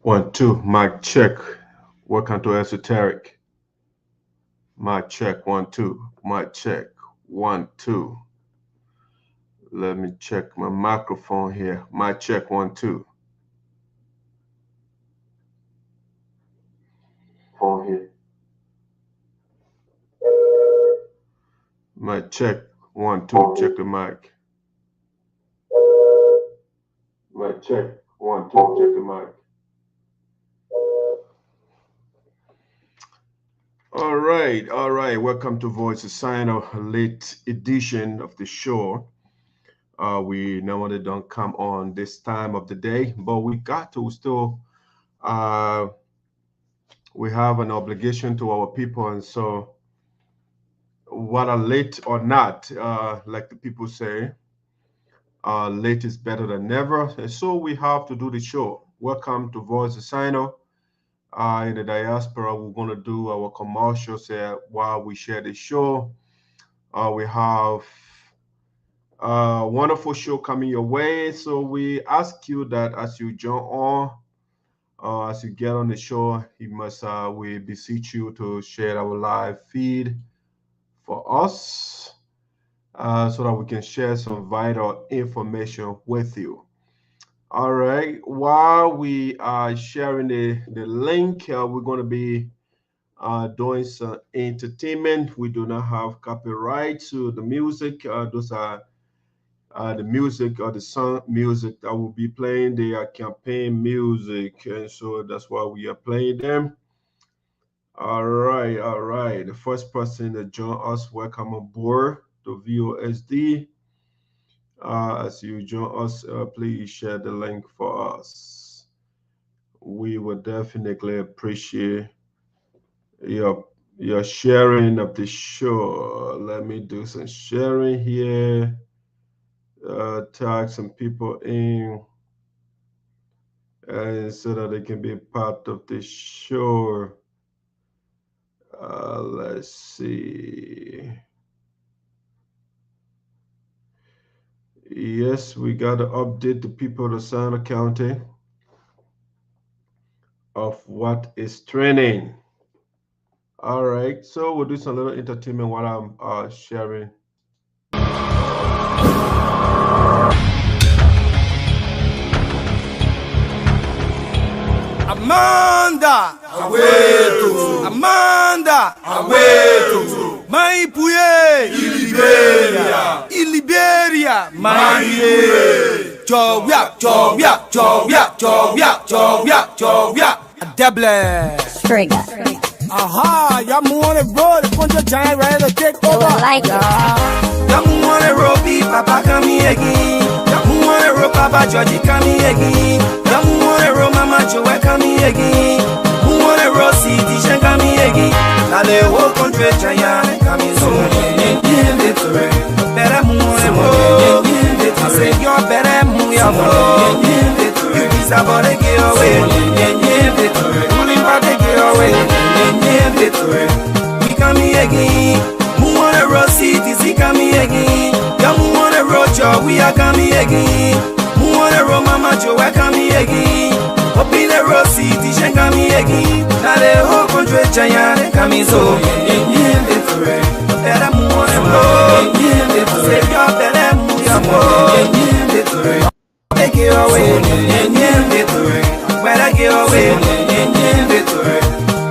1, 2, mic check. Welcome to Esoteric. Mic check, 1, 2, mic check, 1, 2. Let me check my microphone here. Mic check, 1, 2. Phone here. Mic check, 1, 2. Check the mic. Mic check, 1, 2. Check the mic. All right. Welcome to Voice of SINOE, a late edition of the show. We normally don't come on this time of the day, but we got to still. We have an obligation to our people, and so whether late or not, like the people say, late is better than never. And so we have to do the show. Welcome to Voice of SINOE. In the diaspora, we're going to do our commercials while we share the show. We have a wonderful show coming your way. So we ask you that as you join on, as you get on the show, you must, we beseech you to share our live feed for us so that we can share some vital information with you. All right, while we are sharing the link, we're going to be doing some entertainment. We do not have copyright to the music. Those are the music or the song music that will be playing. They are campaign music, and so that's why we are playing them. All right. The first person that join us, welcome aboard to VOSD. As you join us, please share the link for us. We would definitely appreciate your sharing of the show. Let me do some sharing here. Tag some people in, and so that they can be part of the show. Let's see. Yes, we got to update the people of SINOE County of what is trending. All right, so we'll do some little entertainment while I'm sharing. Amanda, Aweto, Amanda, Aweto. Maipuye, Liberia, Maipuye. Tweah. Double. Trigger. Aha, y'all want to roll the punch giant ready to take over. Like it. Y'all want to roll beef, Papa come here again. Y'all want to roll Papa Georgie come here again. Y'all want to roll Mama Joe come here again. Who want to roll CT come here again. Now the whole country giant coming so victory. Better move and roll. I say you're better move your roll. You deserve to get away. Pulling back to get away. We come here again. Who wanna roll cities? He come here again. Yeah, who wanna roll Joe? We are coming again. Who wanna roll Mama Joe? We come here again. Up in the roll city, she come here again. Now the whole country giant coming so. Better move on and roll. Say you're better move your roll. Take it away. Better get away.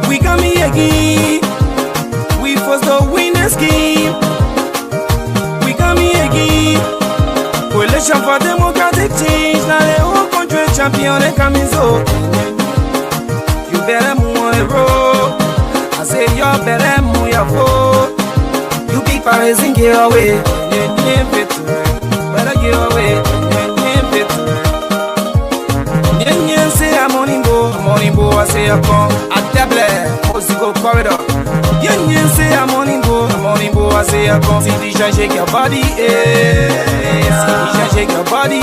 We come here again. We forced to win the scheme. We come here again. Coalition for democratic change. Now the whole country champion they coming so. You better move on the road. I say you better move your vote. You big Paris and get away. Better get away. Say I'm morning go, I say I come. I double, Osigo corridor. Yen say I'm morning go, I say I come. See the shake your body, see shake your body,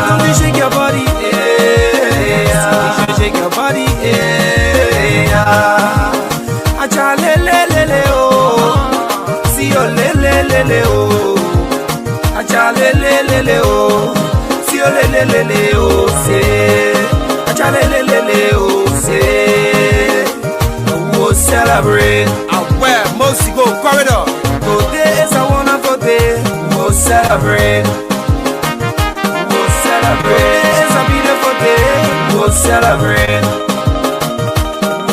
don't you shake your body, see shake your body, Acha le oh. See lele oh, si o lele oh say, acha lele oh say, we'll celebrate. And where most go corridor. Today is a wonderful day. We'll celebrate. We'll celebrate. It's a beautiful day. We'll celebrate.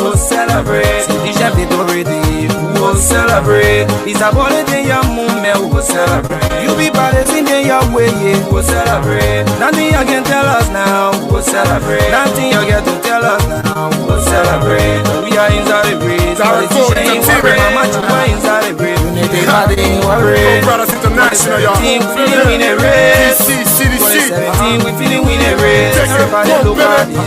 We'll celebrate. So the chef did already. We'll celebrate. It's a holiday, your moment. We'll celebrate. You be parties in your way. We'll celebrate. Nothing you can tell us now. We'll celebrate. Nothing you get to tell us now. We'll celebrate. We are inside the breeze. Mama, you are inside the breeze. Brothers International, y'all. Team feeling win a race. CDC. We feeling win a race. Everybody look at this.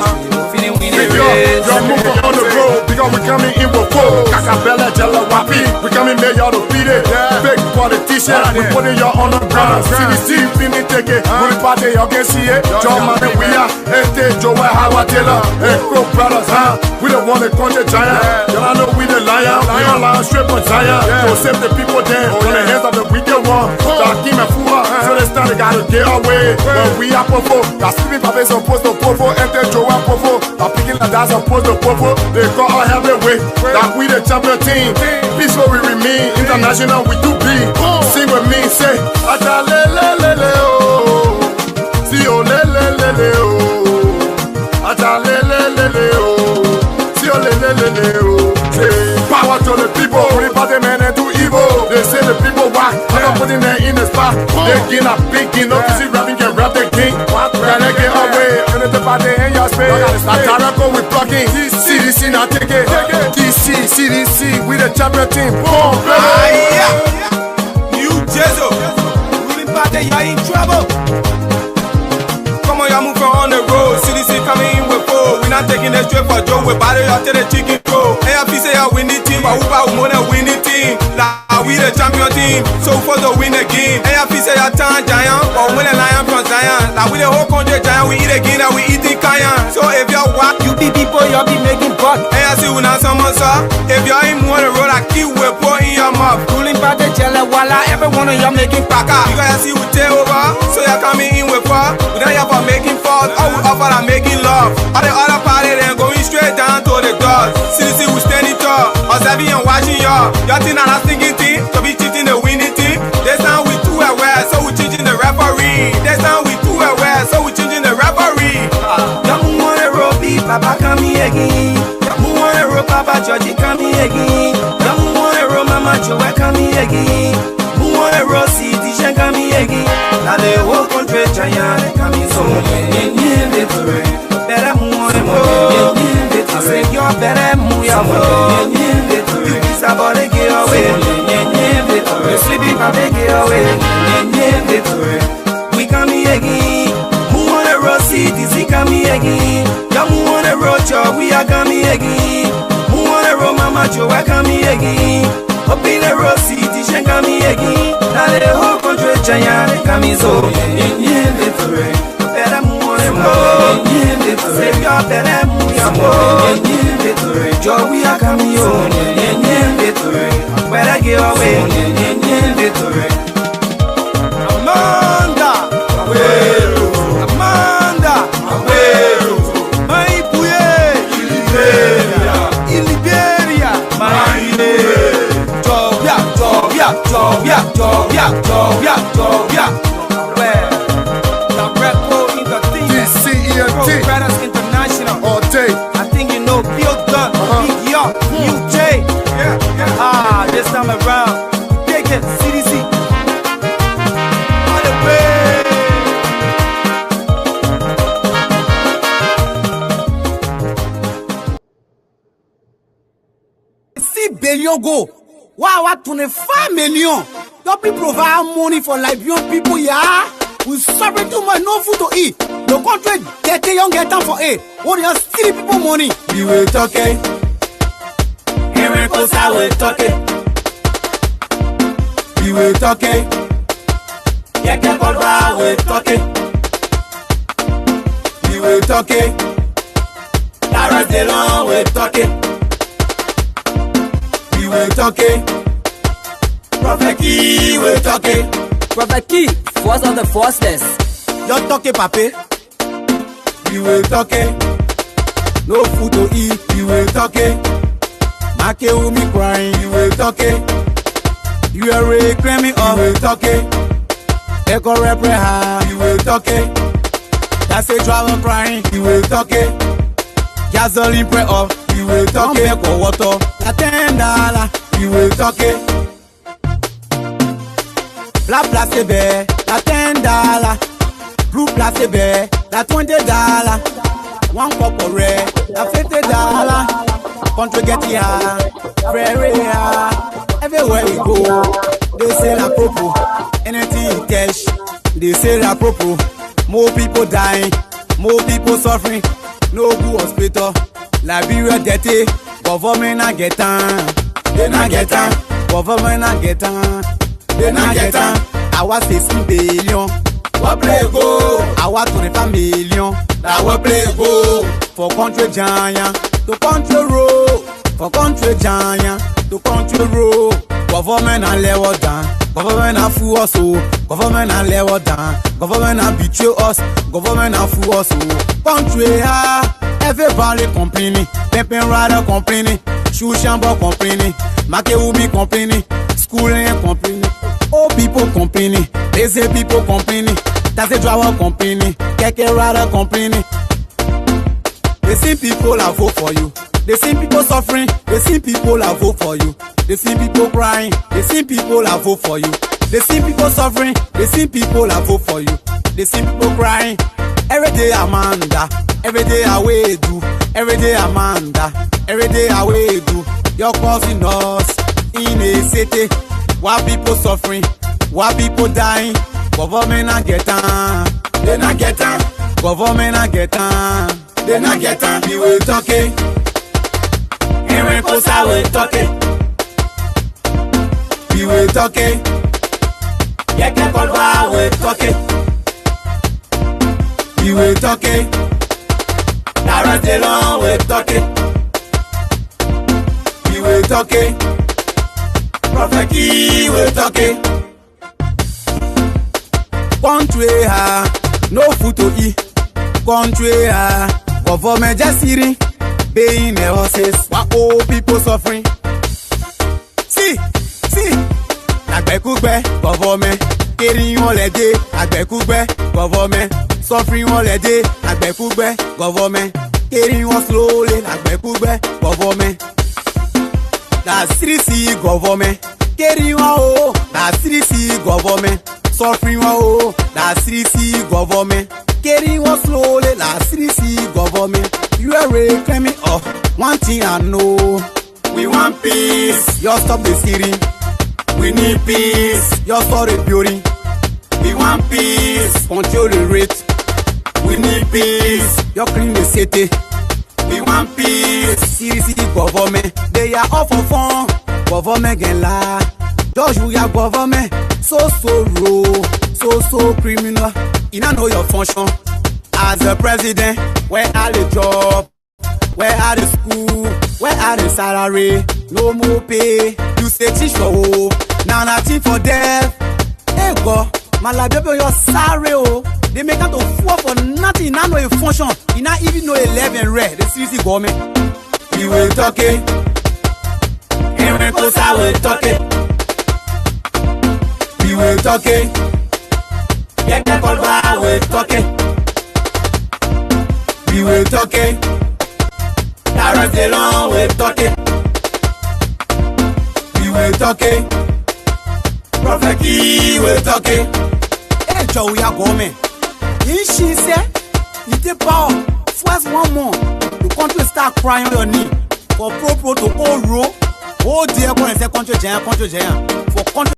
Feeling win a race. Y'all moving on the road because we coming in with four. Kakabella, Jella, Wapi. We coming there, y'all to beat it. Big politician. We putting y'all on the ground. CDC, feeling take it. We party, y'all can see it. John Man, we are. Joe, Howard Taylor. Crow Brothers, huh? We the one that country giant. Y'all know we the lion. We don't lie straight on Zion. So save the people there. On the hands of the wicked one. Darkim and Fura. So this time they gotta get away. But we are popo. Got sleeping papers supposed to popo. Enter Joe and popo. I'm picking the dance supposed to popo. They call our heavyweight. That we the champion team. Peaceful we remain. International we do be. Sing with me, say Aja le le le le oh. Si o le le le le oh. Aja le le le le oh. Si o le le le le oh. Power to the people, we party men and do evil. They say the people whack, I'm putting them in the spot. They get a big king, no easy rapping can rap the king. Can I get away? And the party in your space. Ataraco we plucking, CDC now take it. DC, CDC, we the champion team. Boom, You Jezo, ruling party, you're in trouble. Come on, y'all move on the road. CDC coming in with four. We're not taking the straight for Joe. We're battle out to the chicken throw. AFP say I win the team, but who wanna win the team? Like we the champion team, so for the win the game. AFP say I turn giant, but win a lion from Zion. Like we the whole country giant, we eat again and we eating cayenne. So if you're what, you be people, you'll be making buck. AFC we not someone sir. If you're in one road, I keep with pour in your mouth. Ruling party, Jella, Walla, everyone of y'all making paka. You guys see we take over, so you're coming in with far. We don't have for making fault, all we offer are making love. All the other party then going straight down to the doors. CDC we standing tall, observing and watching y'all. Y'all think that I'm thinking team, to be cheating the winning team. This time we too aware, so we changing the referee. This time we too aware, so we changing the referee. Yamu wanna robi, Papa come here again. Yamu wanna ro Papa Georgie come here again. Yamu wanna ro Mama Joe come here again. Mu wanna ro CDC come here again. Now the whole country giant coming so victory. Better move on, I say you're better move on. You be somebody get away. You sleeping baby get away. We come here again. Move on the road, CDC come here again. You move on the road, Joe, we are coming again. Move on the road, Mama Joe, we come here again. Up in the road, CDC come here again. Now the whole country giant coming so victory. Better move on the road. Say you're better move on. Joe, we are coming home. Better get away. Amanda, Amanda, my pouye, Liberia, my Brothers International. all day. I think you know Bill Gunn, Big York, UJ. This time around, take it, CDC. All the way. $6 billion go. Wow, 25 million. Don't be provide money for Liberian people, yeah? We suffer too much, no food to eat. The country get young get time for it. What you steal people money? We will talk it. Ivory Coast, I will talk it. We will talk it. Yeah, I will talk it. We will talk it. Lara Delon will talk it. We will talk it. Prophet Key will talk it. Prophet Key, first of the forceless. You're talking, papi. You will talking. No food to eat, you will talking. Make me crying, you will talking. You are reclaiming, you will talking. Echo repreha, you will talking. That's a driver crying, you will talking. Gasoline pre off, you will talking. Echo water, $10, you will talking. Black plastic bear, $10. Blue plastic bear, $20. One cup of red, $50. Country get here, very high. Everywhere we go, they say la propos. Anything you cash, they say la propos. More people dying, more people suffering. No good hospital. Liberia dirty, government not get on. They not get on. Government not get on. They not get on. Our 16 billion. What play go? Our 25 million. That what play go? For country giant, to country road. For country giant, to country road. Government and level down. Government and fool us. Government and level down. Government and betray us. Government and fool us. Country everybody complaining. Pimpin' rider complaining. Shoe shambo complaining. Makewumi complaining. Schooling complaining. Old people complaining. Lazy people complaining. Taxi driver complaining. Keke rider complaining. The same people are vote for you. The same people suffering. The same people are vote for you. The same people crying. The same people are vote for you. The same people suffering. The same people are vote for you. The same people crying. Every day Amanda. Every day I wait do. Every day Amanda. Every day I wait do. You're causing us in a city. Why people suffering? Why people dying? Government not get on. They not get on. Government not get on. They not get on. We will talk it. Ivory Coast I will talk it. We will talk it. Yeke Kolwa will talk it. We will talk it. Dara Delon will talk it. We will talk it. Prophet Key will talk it. Country no food to eat. Country government just sitting, paying their horses. While old people suffering. See, Agbekugbe government, carrying all the day. Agbekugbe government, suffering all the day. Agbekugbe government, carrying on slowly. Agbekugbe government. That's 3C government, carrying on. That's 3C government, suffering on. That's 3C government, carrying on slowly. That's 3C government. You are reclaiming one thing I know. We want peace. You stop the steering. We need peace. Your story building. We want peace. Control the rate. We need peace. You clean the city. We want peace. Seriously, government. They are all for fun. Government can lie. Judge we are government. So raw. So criminal. You don't know your function. As a president, where are the job? Where are the school? Where are the salary? No more pay. You say teach for hope. Now nothing for death. Hey God, my life you're sorry. They make out to fall for nothing. Now no function. You not even know 11 red. The seriously government. We will talk it. Ivory Coast I will talk it. We will talk it. Yeke Kolwa I will talk it. We will talk it. Dara Delon will talk it. We will talk it. Prophet Key will talk it. Hey, Joe, we are going. She said, you take power. First one more. The country start crying on your knee. For pro to all row. Oh dear, go and say country giant. For country.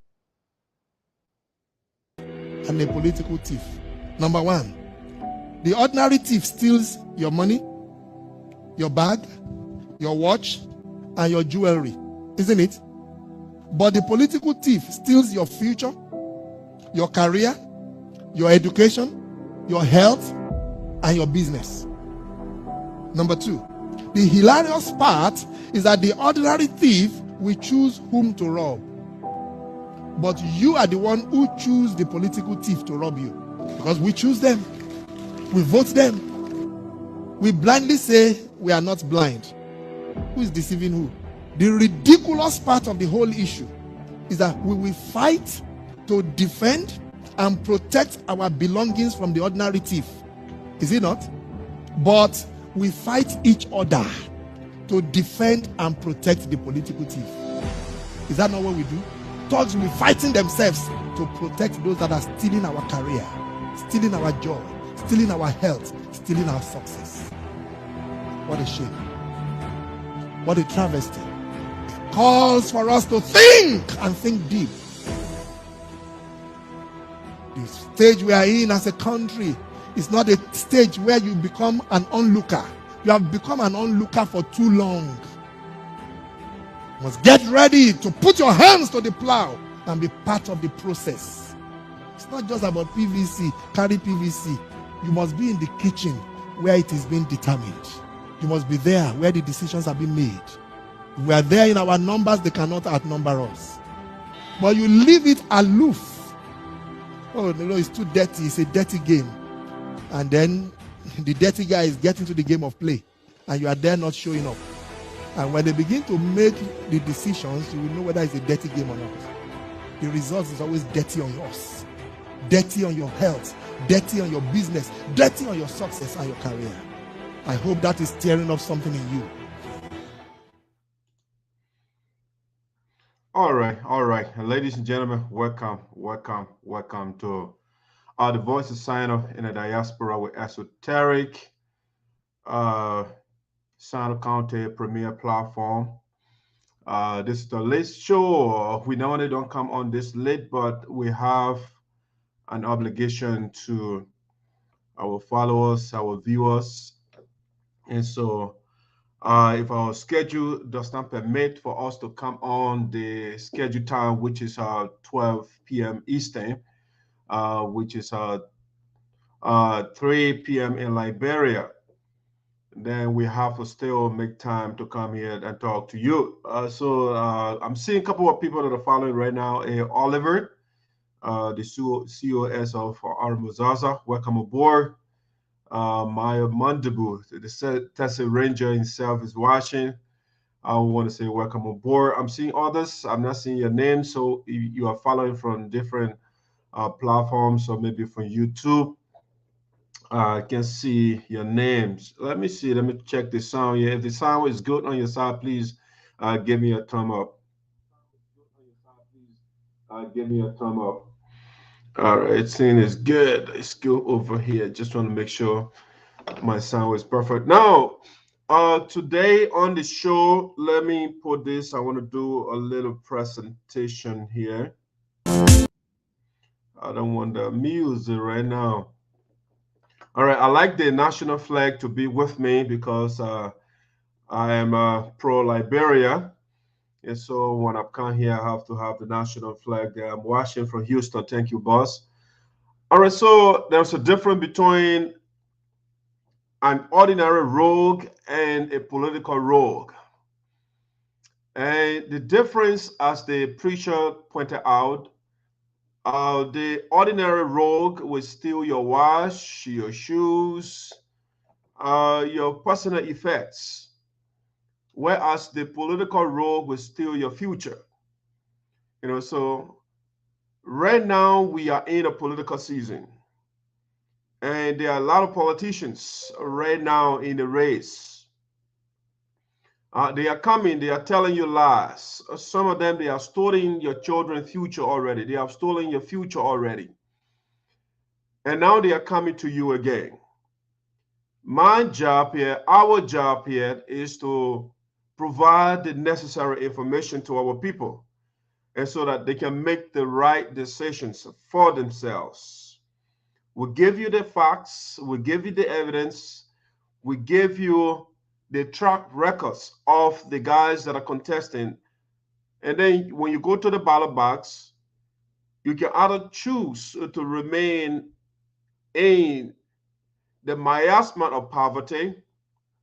And a political thief. Number one, the ordinary thief steals your money, your bag, your watch, and your jewelry, isn't it? But the political thief steals your future, your career, your education, your health, and your business. Number two, the hilarious part is that the ordinary thief will choose whom to rob. But you are the one who choose the political thief to rob you. Because we choose them. We vote them. We blindly say we are not blind. Who is deceiving who? The ridiculous part of the whole issue is that we will fight to defend and protect our belongings from the ordinary thief. Is it not? But we fight each other to defend and protect the political thief. Is that not what we do? Thugs will be fighting themselves to protect those that are stealing our career, stealing our joy, stealing our health, stealing our success. What a shame. What a travesty. It calls for us to think and think deep. The stage we are in as a country is not a stage where you become an onlooker. You have become an onlooker for too long. You must get ready to put your hands to the plow and be part of the process. It's not just about PVC, carry PVC. You must be in the kitchen where it is being determined. You must be there where the decisions are being made. We are there in our numbers, they cannot outnumber us. But you leave it aloof. Oh, no, it's too dirty. It's a dirty game. And then the dirty guy is getting to the game of play. And you are there not showing up. And when they begin to make the decisions, you will know whether it's a dirty game or not. The result is always dirty on yours. Dirty on your health. Dirty on your business. Dirty on your success and your career. I hope that is stirring up something in you. All right. Ladies and gentlemen, welcome to the Voice of SINOE in the Diaspora with Esoteric, SINOE County premier platform. This is the late show. We normally don't come on this late, but we have an obligation to our followers, our viewers. And so if our schedule does not permit for us to come on the scheduled time, which is 12 p.m. Eastern, which is 3 p.m. in Liberia, then we have to still make time to come here and talk to you. So I'm seeing a couple of people that are following right now. Oliver, the COS of Armuzaza, welcome aboard. Maya Mundabu, the Tesla Ranger himself, is watching. I want to say welcome aboard. I'm seeing others. I'm not seeing your name. So if you are following from different platforms or maybe from YouTube, I can see your names. Let me see. Let me check the sound here. If the sound is good on your side, please give me a thumb up. Give me a thumb up. All right, seeing is good. It's good over here. Just want to make sure my sound is perfect. Now, today on the show, let me put this. I want to do a little presentation here. I don't want the music right now. All right, I like the national flag to be with me because I am pro-Liberia. And so when I come here, I have to have the national flag there. I'm watching from Houston. Thank you, boss. All right, so there's a difference between an ordinary rogue and a political rogue. And the difference, as the preacher pointed out, the ordinary rogue will steal your watch, your shoes, your personal effects, whereas the political rogue will steal your future. You know, so right now we are in a political season, and there are a lot of politicians right now in the race. They are coming, they are telling you lies. Some of them, they are stealing your children's future already. They have stolen your future already. And now they are coming to you again. My job here, our job here, is to provide the necessary information to our people, and so that they can make the right decisions for themselves. We'll give you the facts, we'll give you the evidence, we give you the track records of the guys that are contesting. And then when you go to the ballot box, you can either choose to remain in the miasma of poverty,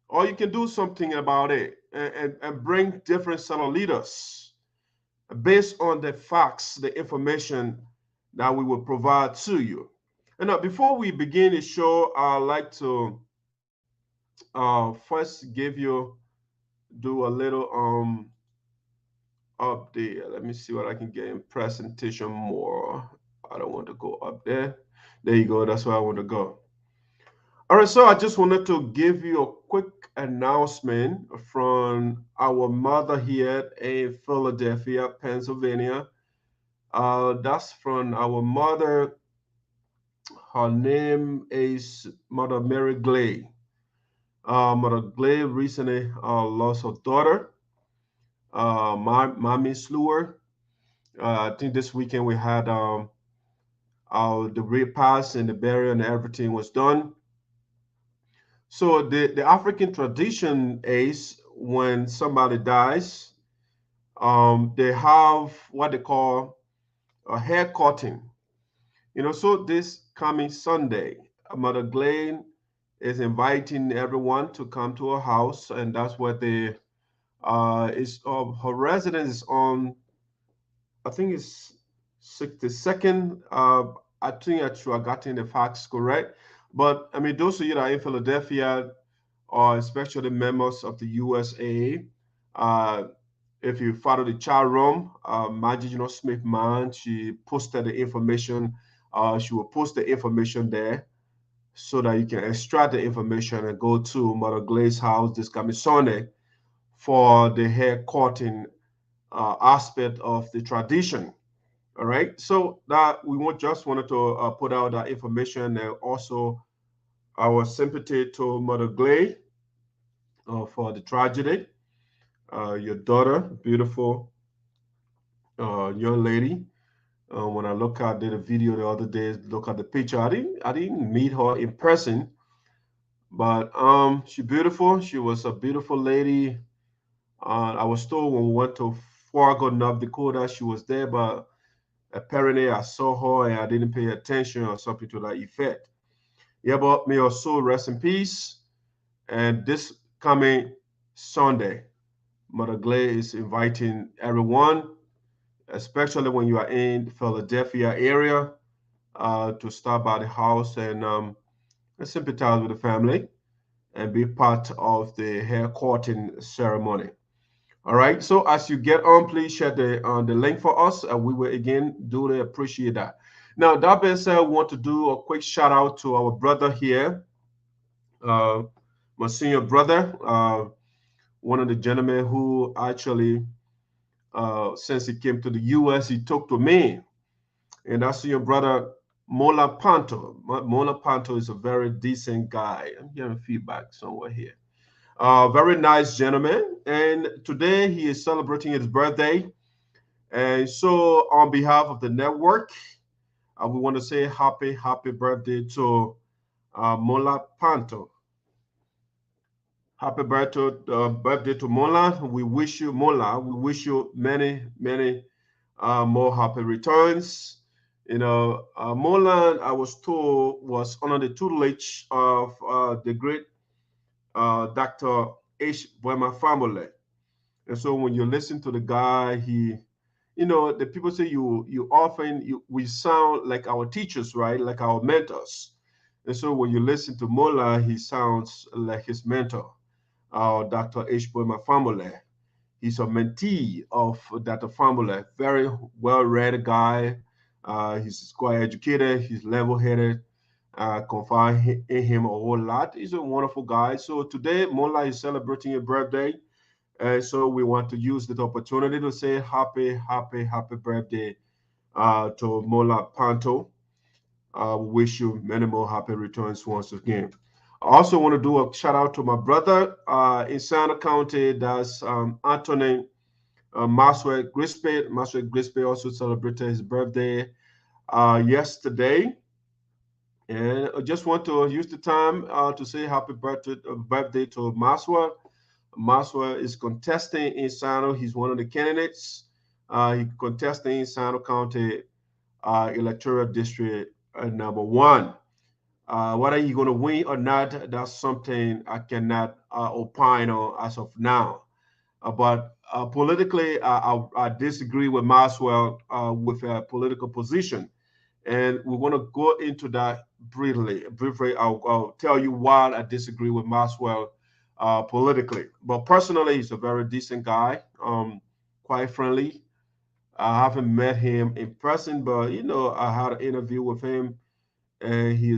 or you can do something about it and bring different set of leaders based on the facts, the information that we will provide to you. And now, before we begin the show, I'd like to first do a little update. Let me see what I can get in presentation more. I don't want to go up there. There you go. That's where I want to go. All right, so I just wanted to give you a quick announcement from our mother here in Philadelphia, Pennsylvania. That's from our mother. Her name is Mother Mary Glay. Mother Glay recently lost her daughter, Mommy Slewer. I think this weekend we had the repast and the burial and everything was done. So the African tradition is when somebody dies, they have what they call a hair cutting. So this coming Sunday, Mother Glane is inviting everyone to come to her house, and that's what her residence is on. I think it's 62nd. I think I got in the facts correct. But I mean, those of you that are in Philadelphia, or especially members of the USA, if you follow the chat room, Maggie Smith Man, she posted the information. She will post the information there so that you can extract the information and go to Mother Glade's house this coming Sunday for the hair cutting aspect of the tradition. All right, so that we just wanted to put out that information, and also our sympathy to Mother Glade for the tragedy. Your daughter, beautiful young lady. When I look at the video the other day, look at the picture. I didn't meet her in person, but she's beautiful. She was a beautiful lady. I was told when we went to Fargo, North Dakota, she was there, but apparently I saw her and I didn't pay attention or something to that effect. Yeah, but may her soul rest in peace. And this coming Sunday, Mother Glade is inviting everyone, especially when you are in the Philadelphia area, to stop by the house and sympathize with the family and be part of the hair cutting ceremony. All right. So as you get on, please share the link for us. We will again duly appreciate that. Now, that being said, I want to do a quick shout out to our brother here, my senior brother, one of the gentlemen who actually, since he came to the U.S., he talked to me, and that's your brother Mullar Pantoe. Mullar Pantoe is a very decent guy. I'm getting feedback somewhere here. Very nice gentleman, and today he is celebrating his birthday. And so on behalf of the network, we want to say happy birthday to Mullar Pantoe. Happy birthday to Mullar. We wish you, Mullar, we wish you many more happy returns. Mullar, I was told, was under the tutelage of the great Dr. H. Boyma family. And so when you listen to the guy, the people say we sound like our teachers, right? Like our mentors. And so when you listen to Mullar, he sounds like his mentor, Dr. H. Boyma family. He's a mentee of Dr. Family, very well-read guy. He's quite educated. He's level-headed. Confide in him a whole lot. He's a wonderful guy. So today, Mullar is celebrating his birthday. So we want to use this opportunity to say happy birthday to Mullar Pantoe. Wish you many more happy returns once again. I also want to do a shout out to my brother in SINOE County. That's Anthony Maxwell Grigsby. Maxwell Grigsby also celebrated his birthday yesterday. And I just want to use the time to say happy birthday to Maxwell. Maxwell is contesting in SINOE. He's one of the candidates. He's contesting in SINOE County electoral district number 1. Whether you're going to win or not, that's something I cannot opine on as of now. But politically, I disagree with Maxwell with a political position, and we're going to go into that briefly. I'll tell you why I disagree with Maxwell politically. But personally, he's a very decent guy, quite friendly. I haven't met him in person, but you know, I had an interview with him, and he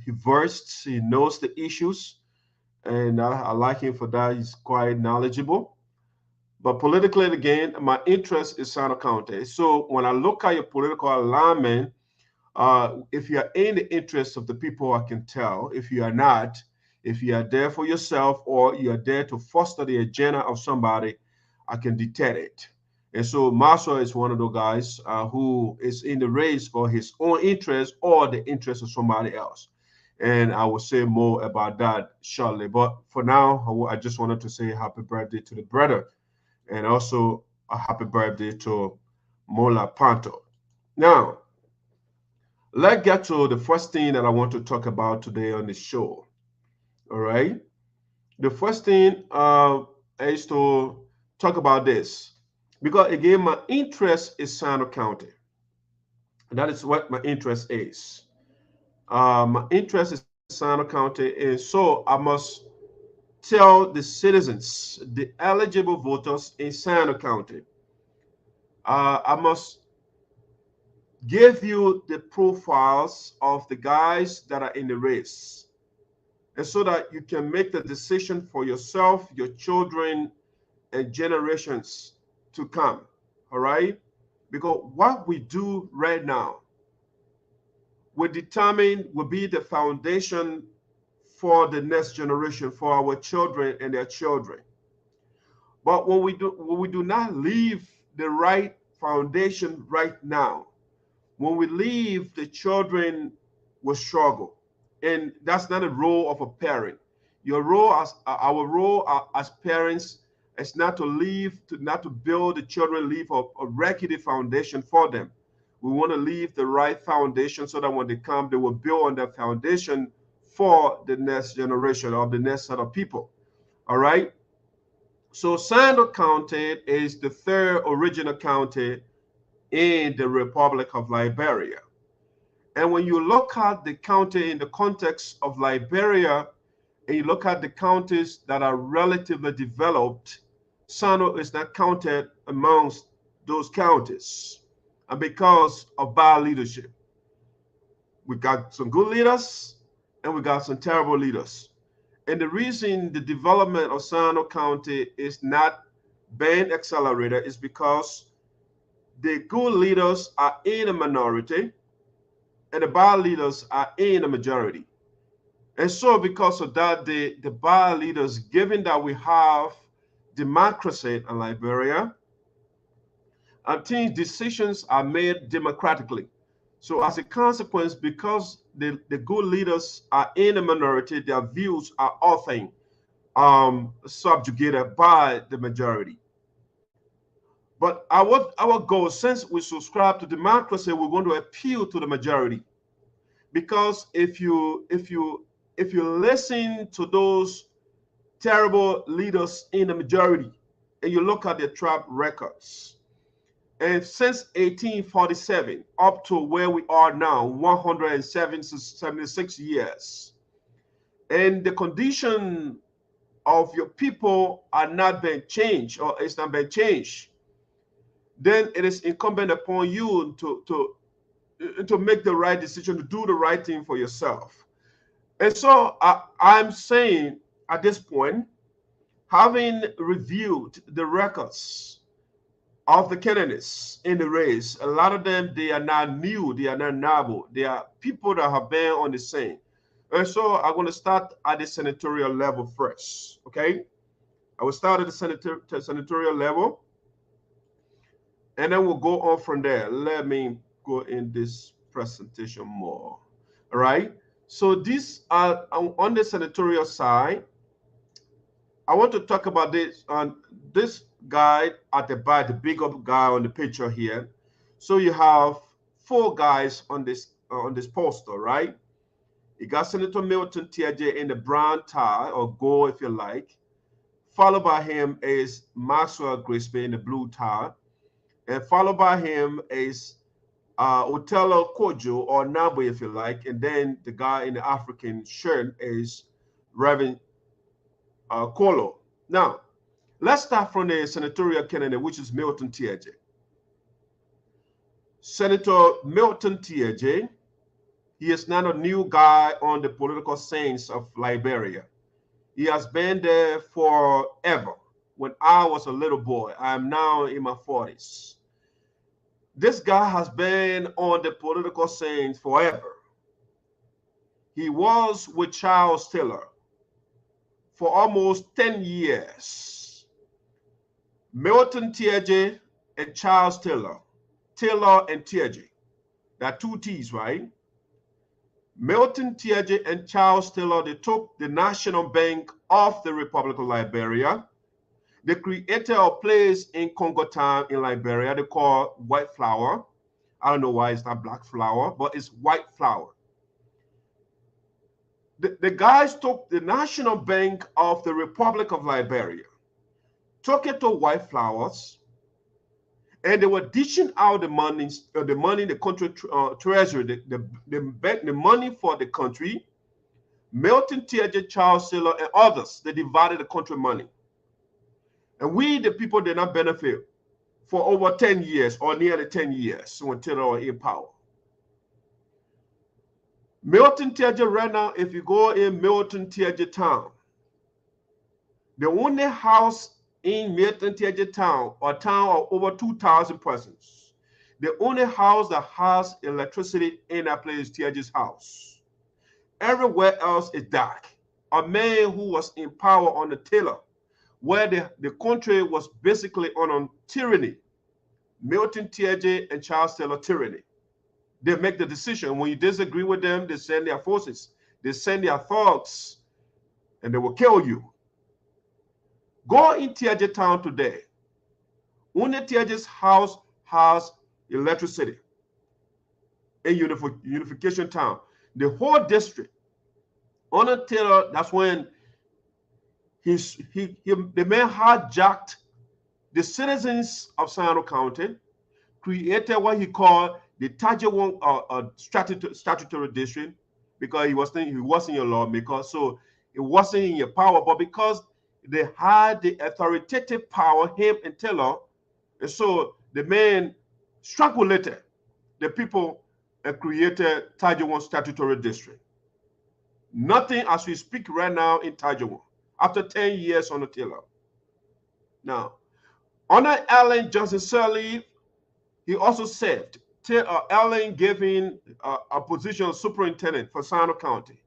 versed, he knows the issues, and I like him for that. He's quite knowledgeable. But politically, again, my interest is SINOE County. So when I look at your political alignment, if you are in the interest of the people, I can tell. If you are not, if you are there for yourself or you are there to foster the agenda of somebody, I can detect it. And so Maxwell is one of those guys who is in the race for his own interest or the interest of somebody else. And I will say more about that shortly. But for now, I just wanted to say happy birthday to the brother, and also a happy birthday to Mullar Pantoe. Now, let's get to the first thing that I want to talk about today on the show. All right. The first thing is to talk about this, because again, my interest is SINOE County. That is what my interest is. My interest is SINOE County, and so I must tell the citizens, the eligible voters in SINOE County, I must give you the profiles of the guys that are in the race, and so that you can make the decision for yourself, your children, and generations to come. All right? Because what we do right now will be the foundation for the next generation, for our children and their children. But when we do not leave the right foundation right now, when we leave, the children will struggle. And that's not a role of a parent. Our role as parents is not to build the children, leave a rickety foundation for them. We want to leave the right foundation so that when they come, they will build on that foundation for the next generation or the next set of people. All right. So SINOE County is the third original county in the Republic of Liberia. And when you look at the county in the context of Liberia, and you look at the counties that are relatively developed, SINOE is not counted amongst those counties. And because of bad leadership, we got some good leaders and we got some terrible leaders. And the reason the development of SINOE County is not being accelerated is because the good leaders are in a minority and the bad leaders are in a majority. And so because of that, the bad leaders, given that we have democracy in Liberia, I think decisions are made democratically. So as a consequence, because the good leaders are in a minority, their views are often subjugated by the majority. But our goal, since we subscribe to democracy, we're going to appeal to the majority. Because if you listen to those terrible leaders in the majority and you look at their track records, and since 1847 up to where we are now, 176 years, and the condition of your people are not being changed, or it's not been changed, then it is incumbent upon you to make the right decision, to do the right thing for yourself. And so I'm saying at this point, having reviewed the records of the candidates in the race, a lot of them, they are not new, they are not novel, they are people that have been on the scene. And so I'm going to start at the senatorial level first, okay? I will start at the senatorial level, and then we'll go on from there. Let me go in this presentation more. All right. So these are on the senatorial side. I want to talk about this on this guy at the back, the big up guy on the picture here. So you have 4 guys on this poster, right? You got Senator Milton Teahjay in the brown tie, or gold if you like, Followed by him is Maxwell Grigsby in the blue tie. And followed by him is Otello Kojo, or Nabo, if you like. And then the guy in the African shirt is Reverend Kolo. Now, let's start from the senatorial candidate, which is Milton Teahjay. Senator Milton Teahjay, he is not a new guy on the political scenes of Liberia. He has been there forever. When I was a little boy, I am now in my 40s. This guy has been on the political scene forever. He was with Charles Taylor for almost 10 years. Milton Teahjay and Charles Taylor. Taylor and Teahjay. There are two T's, right? Milton Teahjay and Charles Taylor, they took the National Bank of the Republic of Liberia. They created a place in Congo Town in Liberia they call white flour. I don't know why it's not black flour, but it's white flour. The guys took the National Bank of the Republic of Liberia, took it to white flours, and they were dishing out the money, the country treasury, the money for the country. Milton Teahjay, Charles Taylor, and others, they divided the country money. And we, the people, did not benefit for over 10 years or nearly 10 years when Taylor was in power. Milton Teahjay right now, if you go in Milton Teahjay town, the only house in Milton Teahjay town, or town of over 2,000 persons, the only house that has electricity in that place is Teahjay's house. Everywhere else is dark. A man who was in power on the Taylor, where the country was basically on tyranny, Milton Teahjay and Charles Taylor tyranny. They make the decision. When you disagree with them, they send their forces, they send their thugs, and they will kill you. Go in Teahjay town today. Only Teahjay's house has electricity. In Unification Town, the whole district, under Taylor, that's when the man hijacked the citizens of SINOE County, created what he called the Teahjay statutory district, because he wasn't your lawmaker, so it wasn't in your power, but because they had the authoritative power, him and Taylor, and so the man strangulated the people and created Teahjay statutory district. Nothing as we speak right now in Teahjay after 10 years on the Taylor. Now, under Allen Johnson Sirleaf, he also served. Allen gave him a position of superintendent for SINOE County.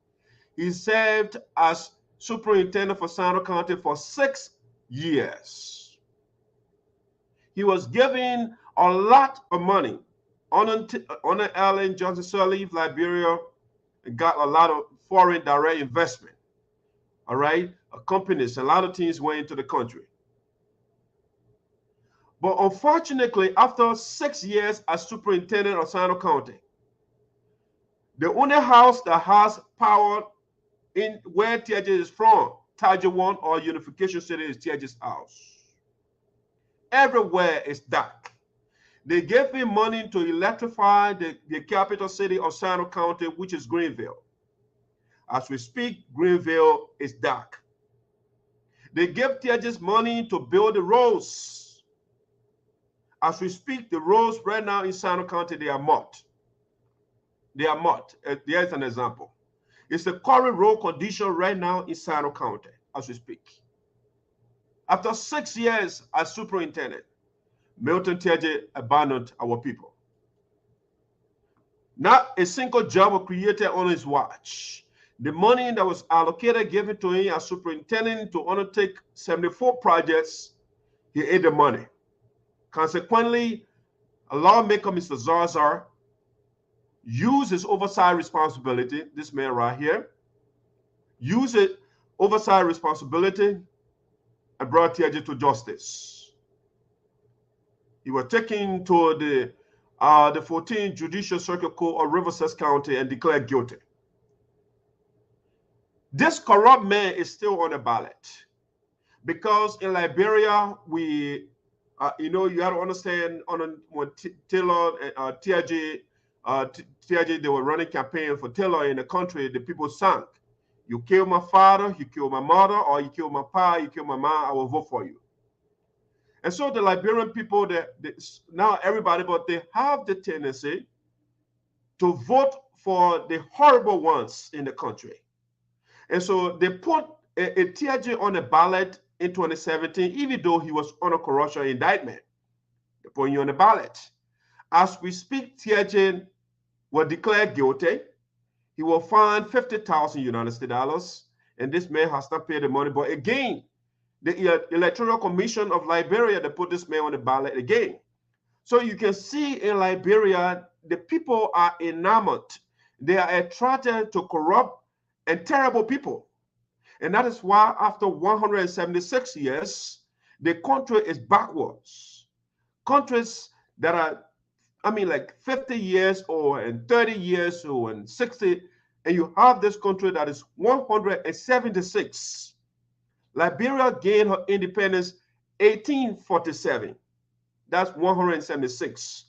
He served as superintendent for SINOE County for 6 years. He was given a lot of money. Under Allen Johnson Sirleaf, Liberia got a lot of foreign direct investment. All right, companies, a lot of things went into the country. But unfortunately, after 6 years as superintendent of SINOE County, the only house that has power in where Teahjay is from, Teahjay 1 or Unification City, is Teahjay's house. Everywhere is dark. They gave him money to electrify the capital city of SINOE County, which is Greenville. As we speak, Greenville is dark. They gave Teahjay's money to build the roads. As we speak, the roads right now in SINOE County, they are mud. They are mud. There's an example. It's the current road condition right now in SINOE County as we speak. After 6 years as superintendent, Milton Teahjay abandoned our people. Not a single job was created on his watch. The money that was allocated, given to him as superintendent to undertake 74 projects, he ate the money. Consequently, a lawmaker, Mr. Zarzar, used his oversight responsibility, this man right here, used his oversight responsibility and brought Teahjay to justice. He was taken to the 14th Judicial Circuit Court of Riverside County and declared guilty. This corrupt man is still on the ballot. because in Liberia, we, you know, you have to understand when Taylor and Teahjay, Teahjay, they were running campaign for Taylor in the country, the people sank. You kill my father, you kill my mother, or you kill my pa, you kill my mom, I will vote for you. And so the Liberian people, now everybody, but they have the tendency to vote for the horrible ones in the country. And so they put a Teahjay on the ballot in 2017, even though he was on a corruption indictment. They put you on the ballot. As we speak, Teahjay was declared guilty. He will fine 50,000 United States dollars, and this man has not paid the money. But again, the Electoral Commission of Liberia, they put this man on the ballot again. So you can see in Liberia, the people are enamored. They are attracted to corrupt and terrible people. And that is why after 176 years, the country is backwards. Countries that are, I mean, like 50 years old and 30 years old and 60, and you have this country that is 176. Liberia gained her independence 1847. That's 176.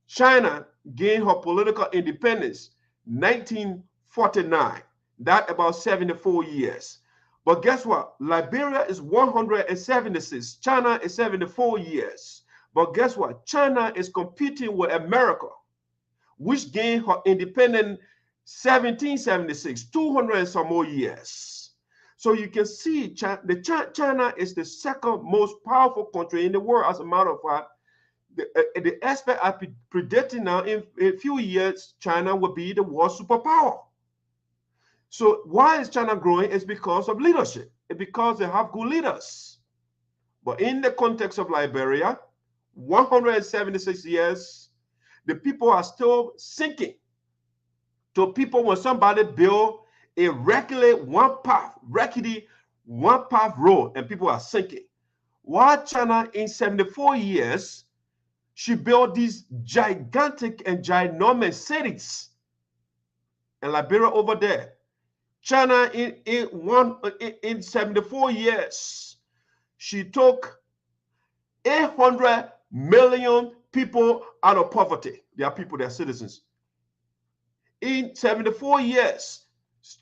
China gained her political independence 1949. That about 74 years. But guess what? Liberia is 176. China is 74 years. But guess what? China is competing with America, which gained her independence 1776, 200 and some more years. So you can see China is the second most powerful country in the world. As a matter of fact, the expert are predicting now in a few years, China will be the world superpower. So why is China growing? It's because of leadership. It's because they have good leaders. But in the context of Liberia, 176 years, the people are still sinking. So people, when somebody build a rickety one-path road, and people are sinking. While China in 74 years, she built these gigantic and ginormous cities. And Liberia over there, China in 74 years, she took 800 million people out of poverty. They are people, they are citizens. In 74 years,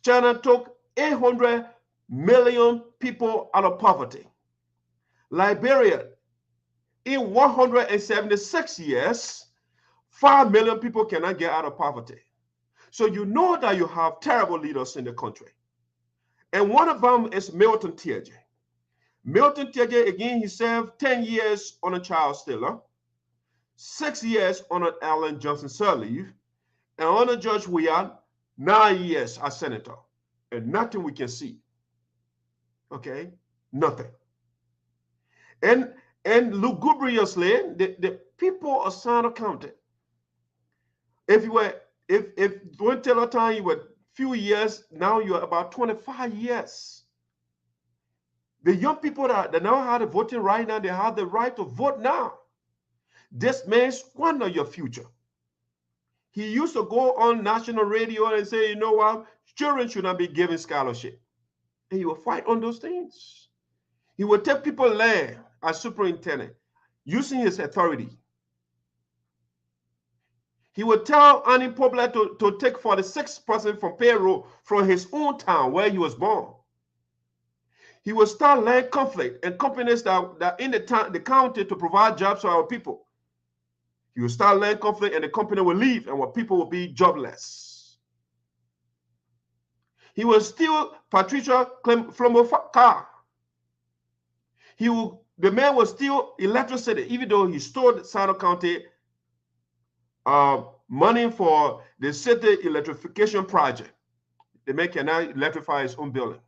China took 800 million people out of poverty. Liberia, in 176 years, 5 million people cannot get out of poverty. So you know that you have terrible leaders in the country. And one of them is Milton Teahjay. Milton Teahjay, again, he served 10 years on a child stealer, 6 years on an Ellen Johnson leave, and on a Judge Tweah, 9 years as senator. And nothing we can see. Okay? Nothing. And lugubriously, the people of SINOE County, if during Taylor time you were few years, now you're about 25 years. The young people that now have the voting right now, they have the right to vote now. This may squander your future. He used to go on national radio and say, you know what, children should not be given scholarship. And he will fight on those things. He will take people land as superintendent, using his authority. He would tell Annie Poblet to take 46% from payroll from his own town where he was born. He would start land conflict and companies that in the county to provide jobs for our people. He would start land conflict and the company will leave and our people will be jobless. He will steal Patricia Flomo's car. The man will steal electricity, even though he stole SINOE County money for the city electrification project. The man cannot electrify his own building.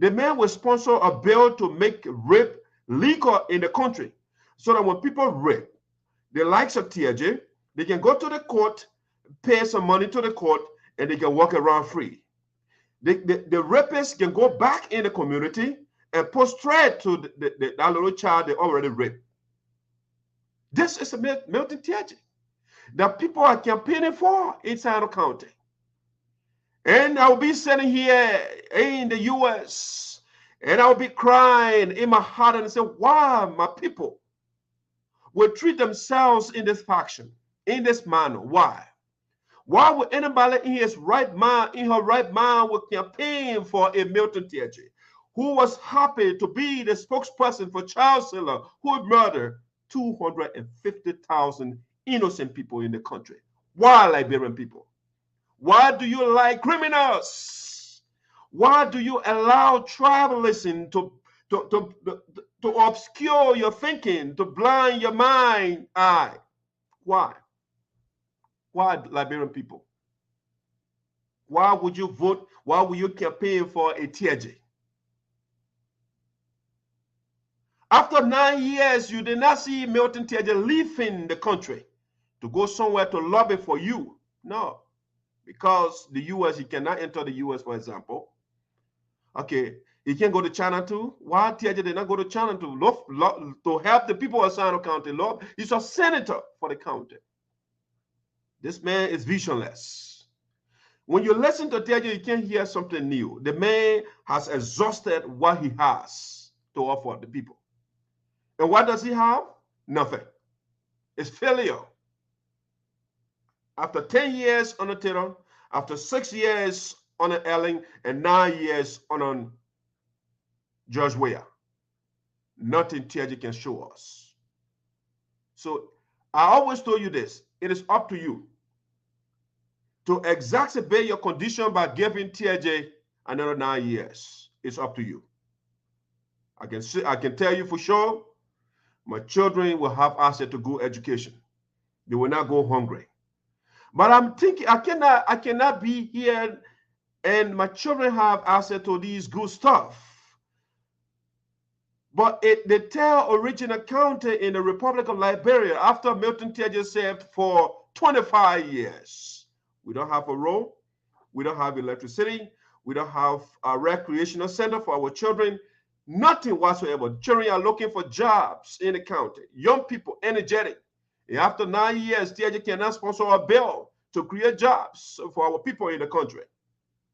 The man will sponsor a bill to make rape legal in the country, so that when people rape, the likes of Teahjay, they can go to the court, pay some money to the court, and they can walk around free. The rapists can go back in the community and prostrate to that little child they already raped. This is a Milton Teahjay that people are campaigning for in SINOE County. And I'll be sitting here in the U.S., And I'll be crying in my heart and say, why my people will treat themselves in this fashion, in this manner? Why? Why would anybody in his right mind, in her right mind, would campaign for a Milton Teahjay, who was happy to be the spokesperson for child seller who murdered 250,000 innocent people in the country? Why, Liberian people? Why do you like criminals? Why do you allow tribalism to obscure your thinking, to blind your mind eye? Why? Why, Liberian people? Why would you vote? Why would you campaign for a Teahjay? After 9 years, you did not see Milton Teahjay leaving the country to go somewhere to lobby for you. No, because the U.S., he cannot enter the U.S., for example. Okay, he can go to China too. Why Teahjay did not go to China to help the people of SINOE County? Lord, he's a senator for the county. This man is visionless. When you listen to Teahjay, you can't hear something new. The man has exhausted what he has to offer the people. And what does he have? Nothing. It's failure. After 10 years on the title, after 6 years on an Elling, and 9 years on Judge Tweah, nothing Teahjay can show us. So I always told you this. It is up to you to exacerbate your condition by giving Teahjay another 9 years. It's up to you. I can tell you for sure, my children will have access to good education. They will not go hungry. But I'm thinking I cannot be here and my children have access to these good stuff. But they tell Original County in the Republic of Liberia, after Milton Teahjay served for 25 years, we don't have a road, we don't have electricity, we don't have a recreational center for our children, nothing whatsoever. Children are looking for jobs in the county. Young people, energetic. And after 9 years, Teahjay cannot sponsor a bill to create jobs for our people in the country.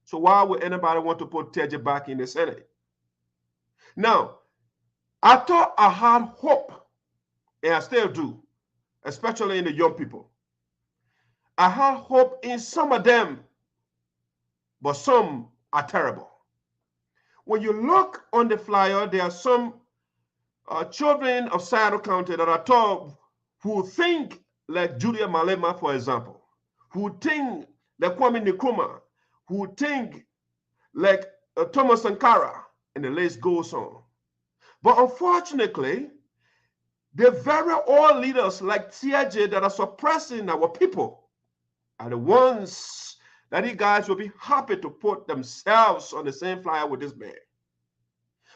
So why would anybody want to put Teahjay back in the Senate? Now, I thought I had hope, and I still do, especially in the young people. I had hope in some of them, but some are terrible. When you look on the flyer, there are some children of SINOE County that are taught who think like Julia Malema, for example, who think like Kwame Nkrumah, who think like Thomas Sankara, and the list goes on. But unfortunately, the very old leaders like Teahjay that are suppressing our people are the ones that you guys will be happy to put themselves on the same flyer with this man.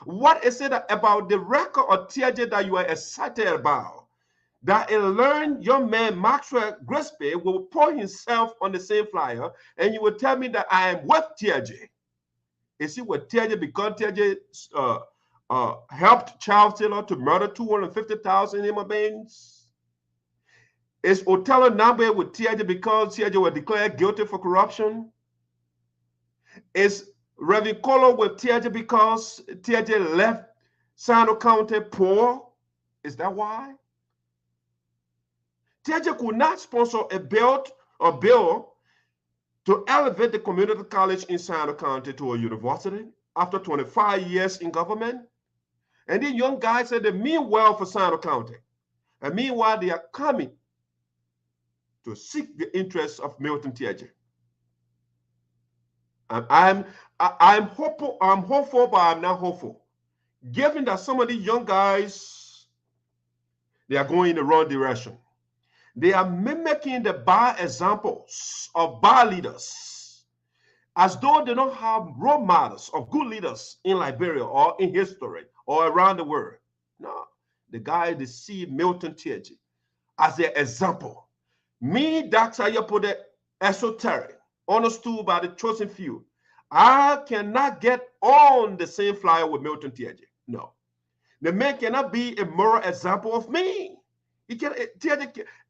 What is it about the record of Teahjay that you are excited about? That a learned young man, Maxwell Grigsby, will put himself on the same flyer, and you will tell me that I am with Teahjay. Is it with Teahjay because Teahjay helped child seller to murder 250,000 human beings? Is Othello Nambe with Teahjay because Teahjay was declared guilty for corruption? Is Reverend Kolo with Teahjay because Teahjay left SINOE County poor? Is that why? Teahjay could not sponsor a bill to elevate the community college in SINOE County to a university after 25 years in government. And these young guys said they mean well for SINOE County. And meanwhile, they are coming to seek the interests of Milton Teahjay. I'm hopeful, but I'm not hopeful. Given that some of these young guys, they are going in the wrong direction. They are mimicking the bad examples of bad leaders, as though they don't have role models of good leaders in Liberia or in history or around the world. No, the guy they see Milton Teahjay as their example. Me, Dr. Ayapode, esoteric, understood by the chosen few. I cannot get on the same flyer with Milton Teahjay. No. The man cannot be a moral example of me. He can,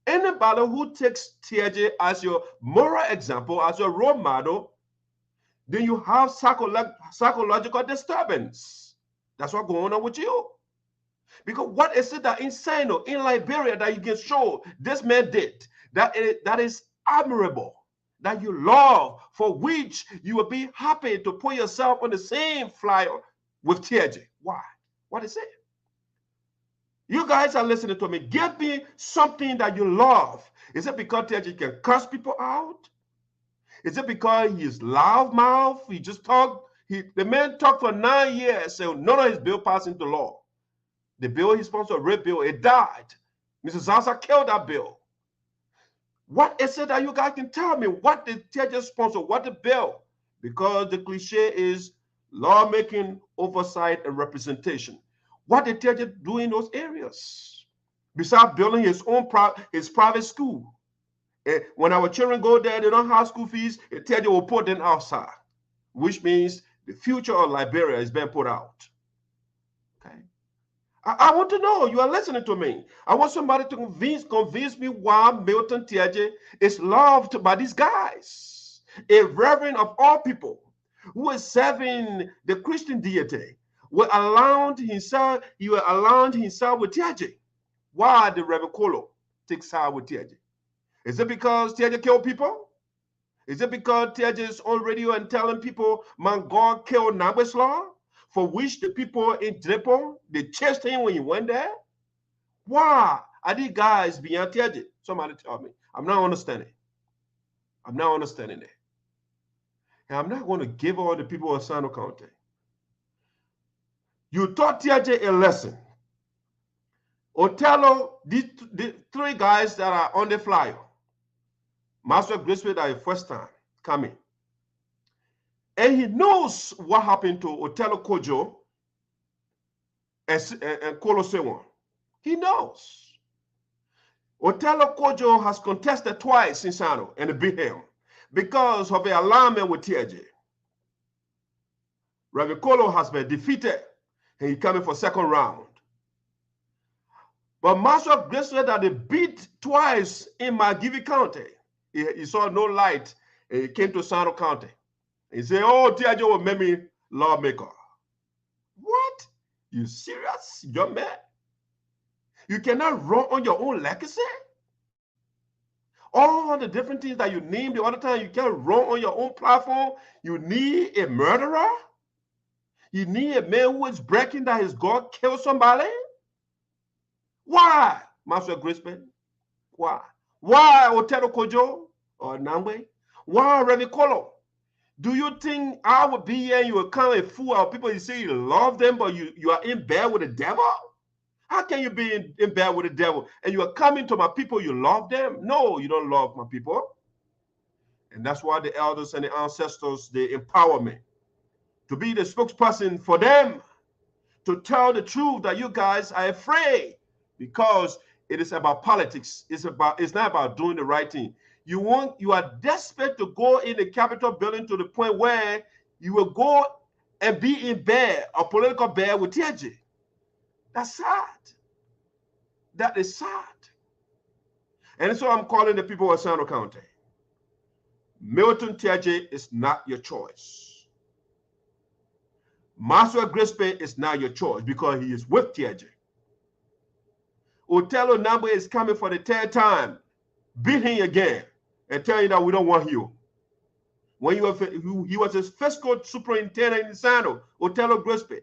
anybody who takes Teahjay as your moral example, as your role model, then you have psychological disturbance. That's what's going on with you. Because what is it that in SINOE, in Liberia, that you can show this man did, that is admirable, that you love, for which you will be happy to put yourself on the same flyer with Teahjay? Why? What is it? You guys are listening to me. Give me something that you love. Is it because Teahjay can curse people out? Is it because he's loud mouth? He just talk. The man talked for 9 years, so none of his bill passed into law. The bill he sponsored, a rape bill, it died. Mrs. Zaza killed that bill. What is it that you guys can tell me? What did Teahjay sponsor? What the bill? Because the cliche is lawmaking, oversight, and representation. What did Teahjay do in those areas? Besides building his own private school. When our children go there, they don't have school fees, Teahjay will put them outside, which means the future of Liberia is being put out. Okay. I want to know, you are listening to me. I want somebody to convince me why Milton Teahjay is loved by these guys. A reverend of all people who is serving the Christian deity will aligned himself with Teahjay. Why the Reverend Kolo takes side with Teahjay? Is it because Teahjay killed people? Is it because Teahjay is on radio and telling people, man, God killed Nambwe's law, for which the people in Drepo, they chased him when he went there? Why are these guys beyond Teahjay? Somebody tell me. I'm not understanding. I'm not understanding it. And I'm not going to give all the people of SINOE County. You taught Teahjay a lesson. Otello, the 3 guys that are on the flyer, Maxwell, Grigsby, that is first time coming. And he knows what happened to Otello Kojo and Kolo Sewon. He knows. Otello Kojo has contested twice in SINOE and it beat him because of the alignment with Teahjay. Reverend Kolo has been defeated and he's coming for second round. But Maxwell Grigsby that they beat twice in Magivi County, he saw no light and he came to SINOE County. He said, oh, Teahjay will make me lawmaker. What? You serious, young man? You cannot run on your own legacy? All the different things that you named the other time, you can't run on your own platform. You need a murderer? You need a man who is breaking that his God killed somebody? Why, Maxwell Grigsby? Why? Why Otello Kojo or Nambwe? Why Reverend Kolo? Do you think I would be here and you will come and fool our people? You say you love them, but you are in bed with the devil? How can you be in bed with the devil and you are coming to my people, you love them? No, you don't love my people. And that's why the elders and the ancestors, they empower me to be the spokesperson for them, to tell the truth that you guys are afraid because it is about politics. It's not about doing the right thing. You are desperate to go in the Capitol building to the point where you will go and be in bed, a political bed with Teahjay. That's sad. That is sad. And so I'm calling the people of SINOE County. Milton Teahjay is not your choice. Maxwell Grigsby is not your choice because he is with Teahjay. Otello Nambwe is coming for the 3rd time. Beat him again and tell you that we don't want you. When he was his fiscal superintendent in SINOE, Otello Grigsby,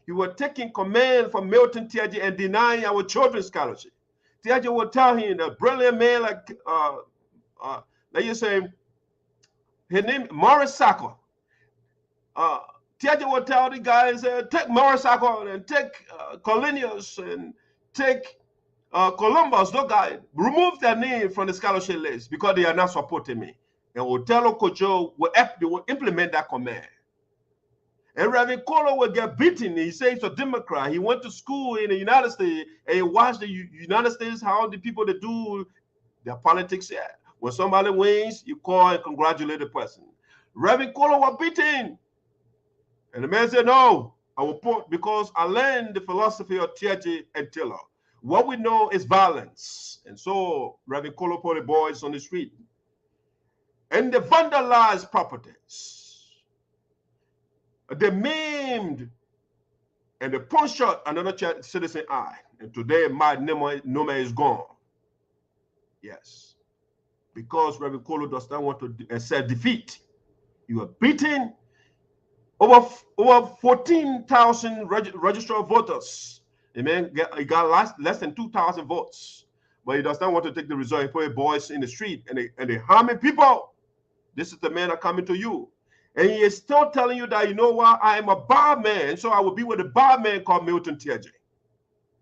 he was taking command from Milton Teahjay and denying our children's scholarship. Teahjay will tell him, a brilliant man like, let you say, his name, Morris Sacco. Teahjay will tell the guys, take Morris Sacco and take Colinius and take Columbus, those guys, remove their name from the scholarship list because they are not supporting me. And Otello Kojo will implement that command. And Reverend Kolo will get beaten. He says he's a Democrat. He went to school in the United States and he watched the United States, how the people that do their politics here. When somebody wins, you call and congratulate the person. Reverend Kolo was beaten. And the man said, no, I will put, because I learned the philosophy of Teahjay and Taylor. What we know is violence. And so Reverend Kolo put the boys on the street. And they vandalized properties. They maimed and they punctured another citizen eye. And today, my Noma is gone. Yes. Because Reverend Kolo does not want to accept defeat. You are beating over 14,000 registered voters. Amen. He got less than 2,000 votes. But he does not want to take the result. He put boys in the street and they harming people. This is the man that coming to you. And he is still telling you that, you know what, I am a bar man, so I will be with a bar man called Milton Teahjay.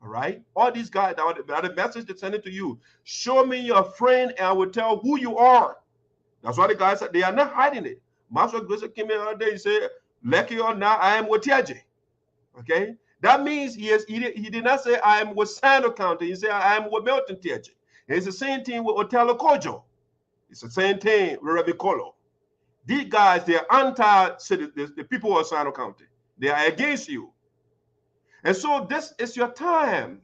All right? All these guys, that the message they're sending to you, show me your friend and I will tell who you are. That's why the guys said they are not hiding it. Maxwell came in the other day and said, lucky or not, I am with Teahjay. Okay? That means he did not say I am with SINOE County. He said I am with Milton Teahjay. And it's the same thing with Otelo Kojo. It's the same thing with Reverend Kolo. These guys, they are anti-citizens, the people of SINOE County. They are against you. And so this is your time.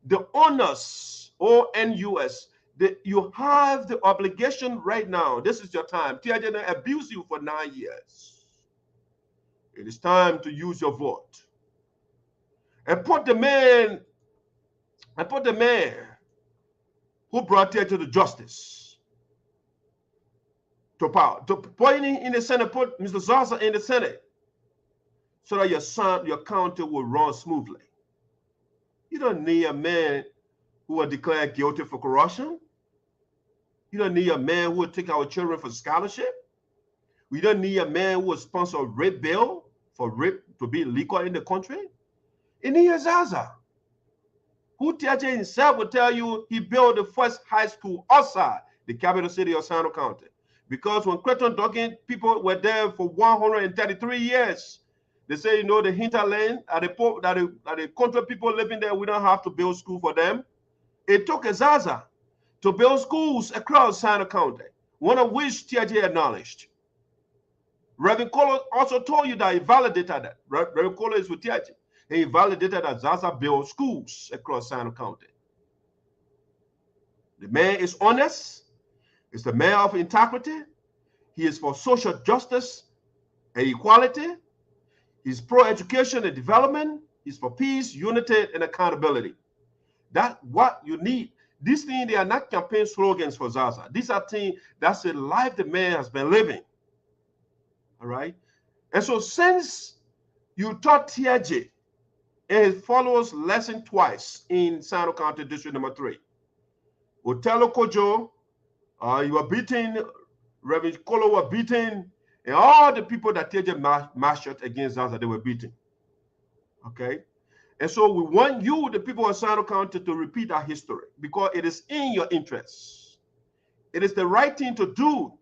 The onus, ONUS, you have the obligation right now. This is your time. Teahjay abused you for 9 years. It is time to use your vote. And put the man who brought Teahjay to justice, to power. To put him in the Senate, put Mr. Zaza in the Senate, so that your county will run smoothly. You don't need a man who will declare guilty for corruption. You don't need a man who will take our children for scholarship. We don't need a man who will sponsor a rape bill for rape to be legal in the country. And here's Zaza, who Teahjay himself will tell you he built the first high school outside the capital city of SINOE County. Because when Creighton Duncan people were there for 133 years, they say, you know, the hinterland, that the country people living there, we don't have to build school for them. It took a Zaza to build schools across SINOE County, one of which Teahjay acknowledged. Reverend Kolo also told you that he validated that. Reverend Kolo is with Teahjay. He validated that Zaza built schools across SINOE County. The man is honest. He's the man of integrity. He is for social justice and equality. He's pro-education and development. He's for peace, unity, and accountability. That's what you need. These things, they are not campaign slogans for Zaza. These are things, that's the life the man has been living. All right? And so since you taught Teahjay and his followers lesson twice in SINOE County District Number 3, Otelo Kojo, you were beaten, Reverend Kolo were beaten, and all the people that Teahjay marshaled against Zaza, they were beaten. Okay? And so we want you, the people of SINOE County, to repeat our history because it is in your interest. It is the right thing to do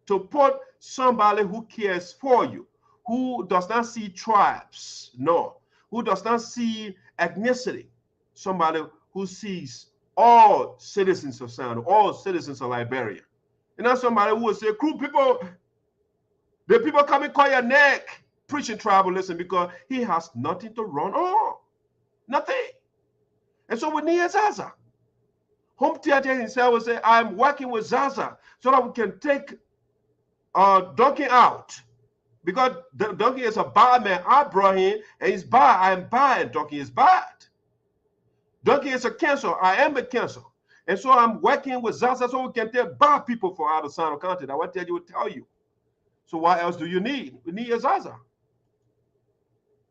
to put somebody who cares for you, who does not see tribes, no, who does not see ethnicity, somebody who sees all citizens of SINOE, all citizens of Liberia. And not somebody who will say, "Crew people, the people come and call your neck," preaching tribalism, because he has nothing to run on. Nothing. And so we need Zaza. Home Teahjay himself will say, "I'm working with Zaza so that we can take Duncan out." Because Duncan is a bad man. I brought him, and he's bad. I'm bad, and Duncan is bad. Duncan is a cancer. I am a cancer. And so I'm working with Zaza so we can take bad people for out of SINOE County. That's what Teahjay will tell you. So what else do you need? We need a Zaza.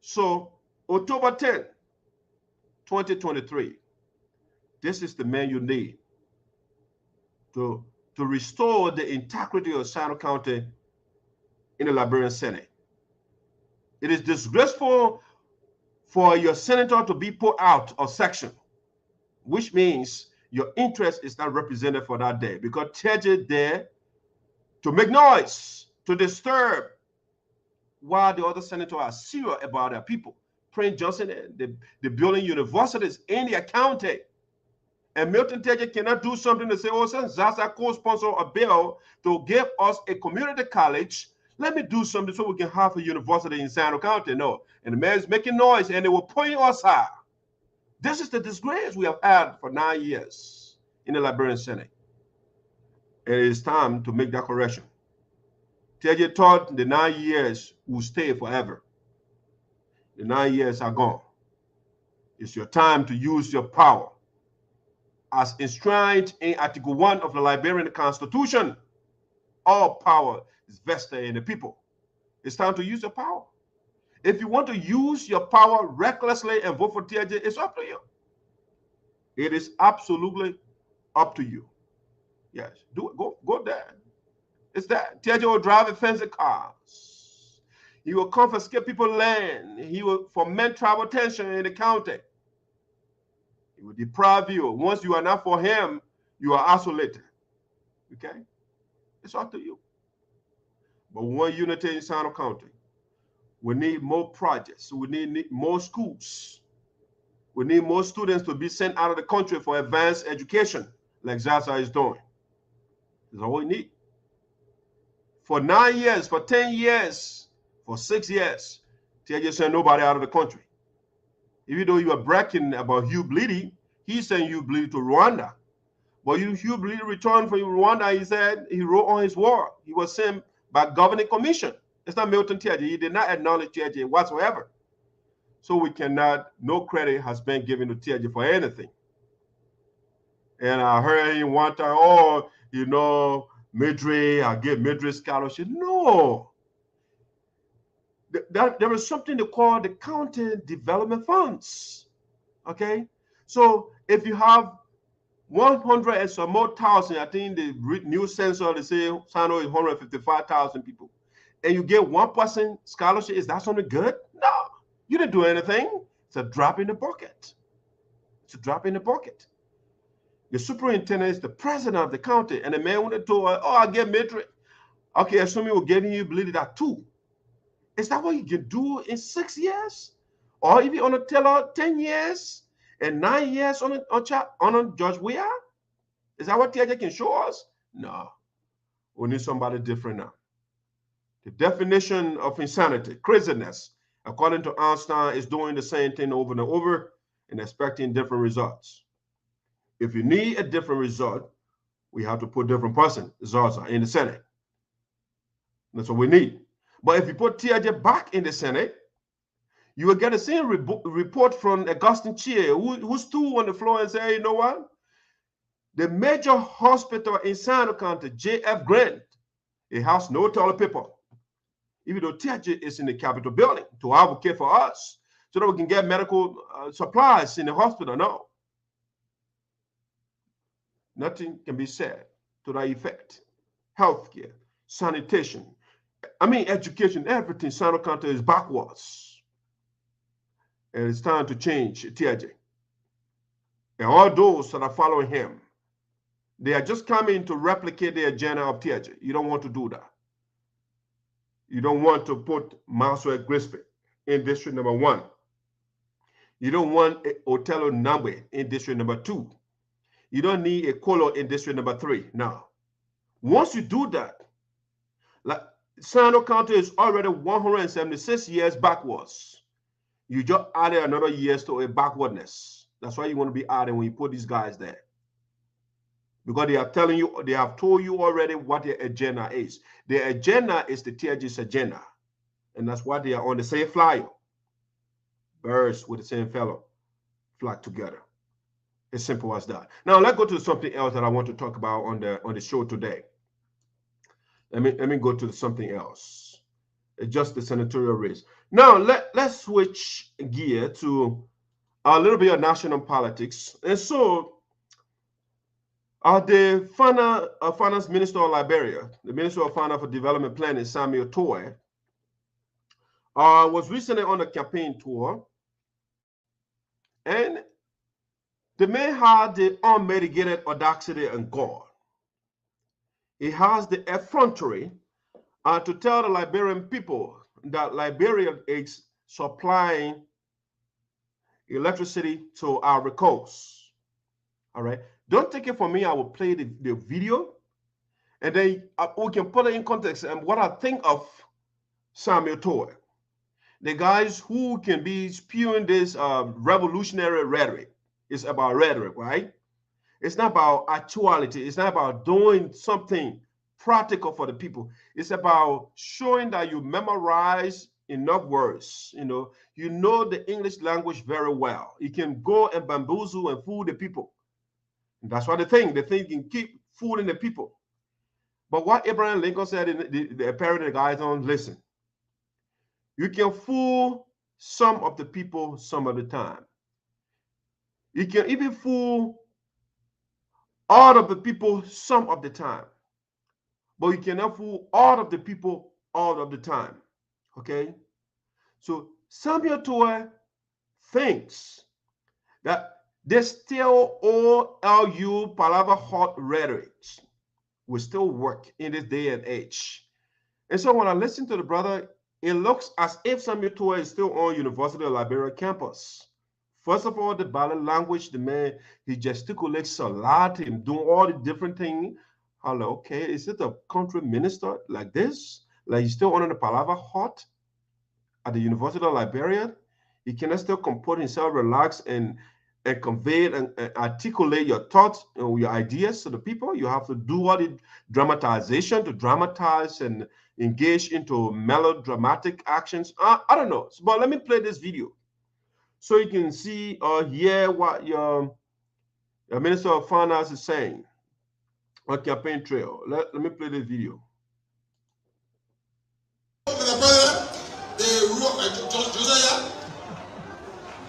So October 10, 2023, this is the man you need to restore the integrity of SINOE County in the Liberian Senate. It is disgraceful for your senator to be put out of section, which means your interest is not represented for that day, because Teahjay there to make noise, to disturb, while the other senators are serious about their people. Prince Johnson, the building universities in their county. And Milton Teahjay cannot do something to say, "Oh, since Zaza co-sponsor a bill to give us a community college, let me do something so we can have a university in SINOE County." No. And the man is making noise, and they were putting us out. This is the disgrace we have had for 9 years in the Liberian Senate. And it is time to make that correction. Teahjay thought the 9 years will stay forever. The 9 years are gone. It's your time to use your power. As enshrined in Article 1 of the Liberian Constitution, all power is vested in the people. It's time to use your power. If you want to use your power recklessly and vote for Teahjay, it's up to you. It is absolutely up to you. Yes, do it. Go there. It's that. Teahjay will drive fancy cars. He will confiscate people's land. He will foment tribal tension in the county. He will deprive you. Once you are not for him, you are isolated. Okay? It's up to you. But we want unity in SINOE County. We need more projects. We need more schools. We need more students to be sent out of the country for advanced education, like Zaza is doing. That's all we need. For 9 years, for 10 years, for 6 years, Teahjay sent nobody out of the country. Even though you are bragging about Hugh Bleedy, he sent Hugh Bleedy to Rwanda. But Hugh Bleedy returned from Rwanda, he said, he wrote on his wall. He was sent by governing commission. It's not Milton Teahjay. He did not acknowledge Teahjay whatsoever. So we cannot, no credit has been given to Teahjay for anything. And I heard him one time, oh, you know, Midri, I give Midri scholarship. No. There is something they call the county development funds. Okay? So if you have 100 and some more thousand, I think the new census, they say SINOE is 155,000 people, and you get 1% scholarship, is that something good? No, you didn't do anything. It's a drop in the bucket. It's a drop in the bucket. The superintendent is the president of the county, and the man went and told her, oh, I get Midri. Okay, assuming we're giving you believe that too. Is that what you can do in 6 years? Or even on a teller 10 years and 9 years on Judge Weah? Is that what Teahjay can show us? No. We need somebody different now. The definition of insanity, craziness, according to Einstein, is doing the same thing over and over and expecting different results. If you need a different result, we have to put different person, Zaza, in the Senate. That's what we need. But if you put Teahjay back in the Senate, you will get the same report from Augustine Chia, who stood on the floor and said, hey, you know what? The major hospital in SINOE County, J.F. Grant, it has no toilet paper. Even though Teahjay is in the Capitol building to advocate for us so that we can get medical supplies in the hospital. No. Nothing can be said to that effect. Healthcare, sanitation, education, everything. SINOE County is backwards. And it's time to change Teahjay. And all those that are following him, they are just coming to replicate the agenda of Teahjay. You don't want to do that. You don't want to put Maxwell Grigsby in district number 1. You don't want Otello Nambe in district number 2. You don't need a Kolo in district number 3. Now, once you do that, like SINOE County is already 176 years backwards. You just added another years to a backwardness. That's why you want to be adding when you put these guys there. Because they are telling you, they have told you already what their agenda is. Their agenda is the Teahjay's agenda. And that's why they are on the same flyer. Birds with the same fellow flock together. As simple as that. Now let's go to something else that I want to talk about on the show today. Let me go to something else. It's just the senatorial race. Now let's switch gear to a little bit of national politics. And so the finance minister of Liberia, the minister of finance for development planning, Samuel Tweah, was recently on a campaign tour, and the man had the unmitigated audacity and God. He has the effrontery to tell the Liberian people that Liberia is supplying electricity to Ivory Coast. All right. Don't take it from me. I will play the video, and then we can put it in context and what I think of Samuel Tweah. The guys who can be spewing this revolutionary rhetoric. It's about rhetoric, right? It's not about actuality. It's not about doing something practical for the people. It's about showing that you memorize enough words. You know the English language very well. You can go and bamboozle and fool the people. And that's what they think you can keep fooling the people. But what Abraham Lincoln said, apparently the guys don't listen. You can fool some of the people some of the time. You can even fool all of the people some of the time. But you cannot fool all of the people all of the time. Okay? So Samuel Tweah thinks that there's still OLU palabra hot rhetoric will still work in this day and age. And so when I listen to the brother, it looks as if Samuel Tweah is still on University of Liberia campus. First of all, the ballad language, the man, he gesticulates a lot, him doing all the different things. Hello, okay, is it a country minister like this? Like he's still under the palabra hot at the University of Liberia? He cannot still compose himself, relax, and convey and articulate your thoughts and your ideas to the people. You have to do all the dramatization to dramatize and engage into melodramatic actions. I don't know, but let me play this video so you can see or hear what your Minister of Finance is saying on campaign trail. Let me play this video. Mr. President, the rule,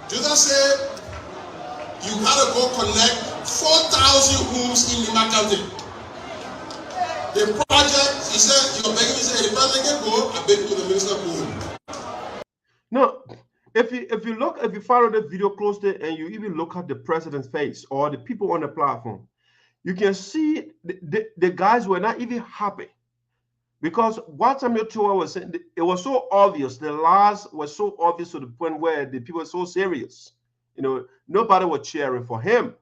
Josiah said you gotta go connect 4,000 homes in Lima County. The project, he said, you're begging me to say the president can go, I beg to the minister go. No, if you follow the video closely and you even look at the president's face or the people on the platform, you can see the guys were not even happy. Because what Samuel Tweah was saying, it was so obvious. The lies were so obvious to the point where the people were so serious. Nobody was cheering for him.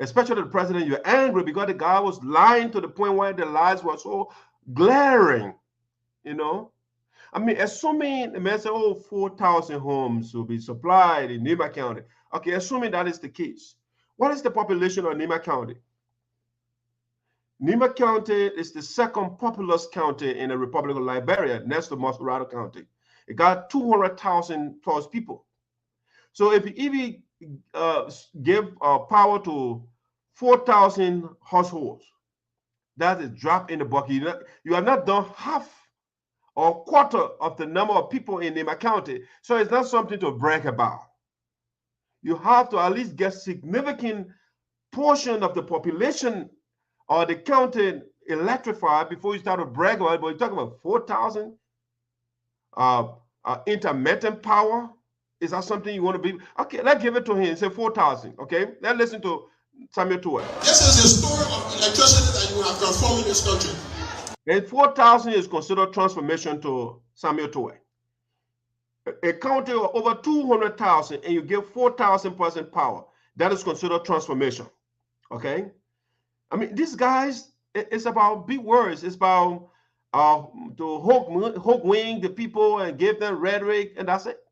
Especially the president, you're angry because the guy was lying to the point where the lies were so glaring. I mean, assuming the man said, 4,000 homes will be supplied in Lima County. Okay, assuming that is the case. What is the population of Lima County? Lima County is the second populous county in the Republic of Liberia, next to Muscarato County. It got 200,000 plus people. So if you even give power to 4,000 households, that is drop in the bucket. You have not done half or quarter of the number of people in Lima County. So it's not something to brag about. You have to at least get significant portion of the population or the county electrified before you start to brag about it. But you're talking about 4,000 intermittent power. Is that something you want to be? Okay, let's give it to him. Say 4,000. Okay, let's listen to Samuel Tweah. This is a story of electricity that you have transformed in this country. And 4,000 is considered transformation to Samuel Tweah. A county of over 200,000 and you give 4,000% power, that is considered transformation. Okay, I mean, these guys, it's about big words. It's about to hook-wing the people and give them rhetoric, and that's it.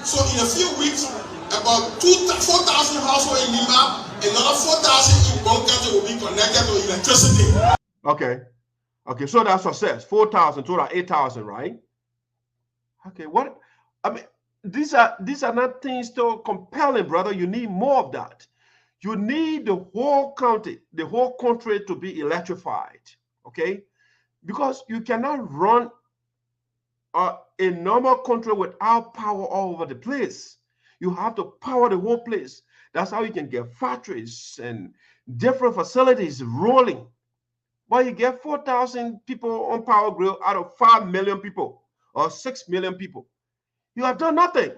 So in a few weeks, about 4,000 households in Lima, another 4,000 in one county will be connected to electricity. Okay, so that's success. 4,000, total 8,000, right? Okay, what? I mean, these are not things so compelling, brother. You need more of that. You need the whole county, the whole country to be electrified, okay? Because you cannot run a normal country without power all over the place. You have to power the whole place. That's how you can get factories and different facilities rolling. But you get 4,000 people on power grid out of 5 million people or 6 million people. You have done nothing.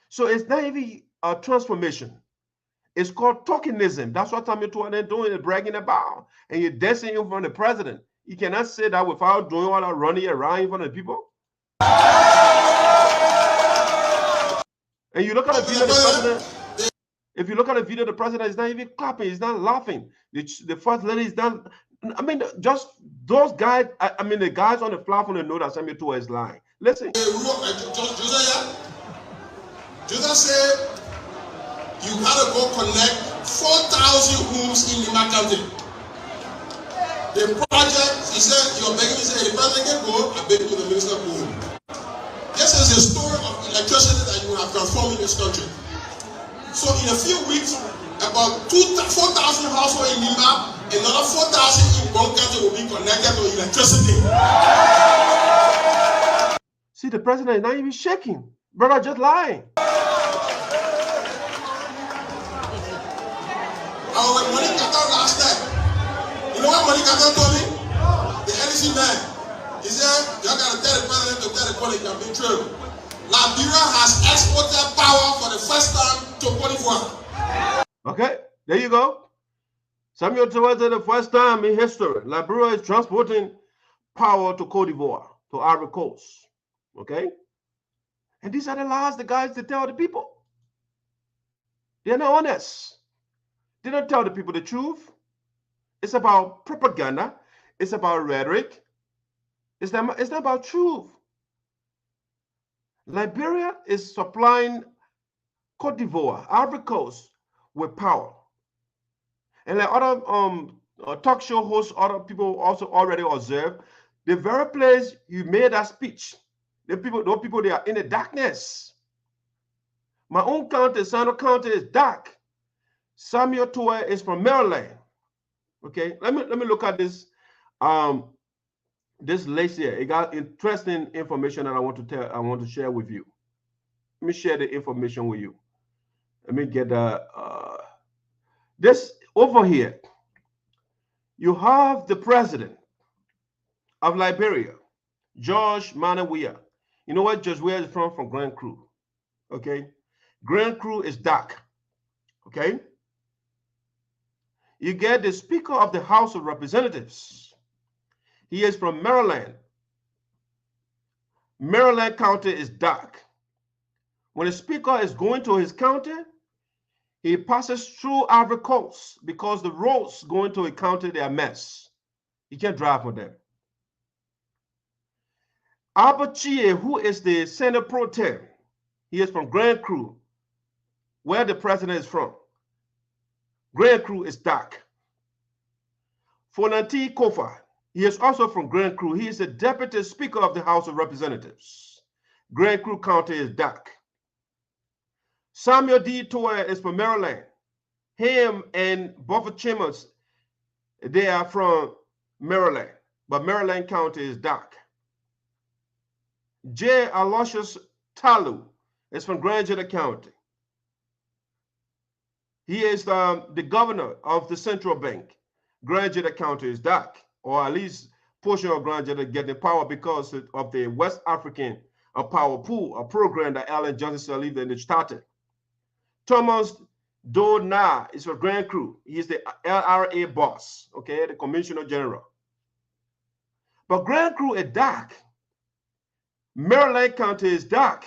So it's not even a transformation. It's called tokenism. That's what Samuel Tweah is doing, is bragging about. And you're dancing in front of the president. You cannot say that without doing all that running around in front of the people. And you look at the video of the president. If you look at the video, the president is not even clapping. He's not laughing. The first lady is not. I mean, just those guys. I mean, the guys on the platform, they know that Samuel Tweah is lying. Listen. Josiah said, you gotta go connect 4,000 homes in Lima County. The project, he said, you're begging me to say the president can go, I beg to the minister go. are transforming this country. So in a few weeks, about 4,000 households in Lima, another 4,000 in one country will be connected to electricity. See, the president is not even shaking. Brother, just lying. Our money Qatar last night. You know what money Qatar told me? The NEC man. He said, you got to tell the president to tell the colleague you've been true. Liberia has exported power for the first time to Cote d'Ivoire. Okay, there you go. Samuel Tweah said the first time in history, Liberia is transporting power to Cote d'Ivoire, to Ivory Coast. Okay? And these are the lies the guys that tell the people. They're not honest. They don't tell the people the truth. It's about propaganda. It's about rhetoric. It's not about truth. Liberia is supplying Cote d'Ivoire, Ivory Coast, with power. And like other talk show hosts, other people also already observed, the very place you made that speech, those people, they are in the darkness. My own county, SINOE County, is dark. Samuel Tweah is from Maryland. Okay, let me look at this this list here. It got interesting information that I want to share with you. Let me share the information with you. Let me get this over here. You have the president of Liberia, George Weah. You know what George Weah is from? From Grand Cru. Okay, Grand Cru is dark. Okay. You get the Speaker of the House of Representatives. He is from Maryland. Maryland County is dark. When the Speaker is going to his county, he passes through Ivory Coast because the roads going to a county, they are a mess. You can't drive on them. Tweah, who is the Senator Pro Tem, he is from Grand Cru, where the president is from. Grand Cru is dark. Fonanti Kofa, he is also from Grand Cru. He is the Deputy Speaker of the House of Representatives. Grand Cru County is dark. Samuel D. Tweah is from Maryland. Him and Buffett Chambers, they are from Maryland, but Maryland County is dark. J. Aloysius Talu is from Grand Jetta County. He is the governor of the central bank. Grand Jetta County is dark, or at least portion of Grand Jetta getting power because of the West African Power Pool, a program that Alan Johnson Saliva started. Thomas Dona is from Grand Cru. He is the LRA boss, okay, the Commissioner General. But Grand Cru is dark. Maryland County is dark.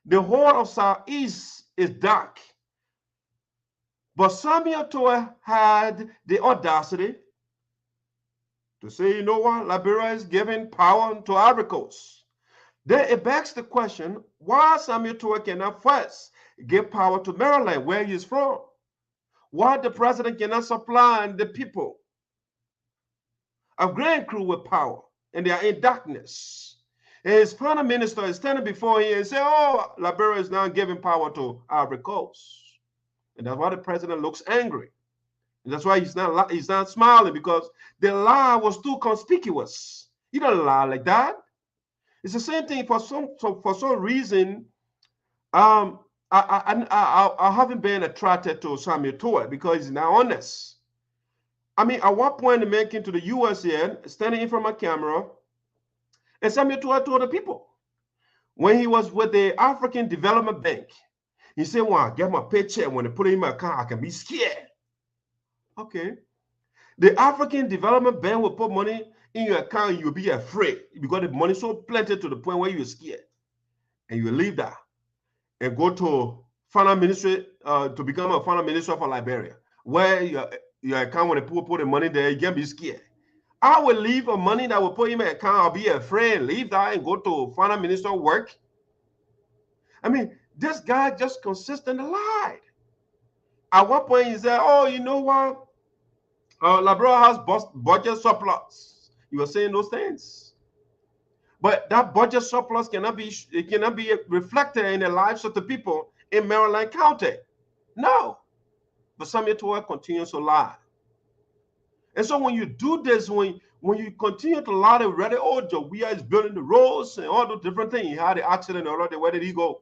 The whole of Southeast is dark. But Samuel Tweah had the audacity to say, you know what, Liberia is giving power to Ivory Coast. Then it begs the question, why Samuel Tweah cannot first give power to Maryland, where he is from? Why the president cannot supply the people of Grand Cru with power, and they are in darkness? And his prime minister is standing before him and saying, oh, Liberia is now giving power to Ivory Coast. And that's why the president looks angry. And that's why he's not smiling, because the lie was too conspicuous. He don't lie like that. It's the same thing for some reason. I haven't been attracted to Samuel Tweah because he's not honest. I mean, at one point the man came to the US here, standing in front of my camera, and Samuel Tweah told the people, when he was with the African Development Bank, he said, well, I get my paycheck, when they put it in my account, I can be scared. Okay. The African Development Bank will put money in your account and you'll be afraid because the money is so plenty to the point where you're scared. And you leave that and go to finance ministry to become a finance minister for Liberia, where your account, when they put the money there, you can be scared. I will leave a money that will put in my account, I'll be afraid, leave that and go to finance minister work. I mean, this guy just consistently lied. At one point, he said, oh, you know what? Liberia has budget surplus. You were saying those things. But that budget surplus cannot be reflected in the lives of the people in Maryland County. No. But Samuel Tweah continues to lie. And so when you do this, when you continue to lie to ready, oh, Tweah is building the roads and all those different things. He had the accident already. Where did he go?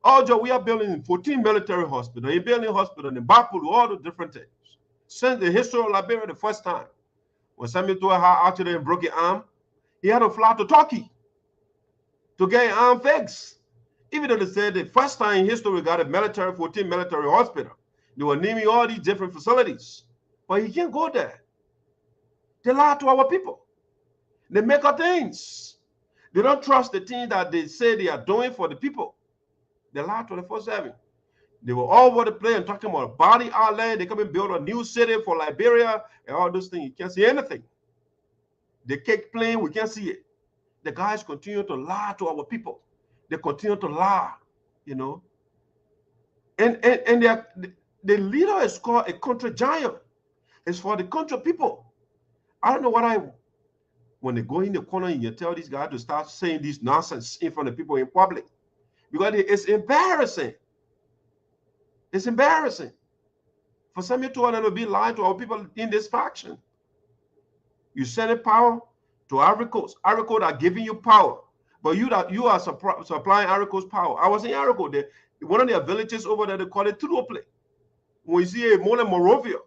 Oh, Tweah building 14 military hospitals. He building hospitals in Bapulu, all the different things. Since the history of Liberia, the first time, when Samuel Tweah had accident and broke his arm, he had to fly to Turkey to get an arm fixed. Even though they said the first time in history we got a 14 military hospital. They were naming all these different facilities. But he can't go there. They lie to our people. They make up things. They don't trust the things that they say they are doing for the people. They lie 24/7. They were all over the place and talking about body outlet. They come and build a new city for Liberia and all those things. You can't see anything. The cake plane, we can't see it. The guys continue to lie to our people. They continue to lie, you know. And the leader is called a country giant. It's for the country people. I don't know what when they go in the corner and you tell these guys to start saying this nonsense in front of people in public. Because it's embarrassing. It's embarrassing for Samuel Tweah to be lying to our people in this faction. You send power to Ivory Coast. Ivory Coast are giving you power, but you are supplying Ivory Coast power. I was in Ivory Coast. One of their villages over there, they call it Tudople. When you see a Morovia,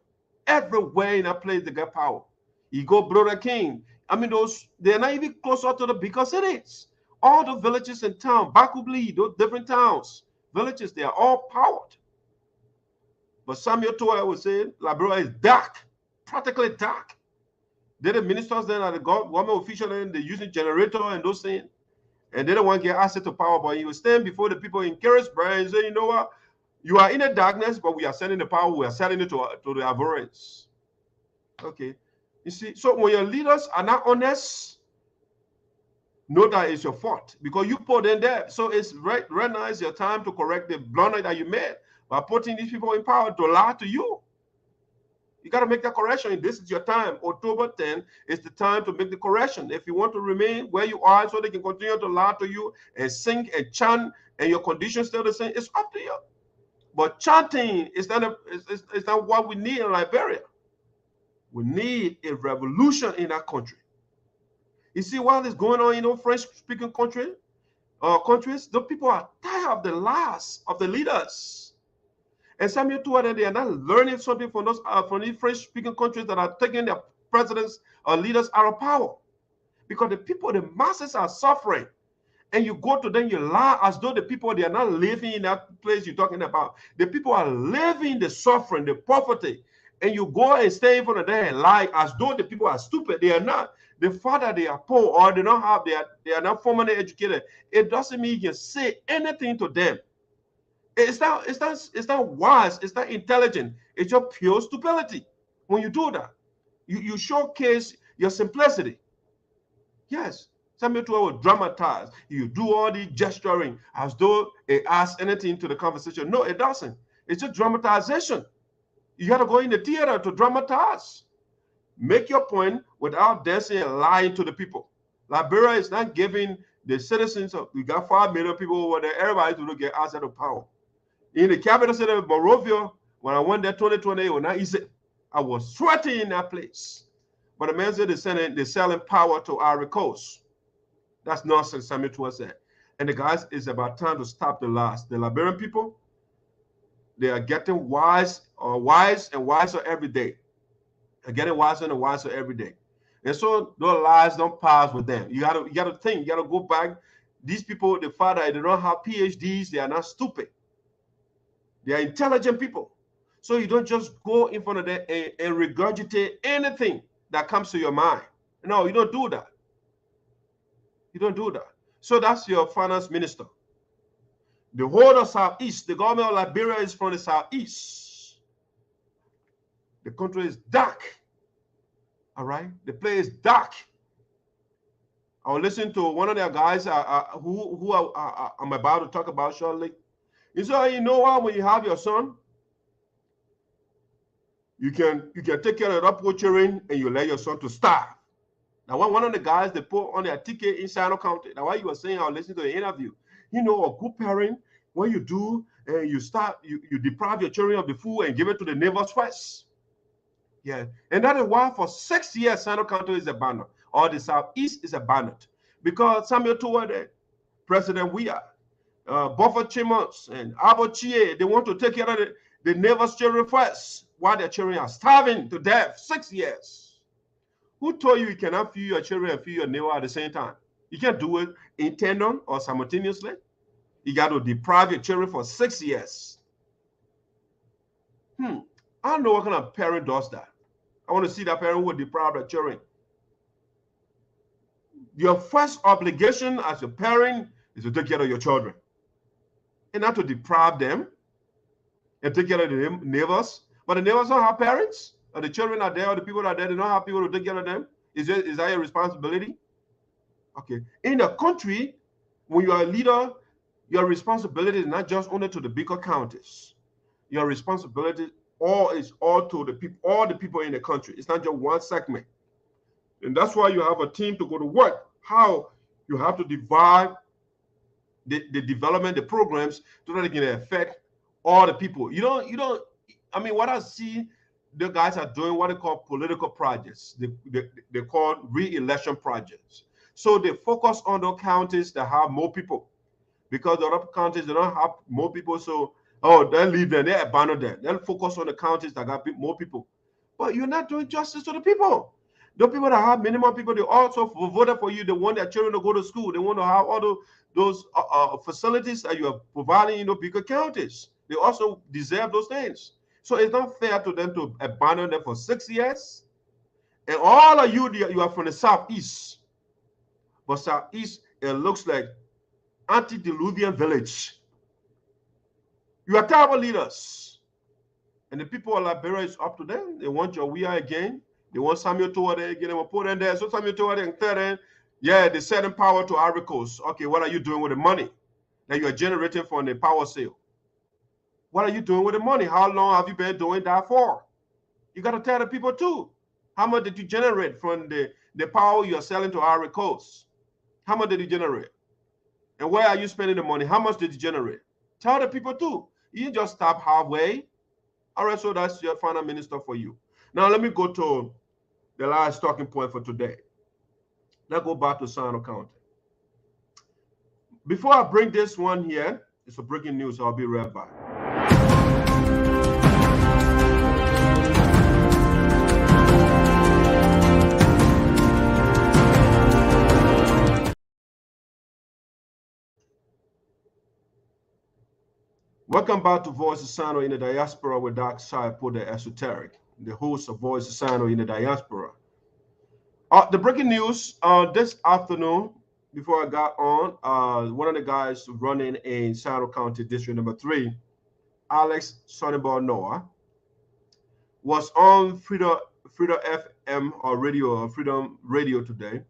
everywhere in that place they get power. You go Brother King. I mean, they're not even closer to the bigger cities. All the villages in town, Bakubli, those different towns, villages, they are all powered. But Samuel Tweah was saying Liberia is dark, practically dark. They're the ministers then are the government officials and they're using generator and those things. And they don't want to get access to power, but he will stand before the people in Grigsby and say, you know what? You are in the darkness, but we are sending the power, we are selling it to the Ivorians. Okay. You see, so when your leaders are not honest, know that it's your fault because you put them there. So it's right now is your time to correct the blunder that you made by putting these people in power to lie to you. You got to make that correction. This is your time. October 10 is the time to make the correction. If you want to remain where you are so they can continue to lie to you and sing and chant and your conditions still the same, it's up to you. But chanting is not what we need in Liberia. We need a revolution in that country. You see, while this going on, you know, French-speaking countries, the people are tired of the lies of the leaders. And Samuel Tweah, they are not learning something from those from these French-speaking countries that are taking their presidents or leaders out of power. Because the people, the masses are suffering. And you go to them, you lie as though the people, they are not living in that place you're talking about. The people are living the suffering, the poverty. And you go and stay in front of them and lie as though the people are stupid. They are not. The fact that they are poor or they don't have, they are not formally educated, it doesn't mean you can say anything to them. It's not wise, it's not intelligent, it's just pure stupidity. When you do that, you showcase your simplicity. Yes, Samuel Tweah will dramatize. You do all the gesturing as though it adds anything to the conversation. No, it doesn't. It's just dramatization. You got to go in the theater to dramatize. Make your point without dancing and lying to the people. Liberia is not giving the citizens of, we got 5 million people over there, everybody to get outside of power. In the capital city of Monrovia, when I went there 2020, it was not easy. I was sweating in that place. But the man said they're selling power to Ivory Coast. That's nonsense, Samuel Tweah said. And the guys, it's about time to stop the lies. The Liberian people, they are getting wise and wiser every day. They're getting wiser and wiser every day. And so those lies don't pass with them. You gotta think, you gotta go back. These people, the father, they don't have PhDs, they are not stupid. They are intelligent people. So you don't just go in front of them and regurgitate anything that comes to your mind. No, you don't do that. You don't do that. So that's your finance minister. The whole of Southeast, the government of Liberia is from the Southeast. The country is dark. All right? The place is dark. I will listen to one of their guys who I'm about to talk about shortly. He said, you know what? When you have your son, you can take care of that poaching and you let your son to starve. Now, one of the guys they put on their ticket in SINOE County. Now, while you were saying, I was listening to the interview. You know, a good parent, what you do, and you deprive your children of the food and give it to the neighbors first. Yeah, and that is why for 6 years SINOE County is abandoned, or the Southeast is abandoned, because Samuel Tweah, President Weah, Buffer Chimons, and Abochie, they want to take care of the neighbors' children first, while their children are starving to death. 6 years. Who told you cannot feed your children and feed your neighbor at the same time? You can't do it in tandem or simultaneously. You got to deprive your children for 6 years. I don't know what kind of parent does that. I want to see that parent who will deprive their children. Your first obligation as a parent is to take care of your children, and not to deprive them and take care of the neighbors. But the neighbors don't have parents, or the children are there, or the people are there, they don't have people to take care of them. Is that your responsibility? Okay. In the country, when you are a leader, your responsibility is not just only to the bigger counties. Your responsibility is all to the people, all the people in the country. It's not just one segment. And that's why you have a team to go to work. How you have to divide the development, the programs, so that it can affect all the people. You don't. I mean, what I see the guys are doing, what they call political projects. They call re-election projects. So they focus on the counties that have more people, because the other counties, they don't have more people. So, they leave them, they abandon them. They'll focus on the counties that got more people. But you're not doing justice to the people. The people that have minimum people, they also voted for you. They want their children to go to school. They want to have all those facilities that you are providing in the bigger counties. They also deserve those things. So it's not fair to them to abandon them for 6 years. And all of you are from the Southeast. But Southeast, it looks like antediluvian village. You are terrible leaders. And the people of Liberia, is up to them. They want your Weah again. They want Samuel Tweah there again. They will put in there. So Samuel Tweah there, yeah, they set in power to Ivory Coast. Okay, what are you doing with the money that you are generating from the power sale? What are you doing with the money? How long have you been doing that for? You got to tell the people too. How much did you generate from the power you are selling to Ivory Coast? How much did you generate? And where are you spending the money? How much did you generate? Tell the people too. You just stop halfway. All right, so that's your final minister for you. Now let me go to the last talking point for today. Let's go back to SINOE County. Before I bring this one here, it's a breaking news. I'll be right back. Welcome back to Voice of SINOE in the Diaspora with Dr. Saipo, the Esoteric, the host of Voice of SINOE in the Diaspora. The breaking news this afternoon, before I got on, one of the guys running in SINOE County District Number 3, Alex Sonnyboy Noah, was on Freedom FM or radio, Freedom Radio today.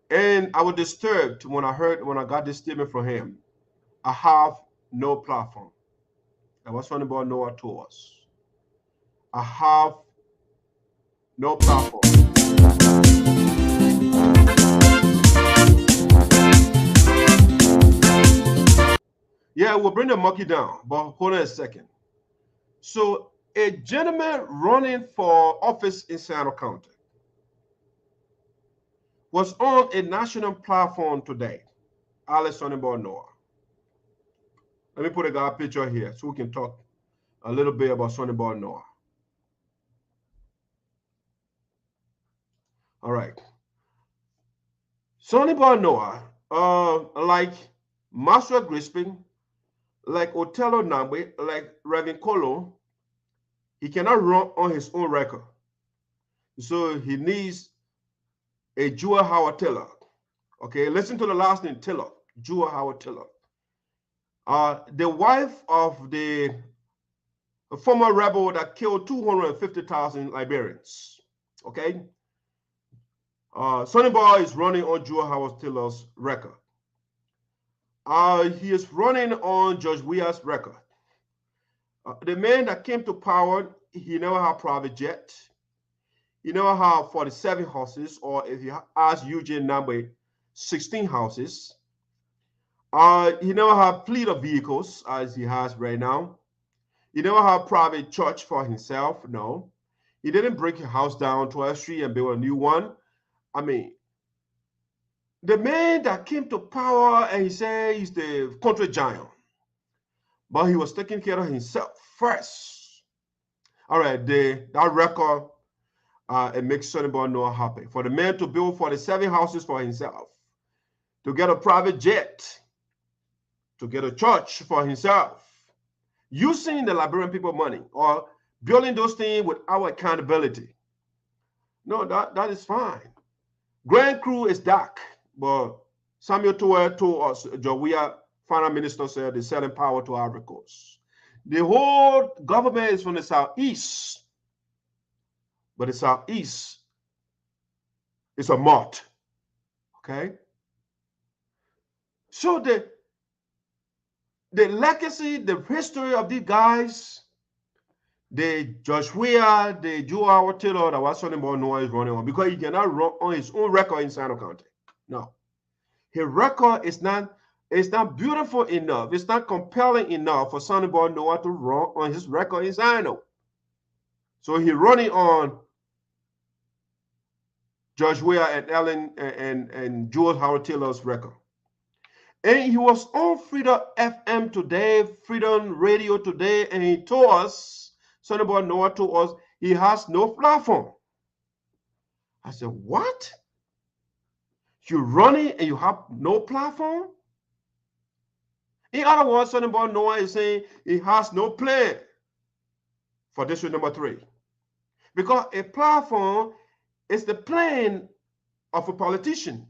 And I was disturbed when I got this statement from him. I have no platform. That was Sonnyboy Noah told us. I have no platform. Yeah, we'll bring the monkey down, but hold on a second. So a gentleman running for office in SINOE County was on a national platform today, Alex Sonnyboy Noah. Let me put a guy picture here so we can talk a little bit about Sonnyboy Noah. All right. Sonnyboy Noah, like Maxwell Grigsby, like Otello Nambwe, like Reverend Kolo, he cannot run on his own record. So he needs a Jewel Howard Taylor. Okay, listen to the last name, Taylor, Jewel Howard Taylor. The wife of the former rebel that killed 250,000 Liberians. Okay, Sonnyboy is running on Jewel Howard Taylor's record. He is running on George Weah's record. The man that came to power, he never had a private jet. He never had 47 horses, or if you ask Eugene Nambwe, 16 houses. He never had fleet of vehicles as he has right now. He never had private church for himself. No. He didn't break a house down 12th Street and build a new one. I mean, the man that came to power and he said he's the country giant, but he was taking care of himself first. All right, that record, it makes Sonnyboy Noah happy. For the man to build 47 houses for himself, to get a private jet, to get a church for himself, using the Liberian people money or building those things without accountability. No, that is fine. Grand Crew is dark, but Samuel Tweah told us, Tweah, Finance Minister, said they're selling power to Ivory Coast. The whole government is from the southeast, but the southeast is a mart. Okay? So the legacy, the history of these guys, the Joshua, the Joe Taylor, that was Sonnyboy Noah is running on, because he cannot run on his own record in SINOE County. No. His record is not beautiful enough. It's not compelling enough for Sonnyboy Noah to run on his record in SINOE. So he's running on Joshua and Ellen and Joe Howard Taylor's record. And he was on Freedom FM today, Freedom Radio today, and he told us, Sonnyboy Noah told us, he has no platform. I said, what? You're running and you have no platform? In other words, Sonnyboy Noah is saying he has no plan for district number 3. Because a platform is the plan of a politician.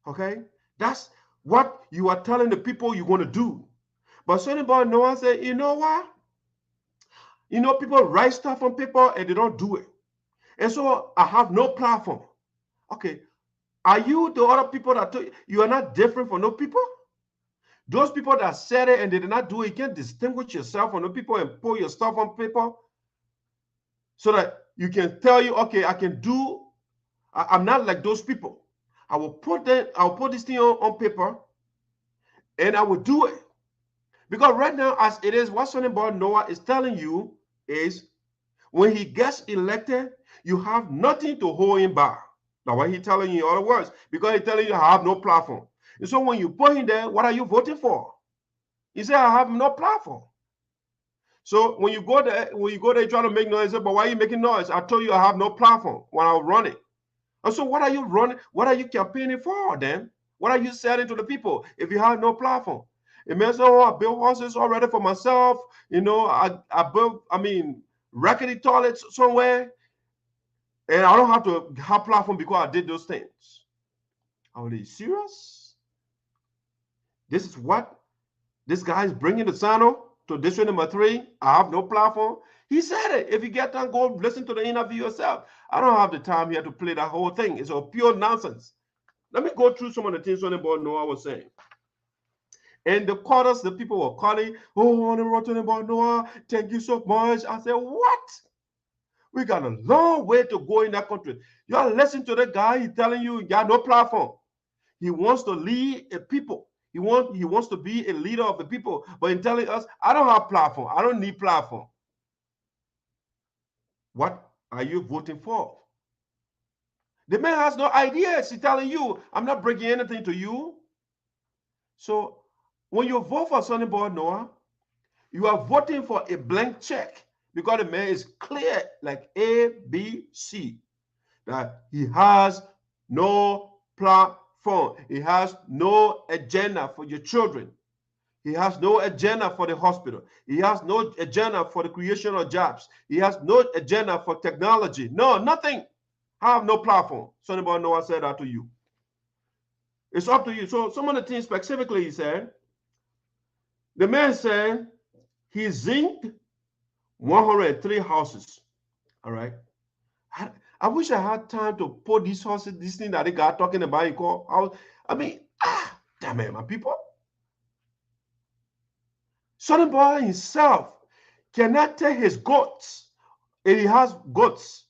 Okay? That's what you are telling the people you're going to do. But Sonnyboy Noah said, you know what? You know, people write stuff on paper and they don't do it. And so I have no platform. Okay. Are you the other people that you are not different from those people? Those people that said it and they did not do it, you can't distinguish yourself from those people and put your stuff on paper so that you can tell you, okay, I can do, I'm not like those people. I'll put this thing on paper and I will do it. Because right now, as it is, what Sonnyboy Noah is telling you is when he gets elected, you have nothing to hold him back. Now, what he's telling you in other words, because he's telling you I have no platform. And so when you put him there, what are you voting for? He said, I have no platform. So when you go there, you try to make noise, but why are you making noise? I told you I have no platform when I was running. And so what are you running? What are you campaigning for then? What are you selling to the people if you have no platform? It means, oh, I built houses already for myself. You know, I built, rackety toilets somewhere. And I don't have to have platform because I did those things. Are you serious? This is what this guy is bringing the SINOE to district number 3. I have no platform. He said it. If you get done, go listen to the interview yourself. I don't have the time here to play that whole thing. It's a pure nonsense. Let me go through some of the things Sonnyboy Noah was saying. And the quarters, the people were calling, oh, Sonnyboy Noah, thank you so much. I said, what? We got a long way to go in that country. You are listening to the guy, he's telling you he got no platform. He wants to lead a people. He wants to be a leader of the people. But he's telling us, I don't have platform. I don't need platform. What are you voting for? The man has no ideas. He's telling you, I'm not bringing anything to you. So when you vote for Sonnyboy Noah, you are voting for a blank check because the man is clear like A, B, C that he has no platform. He has no agenda for your children. He has no agenda for the hospital. He has no agenda for the creation of jobs. He has no agenda for technology. No, nothing. I have no platform. Sonnyboy Noah said that to you. It's up to you. So some of the things specifically he said, the man said he zinced 103 houses. All right. I wish I had time to put these houses, this thing that they got talking about in court. Damn it, my people. Sonnyboy himself cannot take his goats, and he has goats,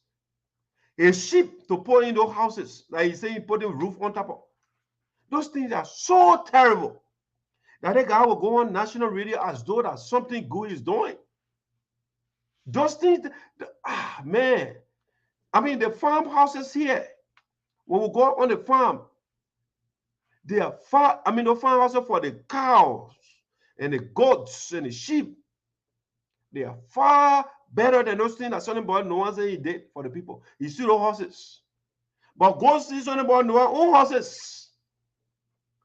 his sheep to put in those houses. Like he's saying, putting roof on top of. Those things are so terrible. That guy will go on national radio as though that something good is doing. Those things, man. I mean, the farmhouses here, when we go on the farm, they are far, I mean, the farmhouses for the cows and the goats and the sheep, they are far better than those things that Sonnyboy Noah said he did for the people. He see those horses. But go see Sonnyboy Noah own horses.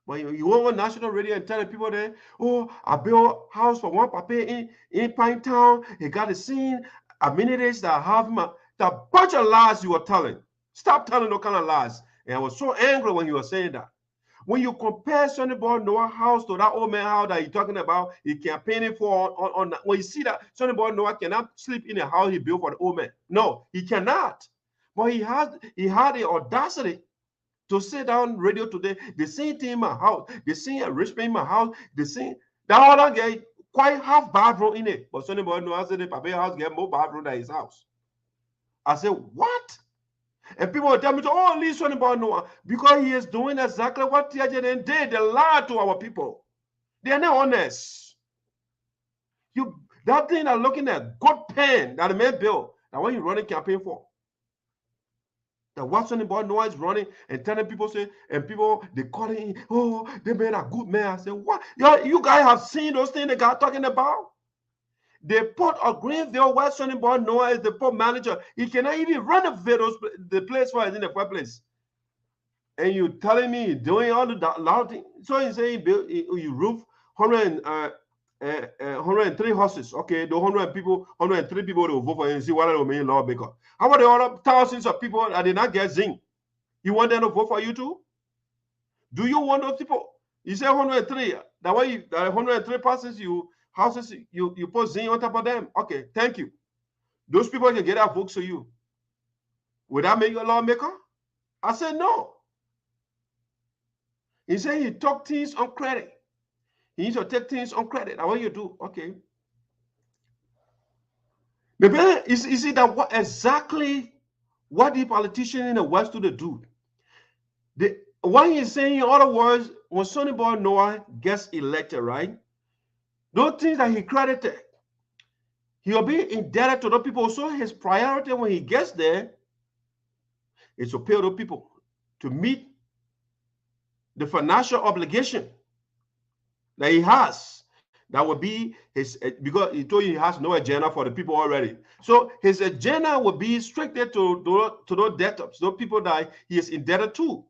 But you go on national radio and tell the people there, oh, I built a house for one papa in Pantoe. He got a scene, amenities that have him. The bunch of lies you were telling. Stop telling those kind of lies. And I was so angry when you were saying that. When you compare Sonnyboy Noah's house to that old man house that you're talking about, he campaigning for on when you see that Sonnyboy Noah cannot sleep in a house he built for the old man. No, he cannot. But he had the audacity to sit down radio today. The same thing in my house. The same Richmond in my house. The same that other guy quite have bathroom in it. But Sonnyboy Noah said the Papa house get more bathroom than his house. I said, what? And people will tell me, oh, leave Sonnyboy Noah, because he is doing exactly what Teahjay did. They lied to our people. They are not honest. That thing are looking at good pen that the man built, that what he's running campaign for. That what Sonnyboy Noah is running and telling people, say, and people, they call him, oh, they made a good man. I said, what? You guys have seen those things the guy talking about? The port of Greenville, where Sonnyboy Noah is the port manager, he cannot even renovate the place where he's in the first place. And you telling me he's doing all the loud things. So he say he roof 103 horses. Okay, the 103 people will vote for him and see what will mean lawmaker. How about the other thousands of people that did not get zinc? You want them to vote for you too? Do you want those people? You say 103. That way, 103 persons houses you put zinc on top of them. Okay, thank you. Those people can get our votes to you. Would that make you a lawmaker? I said no. He said he took things on credit. He needs to take things on credit. Now what you do? Okay. Maybe you see that what exactly what the politician in the West do. What he's saying, in other words, when Sonnyboy Noah gets elected, right? Those things that he credited, he'll be indebted to those people. So his priority when he gets there is to pay those people to meet the financial obligation that he has. That would be his, because he told you he has no agenda for the people already. So his agenda would be strictly to those debtors, those people that he is indebted to.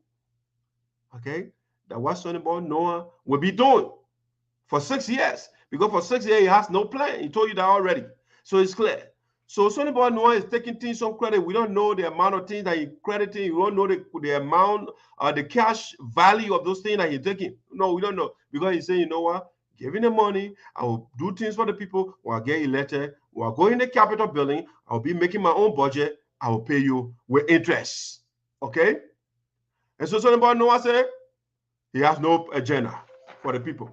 Okay, that's what Sonnyboy Noah will be doing for 6 years. Because for 6 years, he has no plan. He told you that already. So it's clear. So Sonnyboy Noah is taking things on credit. We don't know the amount of things that he's crediting. We don't know the amount, the cash value of those things that he's taking. No, we don't know. Because he's saying, you know what? Give me the money. I will do things for the people. When I get elected, when I go in the Capitol building, I'll be making my own budget. I will pay you with interest. Okay? And so Sonnyboy Noah said he has no agenda for the people.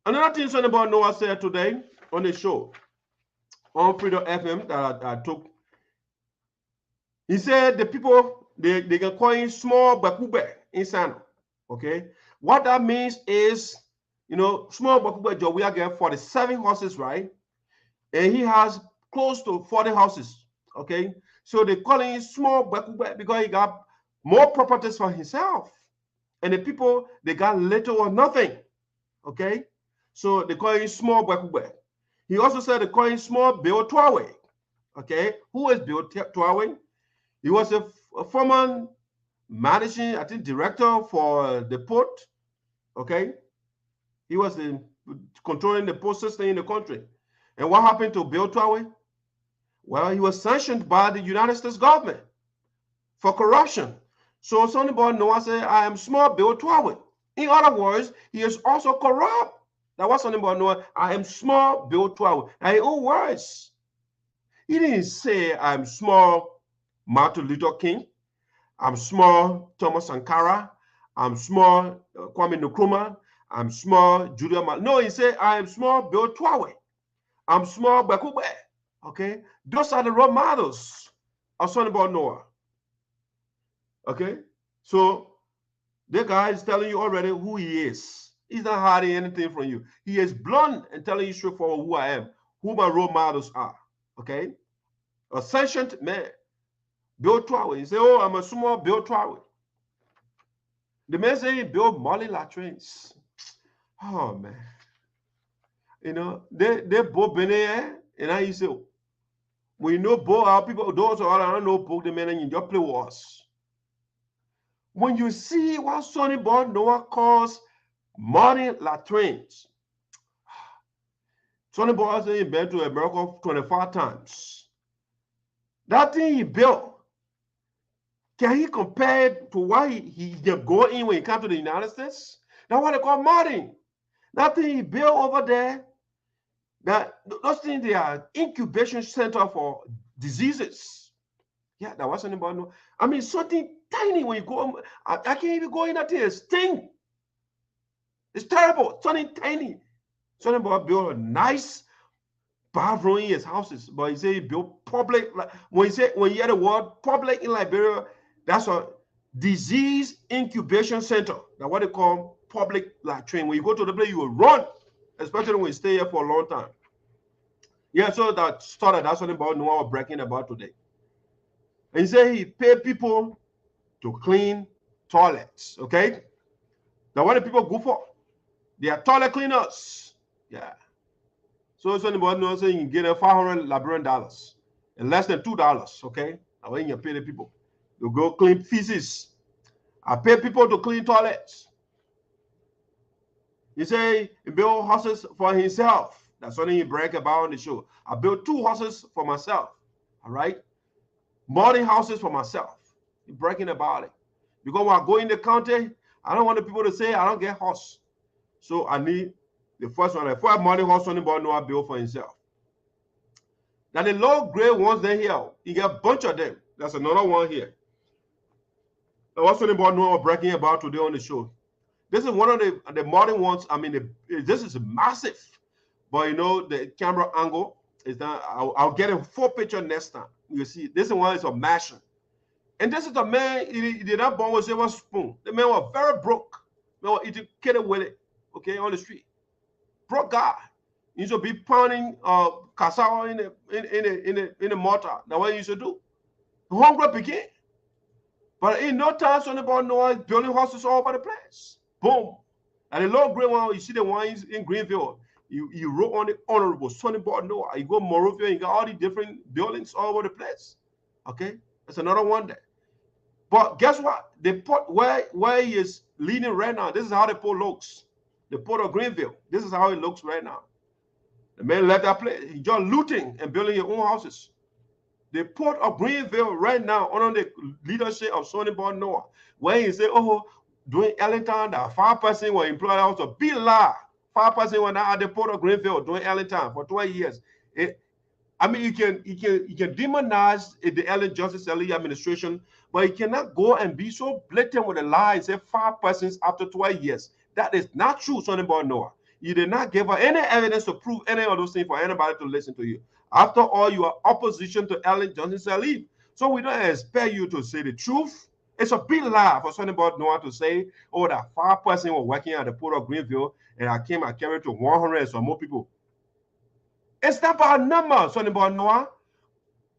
Another thing Sonnyboy Noah said today on the show, on Freedom FM that I took, he said the people, they can call him small bakube in SINOE. Okay? What that means is, you know, small bakube Joe, we are getting 47 horses, right? And he has close to 40 houses. Okay? So they call him small bakube because he got more properties for himself. And the people, they got little or nothing. Okay? So they call him small bakube. He also said they call him small Bill Tweah. Okay? Who is Bill Tweah? He was a former managing, I think, director for the port. Okay? He was controlling the port system in the country. And what happened to Bill Tweah? Well, he was sanctioned by the United States government for corruption. So Sonnyboy Noah said, I am small Bill Tweah. In other words, he is also corrupt. That was Sonnyboy Noah. I am small Bill Tweah. In own words, he didn't say I'm small Martin Luther King. I'm small Thomas Sankara. I'm small Kwame Nkrumah. I'm small Julia Mal. No, he said I am small Bill Tweah. I'm small Bakube. Okay, those are the role models of Sonnyboy Noah. Okay, so the guy is telling you already who he is. He's not hiding anything from you. He is blunt and telling you straightforward who I am, who my role models are. Okay? A sentient man. Build Tweah. You say, oh, I'm a small Build Tweah. The man say he built Molly latrines. Oh man. You know, they both been there, and I say, we know both our people, those are all I don't know both the men and you just play with us. When you see what Sonnyboy Noah calls modern latrines, Sonnyboy has been to America 25 times. That thing he built, can he compare it to what he go in when he comes to the United States? That's what they call modern. That thing he built over there, that those things, they are incubation center for diseases. Yeah, that wasn't about no. I mean, something tiny when you go. I can't even go in that thing. It's sting. It's terrible. Something tiny. Something about build a nice bathroom in his houses, but he said he built public. Like when you hear the word public in Liberia, that's a disease incubation center. That's what they call public latrine. When you go to the place, you will run, especially when you stay here for a long time. Yeah, so that's something about Noah breaking about today. And he said he paid people to clean toilets. Okay, now what do people go for? They are toilet cleaners. Yeah. So something about Noah saying you can get them $500 Liberian and less than $2. Okay, now when you pay the people, you go clean feces. I pay people to clean toilets. He say he built houses for himself. That's something he brag about on the show. I built 2 houses for myself. All right, modern houses for myself. He bragging about it because when I go in the county, I don't want the people to say I don't get house. So I need the first one. The first modern house Sonnyboy Noah built for himself. Now the low grade ones they here, you get a bunch of them. That's another one here. Now what Sonnyboy Noah bragging about today on the show. This is one of the modern ones. I mean, this is massive, but you know the camera angle is not. I'll get a full picture next time. You see, this one is a mansion, and this is a man. He did not born with a spoon. The man was very broke. He was educated with it. Okay, on the street, broke guy. He used to be pounding cassava in the mortar. That's what he used to do. Hungry begin, but in no time, Sonnyboy Noah building houses all over the place. Boom. And the low grade one, you see the ones in Greenville. You wrote on the Honorable Sonnyboy Noah. You go Morovia, you got all the different buildings all over the place. Okay, that's another one there. But guess what? The port where he is leading right now, this is how the port looks. The port of Greenville. This is how it looks right now. The man left that place. He just looting and building your own houses. The port of Greenville right now, under the leadership of Sonnyboy Noah, where he said, oh, during Ellington, that 5% were employed also. Be lie. 5% were not at the port of Greenville during Ellington for 12 years. I mean, you can demonize the Ellen Justice Elite administration, but you cannot go and be so blatant with a lie and say 5% after 12 years. That is not true, Sonnyboy Noah. You did not give her any evidence to prove any of those things for anybody to listen to you. After all, you are opposition to Ellen Justice Elite. So we don't expect you to say the truth. It's a big lie for Sonnyboy Noah to say, oh, that 5% were working at the port of Greenville, and I carried to 100 and some more people. It's not about a number, Sonnyboy Noah.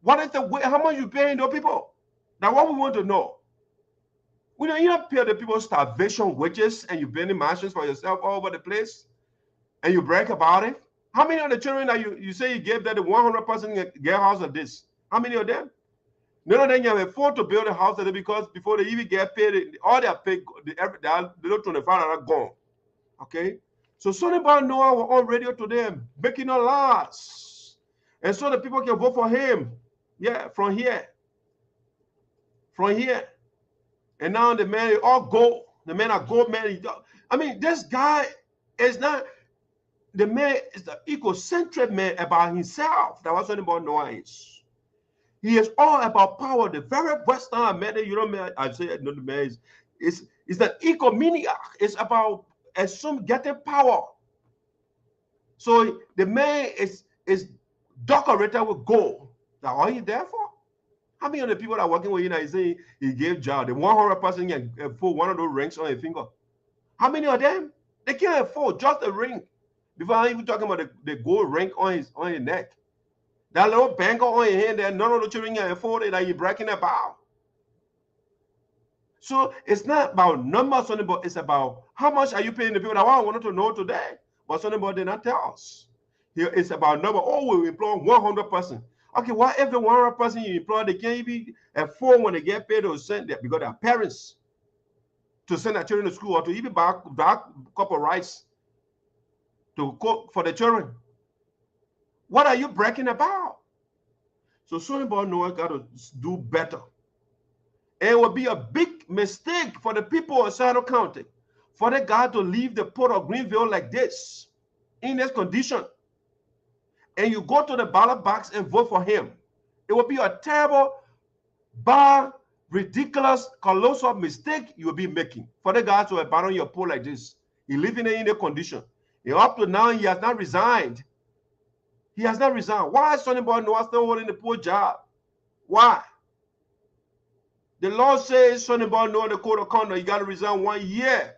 What is the way? How much you paying those people? That's what we want to know. You don't pay the people starvation wages and you building mansions for yourself all over the place, and you brag about it. How many of the children that you say you gave that the 100% get house of this? How many of them? None of them can afford to build a house because before they even get paid, all their pay, the little 25 are gone. Okay? So Sonnyboy Noah was on radio today and making no lies. And so the people can vote for him. Yeah, from here. From here. And now the man is all gold. The man are gold man. I mean, this guy is not, the man is the egocentric man about himself. That's what Sonnyboy Noah is. He is all about power. The very Western man, you know, I say no, the man is an egomaniac. It's about getting power. So the man is decorated with gold. That's all he's there for. How many of the people that are working with you now, saying he gave job, the 100% can put one of those rings on his finger? How many of them? They can't afford just a ring. Before I'm even talking about the gold ring on his neck. That little bangle on your hand, none of the children can afford it, and you're breaking a bow. So it's not about numbers, Sonnyboy. It's about how much are you paying the people. That's what I wanted to know today. But Sonnyboy did not tell us. Here it's about number. Oh, we employ 100 person. Okay, what if the 100 person you employ, they can't even afford when they get paid to send them because their parents to send their children to school or to even buy a cup of rice to cook for the children. What are you bragging about? So Sonnyboy Noah got to do better. And it will be a big mistake for the people of SINOE County for the guy to leave the port of Greenville like this, in this condition. And you go to the ballot box and vote for him. It will be a terrible, bad, ridiculous, colossal mistake you will be making for the guy to abandon your poll like this. He's living in a condition. And up to now, he has not resigned. He has not resigned. Why is Sonnyboy Noah still holding the poor job? Why? The law says Sonnyboy Noah, the code of conduct, you got to resign 1 year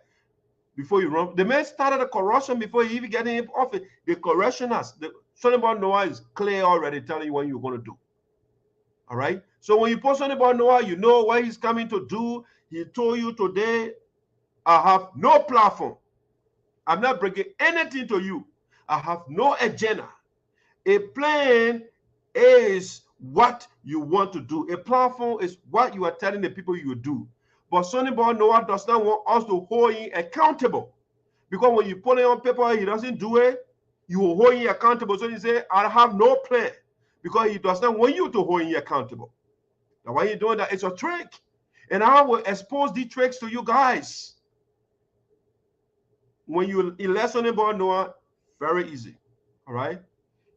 before you run. The man started a corruption before he even got in office. The correctioners, Sonnyboy Noah is clear already telling you what you're going to do. All right? So when you post Sonnyboy Noah, you know what he's coming to do. He told you today, I have no platform. I'm not bringing anything to you. I have no agenda. A plan is what you want to do. A platform is what you are telling the people you will do. But Sonnyboy Noah does not want us to hold him accountable. Because when you put it on paper, he doesn't do it, you will hold him accountable. So you say, I have no plan. Because he does not want you to hold him accountable. Now, why are you doing that? It's a trick. And I will expose these tricks to you guys. When you elect Sonnyboy Noah, very easy. All right?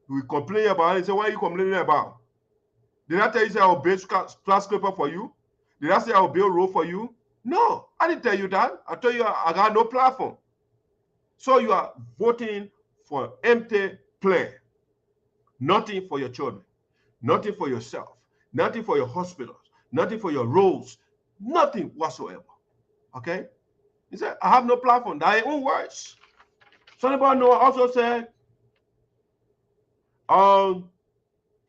We complain about it. Say, what are you complaining about? Did I tell you I will build skyscraper for you? Did I say I will build road for you? No, I didn't tell you that. I told you I got no platform. So you are voting for empty plan. Nothing for your children. Nothing for yourself. Nothing for your hospitals. Nothing for your roads. Nothing whatsoever. Okay? He said, I have no platform. That ain't own words. Sonnyboy Noah also said,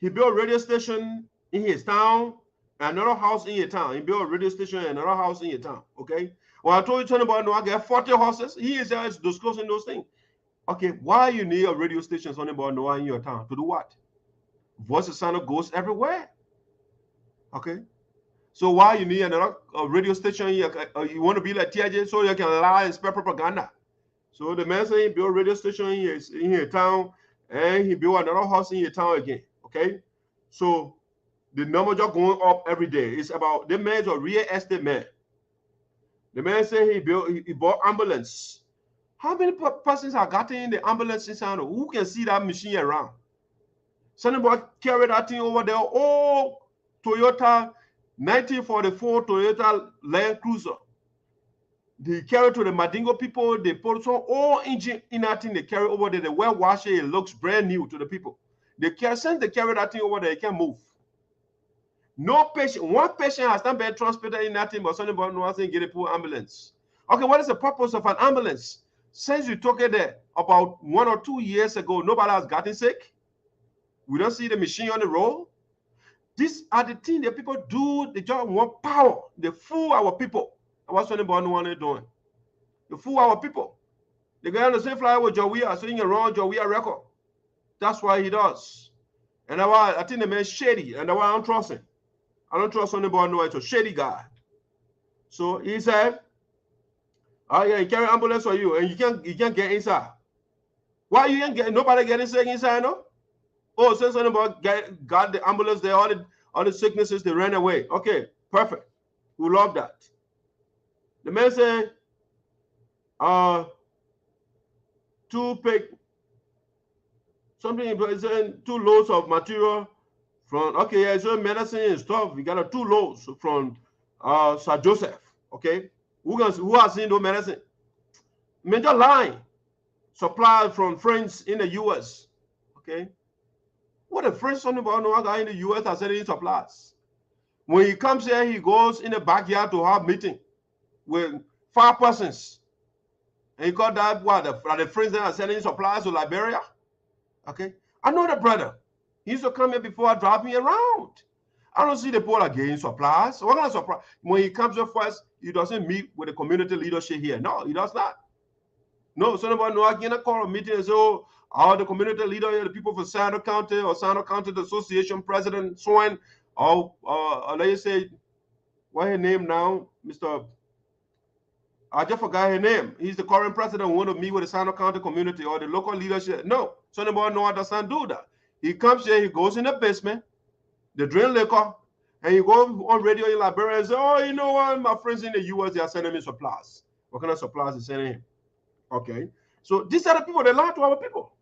he built a radio station in his town, another house in your town. He built a radio station and another house in your town. Okay. Well, I told you Sonnyboy Noah get 40 horses. He is disclosing those things. Okay, why you need a radio station, Sonnyboy Noah, in your town? To do what? Voice of SINOE goes everywhere. Okay. So why you need another radio station here? You want to be like Teahjay so you can lie and spread propaganda. So the man said he built a radio station in your town, and he built another house in your town again. Okay, so the number just going up every day. It's about the man's a real estate man. The man said he bought ambulance. How many persons have gotten in the ambulance in SINOE? Who can see that machine around? Sonnyboy carried that thing over there. Oh, Toyota 1944 Toyota Land Cruiser. They carry to the Madingo people. They put some old engine in that thing. They carry over there. They well wash it. It looks brand new to the people. Since they carry that thing over there, they can't move. No patient, one patient has not been transported in that thing, but Sonnyboy Noah saying get a poor ambulance. Okay, what is the purpose of an ambulance? Since you took it there about 1 or 2 years ago, nobody has gotten sick. We don't see the machine on the road. These are the things that people do. They just want power. They fool our people. And what's Sonnyboy Noah doing? They fool our people. They go on the same flyer with Tweah, singing a wrong Tweah record. That's why he does. And that's why I think the man's shady. And that's why I don't trust him. I don't trust Sonnyboy Noah. It's a shady guy. So he said, oh yeah, he carry ambulance for you, and you can't get inside. Why you can't get? Nobody getting sick inside, no? Oh, since Sonnyboy got the ambulance there, all the sicknesses, they ran away. Okay, perfect. We love that. The man said, something 2 loads of material from, okay, yeah, so medicine and stuff. We got 2 loads from Sir Joseph. Okay, who has seen those medicine? Major line supplied from friends in the US. Okay, what a French Sonnyboy Noah guy in the US has sending supplies. When he comes here, he goes in the backyard to have meeting with 5 persons. And you call that what? The friends that are sending supplies to Liberia? Okay. I know the brother. He used to come here before I drive me around. I don't see the people getting supplies. What kind of supply? When he comes up first, he doesn't meet with the community leadership here. No, he does not. No, Sonnyboy Noah can call a meeting and say, oh, all the community leader, the people for SINOE County or SINOE County Association President Swan, or let's say, what his name now? Mr. I just forgot his name. He's the current president who want to meet with the SINOE County community or the local leadership. No, Sonnyboy Noah doesn't do that. He comes here, he goes in the basement, they drink liquor, and you go on radio in Liberia and say, oh, you know what? My friends in the US, they are sending me supplies. What kind of supplies is sending him? Okay. So these are the people that lie to our people.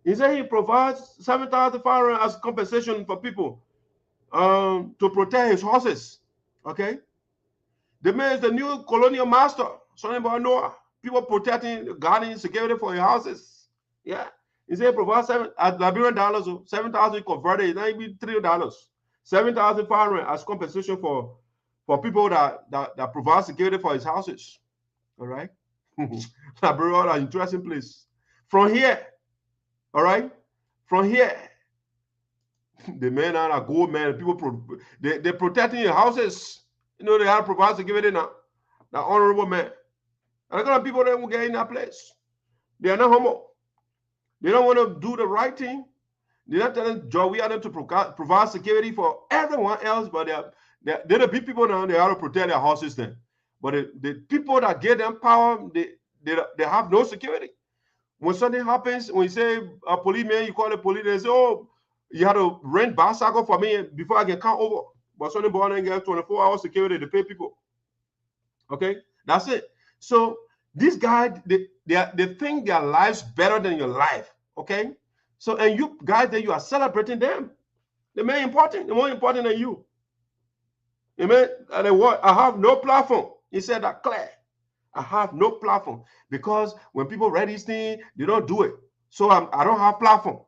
He said he provides 7,500 as compensation for people to protect his horses. Okay. The man is the new colonial master, Sonnyboy Noah. People protecting, guarding security for your houses. Yeah. He said he provides Liberian dollars, 7,000 converted, it might be $3. 7,500 as compensation for people that provide security for his houses. All right. Liberia, an interesting place. From here, all right, from here, the men are a gold man. People, they're protecting your houses. You know, they have to provide security now. The honorable man. And the kind of people that will get in that place. They are not humble. They don't want to do the right thing. They're not telling Joey to provide security for everyone else, but they're the big people now. They have to protect their houses then. But the people that get them power, they have no security. When something happens, when you say a policeman, you call the police, they say, oh, you have to rent bicycle for me before I can come over. But something born and get 24-hour security to pay people. Okay, that's it. So these guys, they think their lives better than your life. Okay, so and you guys that you are celebrating them, they're more important than you. Amen. And what? I have no platform. He said that clear. I have no platform because when people read these things, they don't do it. So I don't have platform.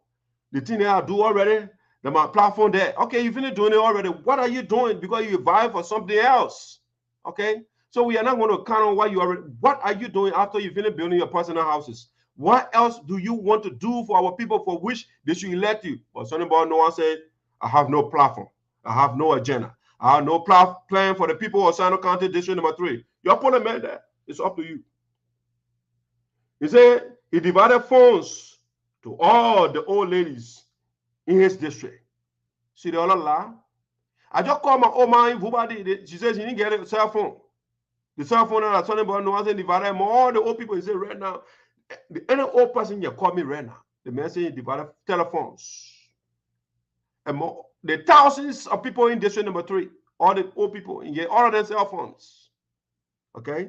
The thing that I do already, my platform there. Okay, you finished doing it already. What are you doing? Because you vying for something else. Okay, so we are not going to count on what you already. What are you doing after you finish building your personal houses? What else do you want to do for our people for which they should elect you? But Sonnyboy Noah said, I have no platform. I have no agenda. I have no plan for the people of SINOE County District Number 3. You put a man there. It's up to you. He said he divided funds to all the old ladies in his district. See the other lie? I just called my old man in Vubadi. She said she didn't get a cell phone. The cell phone that Sonnyboy Noah said divided among all the old people. He said right now, any old person you call me right now. The man said he divided telephones. And more, the thousands of people in district number 3, all the old people, and get all of their cell phones. Okay?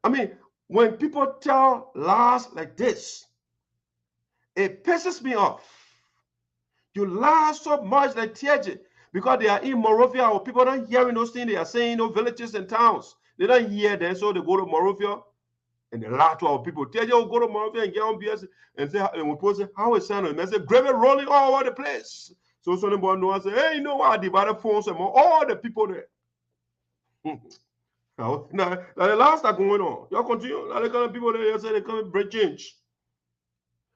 I mean, when people tell lies like this, it pisses me off. You lie so much like Teahjay because they are in Monrovia, or people don't hearing those things they are saying in those villages and towns. They don't hear them, so they go to Monrovia and they lie to our people. Teahjay will go to Monrovia and get on BS and say, and we post it, how is SINOE? And they say, gravy rolling all over the place. So Sonnyboy Noah say, hey, you know what? I divided phones among all the people there. Now, the last are going on. Y'all continue. Now, the kind of people there say they come and break change.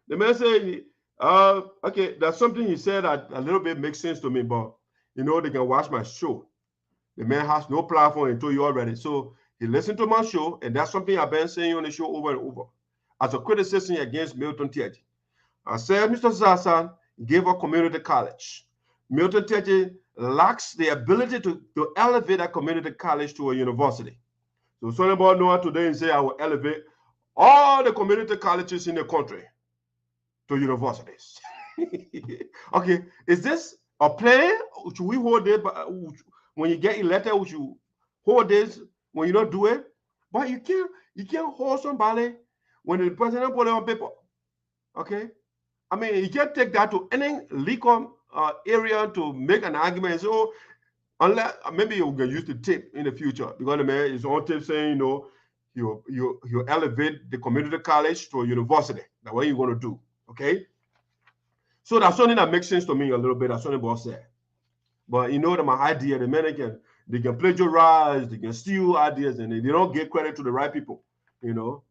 The man say, okay, that's something he said that a little bit makes sense to me, but you know, they can watch my show. The man has no platform and told you already. So he listened to my show, and that's something I've been saying on the show over and over. As a criticism against Milton Teahjay. I said, Mr. Zassan gave a community college. Milton Teahjay lacks the ability to elevate a community college to a university. So Sonnyboy Noah today and say I will elevate all the community colleges in the country to universities. Okay, is this a plan? Should we hold it when you get elected? We should hold this when you don't do it. But you can't hold somebody when the president put it on paper. Okay, I mean you can't take that to any legal area to make an argument. So unless maybe you'll get used to tape in the future because the man is on tape saying, you know, you elevate the community college to a university. That's what you're going to do. Okay. So that's something that makes sense to me a little bit. That's something boss said. But you know that my idea, the men they can plagiarize, they can steal ideas, and they don't give credit to the right people. You know.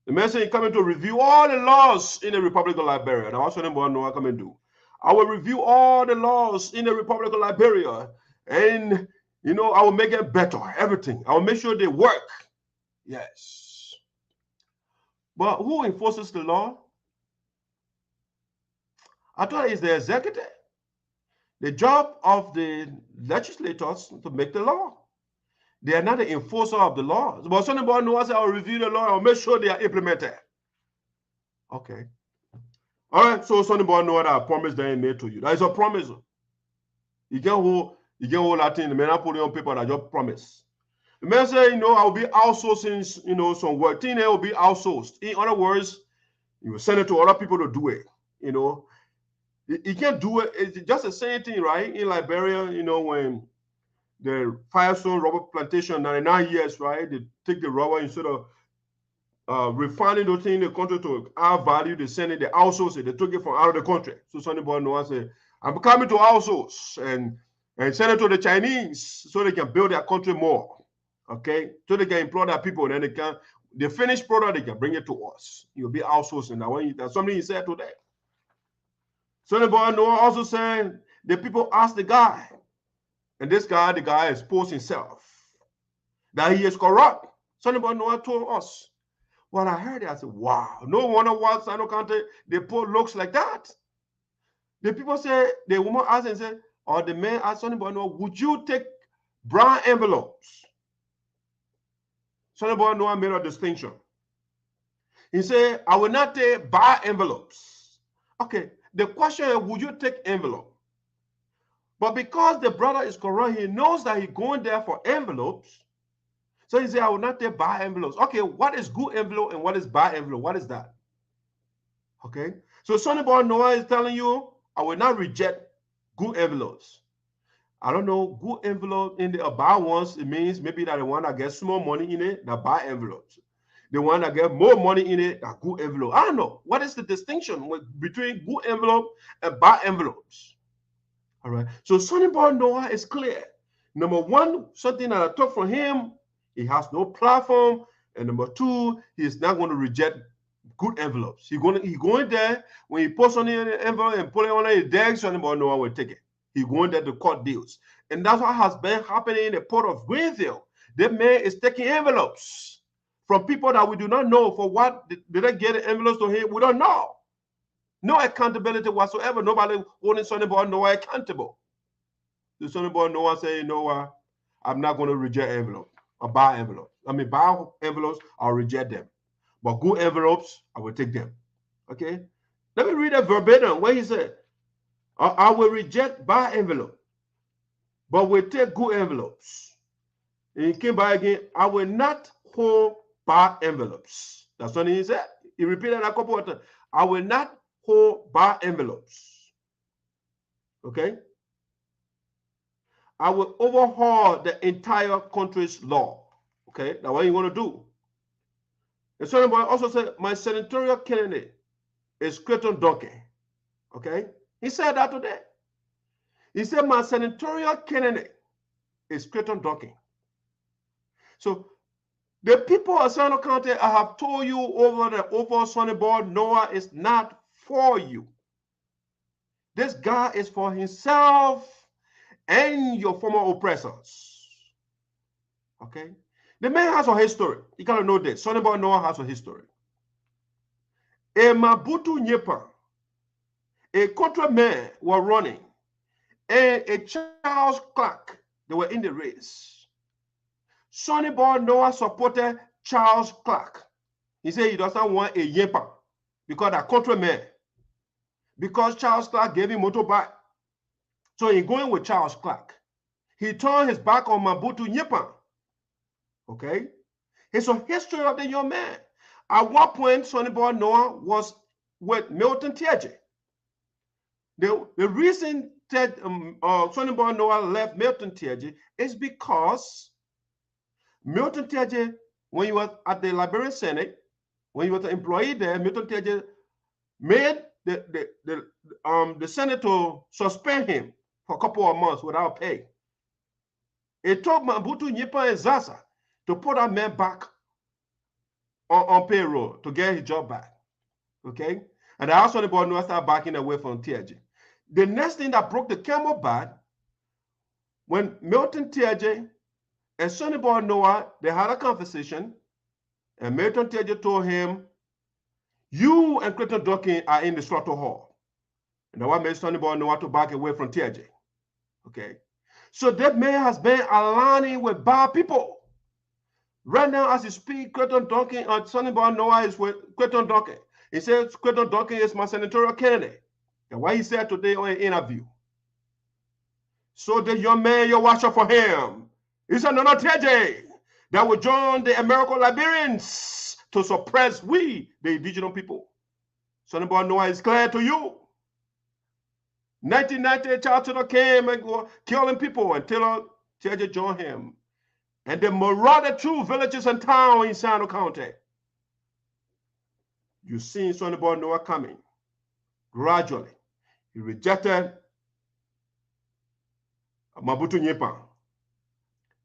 The man said he's coming to review all the laws in the Republic of Liberia. Now, what's Sonnyboy Noah come and do? I will review all the laws in the Republic of Liberia, and I will make it better. Everything. I will make sure they work. Yes. But who enforces the law? I thought it's the executive. The job of the legislators to make the law. They are not the enforcer of the law. But Sonnyboy Noah said, I'll review the law. I'll make sure they are implemented. Okay. All right. So Sonnyboy Noah, that promise they ain't made to you. That is a promise. You can't hold that thing. The man I put it on paper that just promise. The man said, I'll be outsourcing, some work. Thing will be outsourced. In other words, you will send it to other people to do it. You can't do it. It's just the same thing, right? In Liberia, when the Firestone rubber plantation, 99 years, right? They take the rubber instead of refining those things in the country to add value. They send it, they outsource it. They took it from out of the country. So Sonnyboy Noah said, I'm coming to outsource and send it to the Chinese so they can build their country more. Okay? So they can employ their people. And then the finished product, they can bring it to us. You'll be outsourcing. Now, that's something he said today. Sonnyboy Noah also said the people asked the guy, and the guy exposed himself, that he is corrupt. Sonnyboy Noah told us. When I heard it, I said, wow, no wonder why SINOE County, the poor looks like that. The people say, the woman asked and said, or the man asked Sonnyboy Noah, would you take brown envelopes? Sonnyboy Noah made a distinction. He said, I will not take brown envelopes. Okay, the question is, would you take envelope? But because the brother is corrupt, he knows that he's going there for envelopes. So he said, I will not take bad envelopes. Okay, what is good envelope and what is bad envelope? What is that? Okay, so Sonnyboy Noah is telling you, I will not reject good envelopes. I don't know, good envelope in the bad ones, it means maybe that the one that gets small money in it, the bad envelopes. The one that gets more money in it, a good envelope. I don't know. What is the distinction between good envelope and bad envelopes? All right. So Sonnyboy Noah is clear. Number one, something that I took from him, he has no platform. And number two, he is not going to reject good envelopes. He's going there, when he posts on the envelope and put it on his desk, Sonnyboy Noah will take it. He's going there to cut deals. And that's what has been happening in the port of Greenville. That man is taking envelopes from people that we do not know. For what did they get the envelopes to him? We don't know. No accountability whatsoever. Nobody holding Sonnyboy Noah accountable. The Sonnyboy Noah say, I'm not going to reject envelope or buy envelope. I mean, buy envelopes, I'll reject them. But good envelopes, I will take them. Okay? Let me read that verbatim where he said, I will reject buy envelope, but will take good envelopes. And he came by again, I will not hold buy envelopes. That's what he said. He repeated that a couple of times. I will not hold buy envelopes. Okay? I will overhaul the entire country's law. Okay? That's what you want to do. And Sonnyboy also said, my senatorial candidate is Creighton Duncan. Okay? He said that today. He said, my senatorial candidate is Creighton Duncan. So the people of SINOE County, I have told you over Sonnyboy Noah is not for you. This guy is for himself and your former oppressors. Okay? The man has a history. You gotta know this. Sonnyboy Noah has a history. A Mabutu Nyepa, a countryman were running, and a Charles Clark, they were in the race. Sonnyboy Noah supported Charles Clark. He said he doesn't want a Nyepa because a countryman. Because Charles Clark gave him motorbike. So he's going with Charles Clark. He turned his back on Mabutu Nyepa. Okay? It's a history of the young man. At one point, Sonnyboy Noah was with Milton Teahjay. The reason that Sonnyboy Noah left Milton Teahjay is because Milton Teahjay, when he was at the Liberian Senate, when he was an employee there, Milton Teahjay made the Senate to suspend him for a couple of months without pay. It took Mabutu Nyepa and Zaza to put that man back on payroll to get his job back. Okay? And that's when the boy Noah started backing away from Teahjay. The next thing that broke the camel back, when Milton Teahjay and Sonnyboy Noah, they had a conversation, and Milton Teahjay told him, you and Clayton Duncan are in the slaughter hall. And that what made Sonnyboy Noah to back away from Teahjay. Okay? So that man has been aligning with bad people. Right now, as you speak, Clayton Duncan and Sonnyboy Noah is with Clayton Duncan. He says Clayton Duncan is my senatorial candidate. And what he said today on an interview. So the young man, you watch out for him. It's another Teahjay that will join the American Liberians to suppress we, the indigenous people. Sonnyboy Noah is clear to you. 1990, Charter came and go killing people until Teahjay joined him. And they marauded through villages and towns in SINOE County. You see Sonnyboy Noah coming gradually. He rejected Mobutu Nyimpa.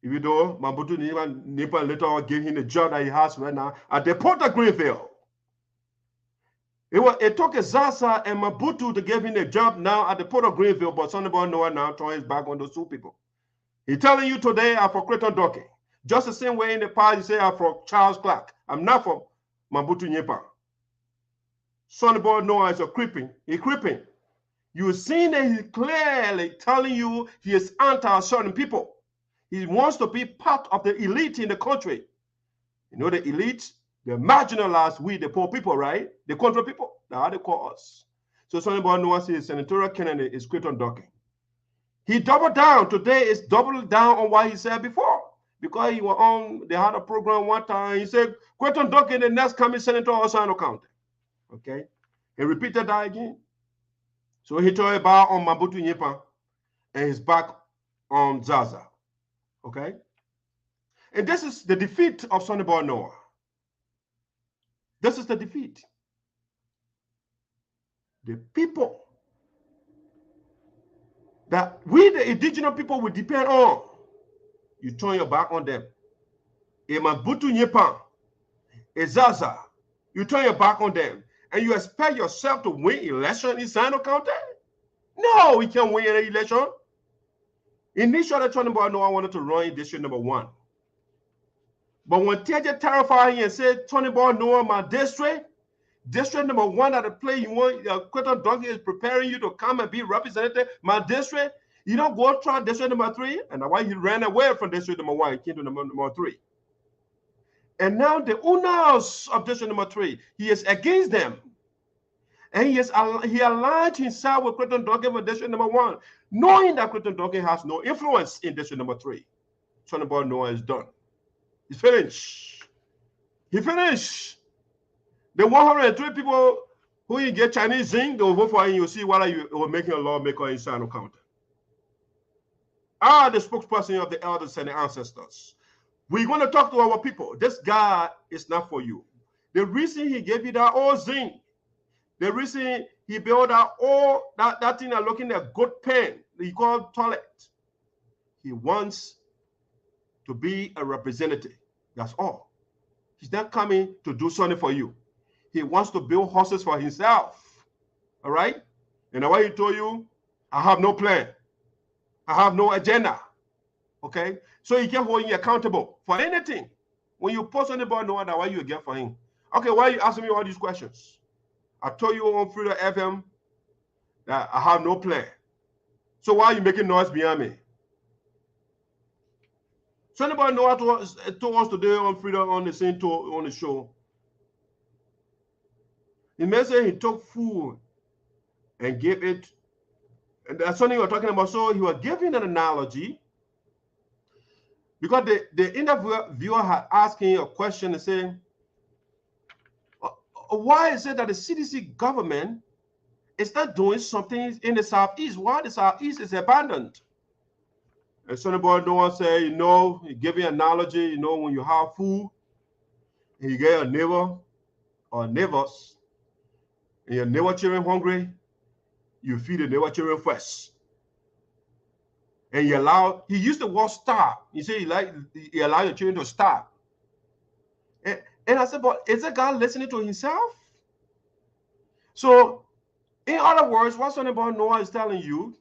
Even though Mobutu Nyimpa later on gave him the job that he has right now at the Port of Greenville. It took Zaza and Mobutu to give him a job now at the Port of Greenville, but Sonnyboy Noah now turns his back on those two people. He's telling you today, I'm for Clayton Duncan. Just the same way in the past, you say, I'm for Charles Clark. I'm not for Mobutu Nyimpa. Sonnyboy Noah is a creeping. He's creeping. You've seen that he's clearly telling you he is anti-certain people. He wants to be part of the elite in the country. You know the elite? The marginalized, we, the poor people, right? The country people. That's how they call us. So Sonnyboy Noah says senatorial candidate is Clayton Duncan. He doubled down. Today is doubling down on what he said before. Because he was on, they had a program one time. He said, Clayton Duncan, the next coming senator of SINOE County. Okay? He repeated that again. So he told about on Mobutu Nyimpa and his back on Zaza. Okay? And this is the defeat of Sonnyboy Noah. This is the defeat. The people that we, the indigenous people, will depend on, you turn your back on them. A Mobutu Nyimpa, a Zaza, you turn your back on them. And you expect yourself to win election in SINOE County? No, we can't win an election. Initially, Sonnyboy Noah wanted to run in district number 1. But when Teahjay terrified him and said, Sonnyboy Noah, my district number 1 at the play, you want Clayton Duncan is preparing you to come and be represented, my district, you don't go try district number 3. And that's why he ran away from district number 1, he came to number 3. And now the owners of district number 3, he is against them. And he aligned himself with Clayton Duncan for district number 1, knowing that Clayton Duncan has no influence in district number 3. Sonnyboy Noah is done. He's finished. He finished. The 103 people who you get Chinese zinc, they will vote for him. You'll see whether you were making a lawmaker in SINOE County. The spokesperson of the elders and the ancestors. We're going to talk to our people. This guy is not for you. The reason he gave you that old zinc, the reason he built that thing that looking at good pen, he called toilet. He wants to be a representative. That's all. He's not coming to do something for you. He wants to build horses for himself. All right? And what he told you, I have no plan. I have no agenda. Okay? So he can hold you accountable for anything. When you post Sonnyboy Noah, that what you get for him. Okay, why are you asking me all these questions? I told you on Freedom FM that I have no plan. So why are you making noise behind me? Sonnyboy Noah told us today on Freedom on the show. He may say he took food and gave it, and that's something we're talking about. So he was giving an analogy because the interviewer had asked him a question and saying, why is it that the CDC government is not doing something in the Southeast? Why the Southeast is abandoned? And Sonnyboy Noah said, he gave you an analogy, when you have food, and you get a neighbor or neighbors, and your neighbor children hungry, you feed the neighbor children first. And he used the word starve. He said he allow your children to starve. And I said, but is the guy listening to himself? So, in other words, what Sonnyboy Noah is telling you,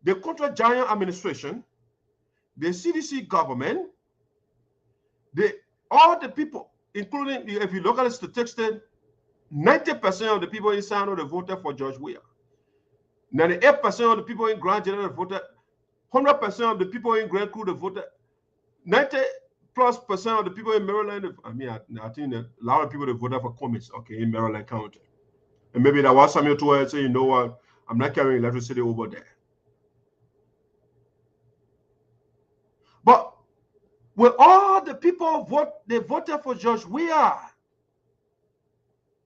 the contra-giant administration, the CDC government, all the people, including, if you look at the statistics, 90% of the people in SINOE, they voted for George Weah. 98% of the people in Grand General voted, 100% of the people in Grand Crew, they voted, 90+% of the people in Maryland, I mean, I think that a lot of people, they voted for Cummings, okay, in Maryland County. And maybe that was Samuel Tweah saying, you know what, I'm not carrying electricity over there. But with all the people they voted for George Weah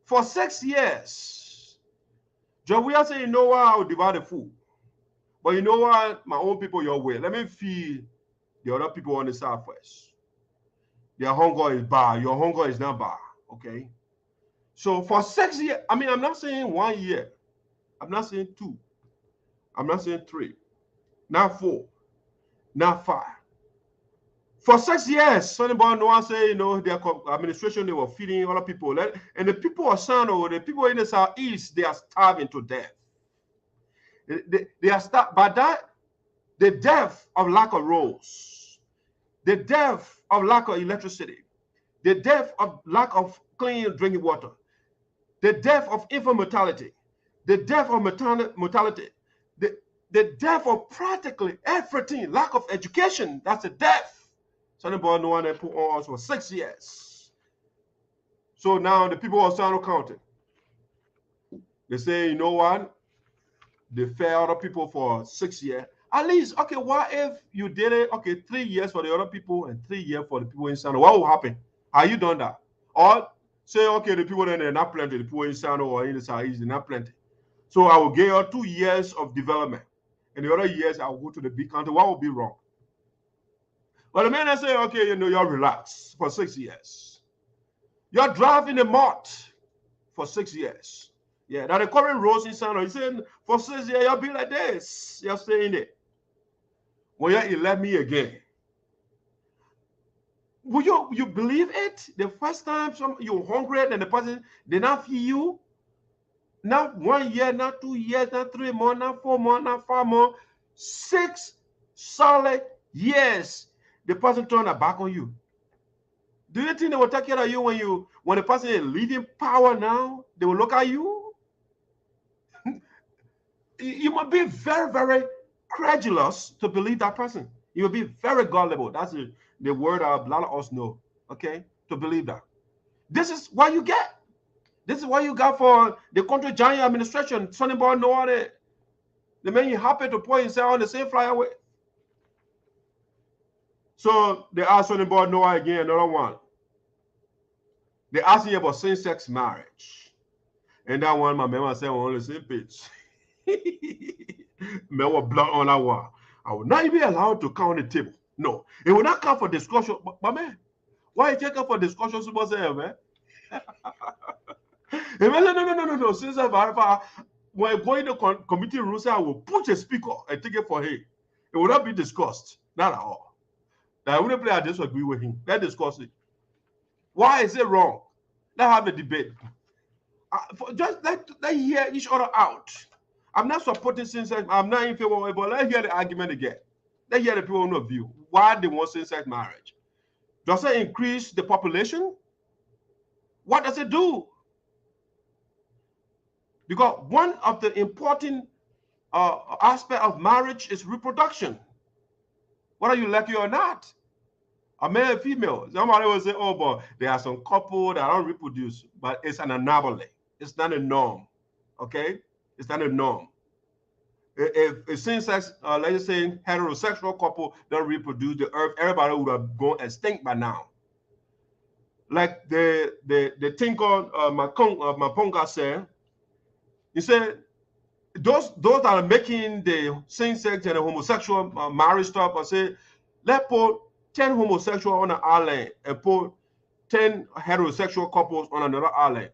for 6 years. George Weah said, you know what, I will divide the food. But you know what, my own people your way. Let me feed the other people on the side first. Their hunger is bad. Your hunger is not bad. Okay? So for 6 years, I mean, I'm not saying 1 year. I'm not saying 2. I'm not saying 3. Not 4. Not 5. For 6 years, Sonnyboy Noah say, you know, their administration, they were feeding other people. And the people of SINOE, the people in the Southeast, they are starving to death. They are starving. By that, the death of lack of roads, the death of lack of electricity, the death of lack of clean drinking water, the death of infant mortality, the death of mortality, the death of practically everything, lack of education, that's a death. Sonnyboy Noah they put on us for 6 years. So now the people of SINOE County, they say, you know what? They fed other people for 6 years. At least, okay, what if you did it, okay, 3 years for the other people and 3 years for the people in SINOE? What will happen? Have you done that? Or say, okay, the people then they're not plenty, the people in SINOE or in the Southeast, they're not plenty. So I will give you 2 years of development. And the other years, I will go to the big country. What will be wrong? But the man say, okay, you know, you're relaxed for 6 years. You're driving the mud for 6 years. Yeah, now the current roads in SINOE, he's saying for 6 years, you'll be like this. You're staying there. When you elect me again, will you believe it? The first time you're hungry and the person did not feed you, not 1 year, not 2 years, not 3 months, not 4 months, not 5 months, 6 solid years. The person turned their back on you. Do you think they will take care of you when the person is leading power now? They will look at you. You must be very, very credulous to believe that person. You will be very gullible. That's the word a lot of us know. Okay, to believe that. This is what you get. This is what you got for the contra-giant administration. Sonnyboy Noah, the man you happy to put himself on the same flyaway. So they asked Sonnyboy Noah again, another one. They asked him about same-sex marriage. And that one, my man said, we're on the same page. Man was blunt on that one. I will not be allowed to come on the table. No, it will not come for discussion. But man, why you can't come for discussion, super say, man? No. Since when going to committee rules, I will put a speaker and take it for him. It will not be discussed. Not at all. I wouldn't play. I disagree with him. Let's discuss it. Why is it wrong? Let's have a debate. Just let hear each other out. I'm not supporting same-sex. I'm not in favor, but let's hear the argument again. Let's hear the people of view. Why they want same-sex marriage? Does it increase the population? What does it do? Because one of the important aspects of marriage is reproduction. Whether you like it or not. A male and female. Somebody will say, oh, but there are some couples that don't reproduce, but it's an anomaly. It's not a norm. Okay? It's not a norm. If same-sex, let's say, heterosexual couple don't reproduce, the earth, everybody would have gone extinct by now. Like the thinker, Maponga said, he said, those that are making the same-sex and the homosexual marriage stuff, I say, let's put 10 homosexuals on an island and put 10 heterosexual couples on another island.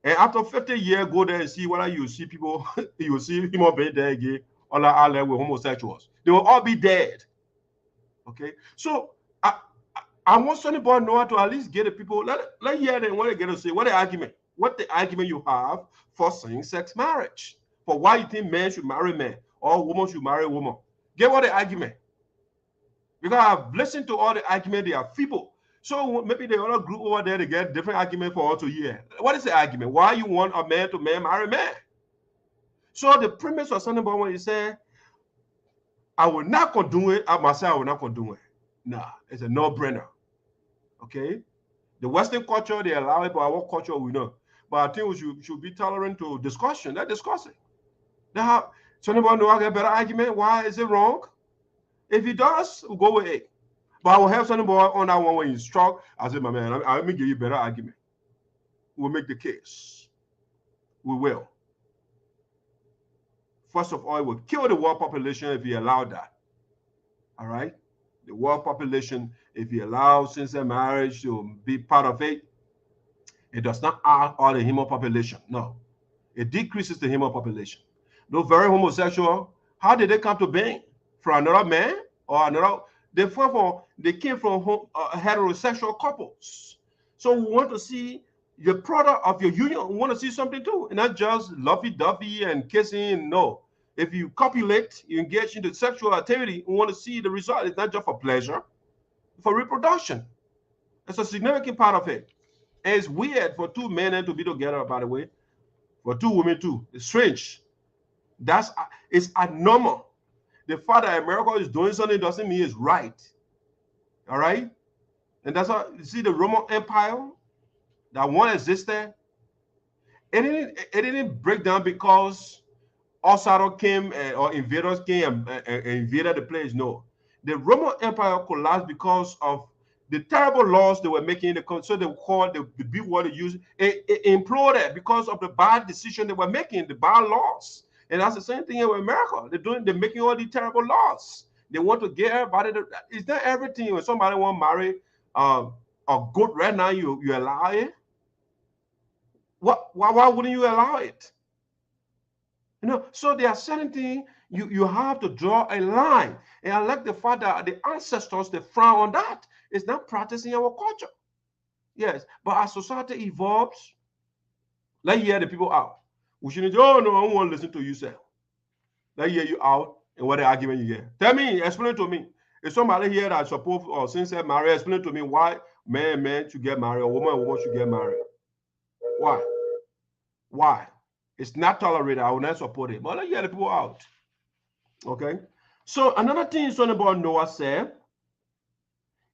And after 50 years, go there and see whether you see people, you will see human beings there again on that island with homosexuals. They will all be dead. Okay? So I want Sonnyboy Noah to at least get the people, let hear them what they get to say, what the argument you have for same-sex marriage, for why you think men should marry men or women should marry women. Get what the argument. Because I've listened to all the argument, they are feeble. So maybe the other group over there, they get different argument for all to hear. What is the argument? Why you want a man to marry man? So the premise of Sonnyboy, when he said, I will not condone it, I myself will not condone it. Nah, it's a no-brainer. Okay? The Western culture, they allow it, but our culture, we know. But I think we should be tolerant to discussion. Let's discuss it. Now, Sonnyboy Noah get a better argument. Why is it wrong? If he does, we'll go with it. But I will have Sonnyboy on that one when he's struck. I said, my man, let me give you a better argument. We'll make the case. We will. First of all, it will kill the world population if he allowed that. All right? The world population, if he allows same-sex marriage to be part of it, it does not add all the human population. No. It decreases the human population. Those very homosexual, how did they come to being? From another man or another? They came from heterosexual couples. So we want to see the product of your union. We want to see something too, and not just lovey-dovey and kissing. No. If you copulate, you engage in the sexual activity, we want to see the result. It's not just for pleasure, for reproduction. It's a significant part of it. And it's weird for two men to be together, by the way, for two women too. It's strange. It's abnormal. The fact that America is doing something doesn't mean it's right. All right? And that's why you see the Roman Empire that one existed. It didn't break down because outsiders came or invaders came and invaded the place. No. The Roman Empire collapsed because of the terrible laws they were making. So they called the big word they used. It imploded because of the bad decision they were making, the bad laws. And that's the same thing in America. They're making all these terrible laws. They want to get everybody to, is that everything? When somebody want to marry a goat right now, you allow it? Why wouldn't you allow it? You know, so there are certain things you have to draw a line. And I like the fact that the ancestors, they frown on that. It's not practicing our culture. Yes, but as society evolves, let's hear the people out. We shouldn't, oh no, I don't want to listen to you, sir. Let's hear you out and what the argument you get. Tell me, explain to me. If somebody here that support or same-sex marriage, explain to me why man should get married or woman should get married. Why? Why? It's not tolerated. I will not support it. But let's hear the people out. Okay? So another thing Sonnyboy Noah said,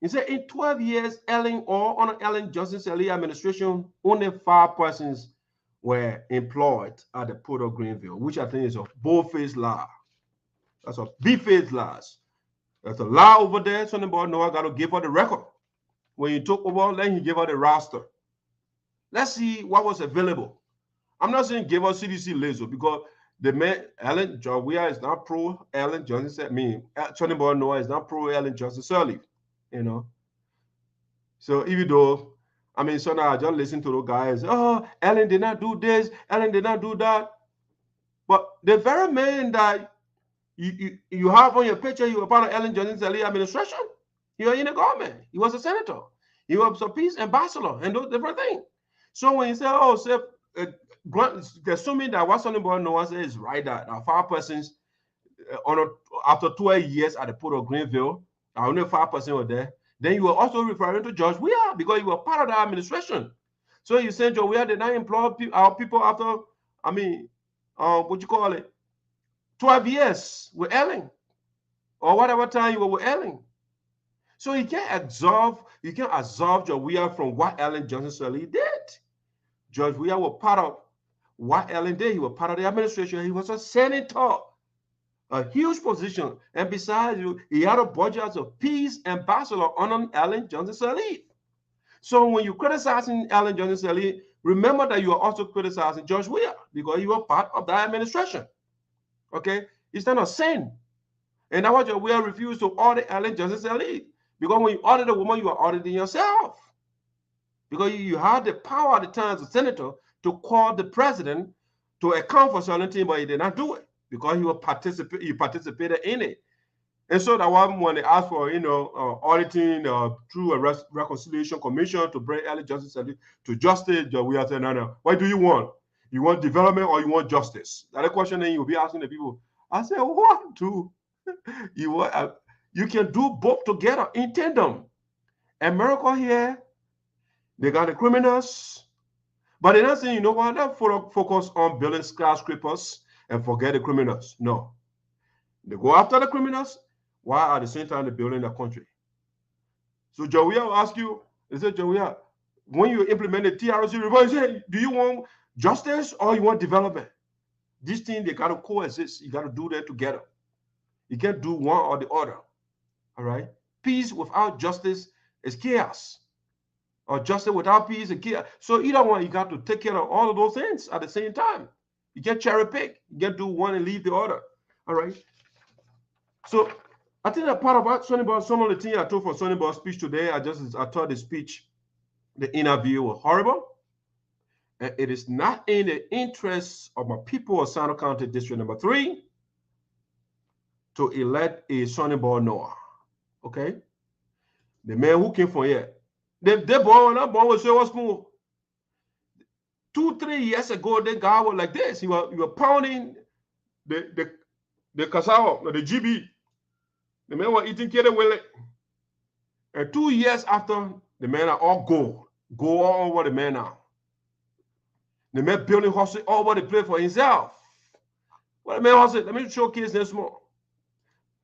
he said in 12 years, under Ellen Johnson Sirleaf administration, only 5 persons were employed at the Port of Greenville, which I think is a bold-faced lie. That's a big-faced lie. There's a lie over there. Sonnyboy Noah got to give her the record. When he took over, then he gave her the roster. Let's see what was available. I'm not saying give us CDC laser because the man, Tweah is not pro Ellen Johnson. Sonnyboy Noah is not pro Ellen Johnson Sirleaf, you know. So even though, so now I just listen to those guys, oh, Ellen did not do this, Ellen did not do that. But the very man that you have on your picture, you were part of Ellen Johnson Sirleaf administration. You are in the government. He was a senator. He was a peace ambassador and those different things. So when you say, oh, assuming that what Sonnyboy Noah says is right, that 5 persons after 12 years at the Port of Greenville, only 5% were there, then you were also referring to George Weah because you were part of the administration. So you said George Weah did not employ our people after, 12 years with Ellen, or whatever time you were with Ellen. So you can't absolve George Weah from what Ellen Johnson Sirleaf did. George Weah was part of what Ellen did. He was part of the administration. He was a senator, a huge position. And besides, he had a budget as a peace ambassador under Ellen Johnson Sirleaf. So when you're criticizing Ellen Johnson Sirleaf, remember that you are also criticizing George Weah because you were part of that administration. Okay? It's not a sin. And that's why George Weah refused to audit Ellen Johnson Sirleaf. Because when you audit a woman, you are auditing yourself. Because you had the power at the time as a senator to call the president to account for something, but he did not do it because he participated in it. And so that one, when they ask for, auditing through a reconciliation commission to bring early justice to justice, we are saying, no. What do you want? You want development or you want justice? That's the question then you'll be asking the people. I say, what do you want? You can do both together in tandem. America here, they got the criminals, but they're not saying, you know what, they'll focus on building skyscrapers and forget the criminals. No. They go after the criminals, while at the same time they're building the country. So Tweah will ask you, they say, Tweah, when you implement the TRC reform, you say, do you want justice or you want development? These things, they got to coexist. You got to do that together. You can't do one or the other. All right? Peace without justice is chaos. Or justice without peace is chaos. So either one, you got to take care of all of those things at the same time. You can't cherry pick. You can't do one and leave the other. All right? So I think that part about Sonnyboy, some of the things I told for Sonnyboy's speech today, I thought the speech, the interview was horrible. And it is not in the interest of my people of SINOE County District Number 3 to elect a Sonnyboy Noah. Okay? The man who came from here. They born was so smooth. 2-3 years ago, the guy was like this. He was pounding the cassava, the GB. The man was eating kid with it. And 2 years after, the men are all go all over the man now. The man building horses all over the place for himself. Well, the man was let me showcase this more.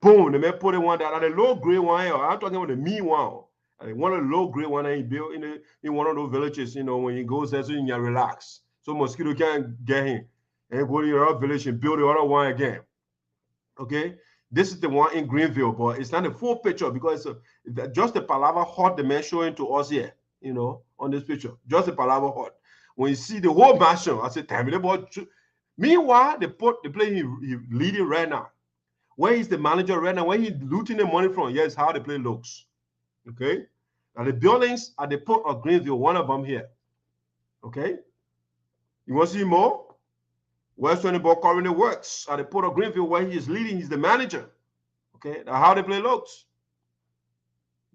Boom, the man put it one down. The low grade one here. I'm talking about the mean one. And one of the low grade one that he built in one of those villages, when he goes there, so you can relax. So mosquito can't get him. And go to your other village and build the other one again. Okay? This is the one in Greenville, but it's not a full picture because just the palava hut the man showing to us here, on this picture. Just the palava hut. When you see the whole mansion, I said, damn it. Meanwhile, the place he leading right now, where is the manager right now, where he's looting the money from, yes, how the place looks. Okay? Now the buildings at the port of Greenville, one of them here. Okay? You want to see more? Where's Sonnyboy currently works at the port of Greenville, where he is leading, he's the manager. Okay? That's how the place looks.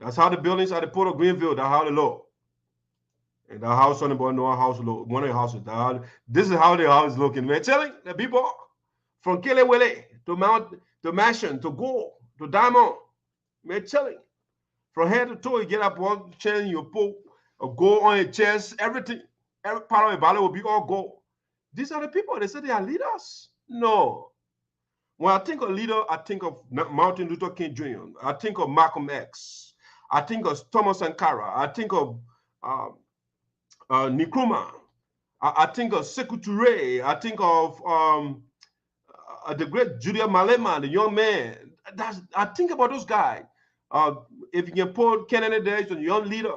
That's how the buildings at the port of Greenville, that's how they look. And the house Sonnyboy Noah house look, one of the houses. This is how the house is looking. We're telling the people from Kelewele to Mansion to Gold to Diamond. We're telling from head to toe, you get up one chair, you put a gold on your chest, everything, every part of your body will be all gold. These are the people, they say they are leaders. No. When I think of leader, I think of Martin Luther King Jr., I think of Malcolm X, I think of Thomas Sankara, I think of Nkrumah, I think of Sekou Touré, I think of the great Julius Malema, the young man. I think about those guys. If you can put Kennedy there, he's a young leader,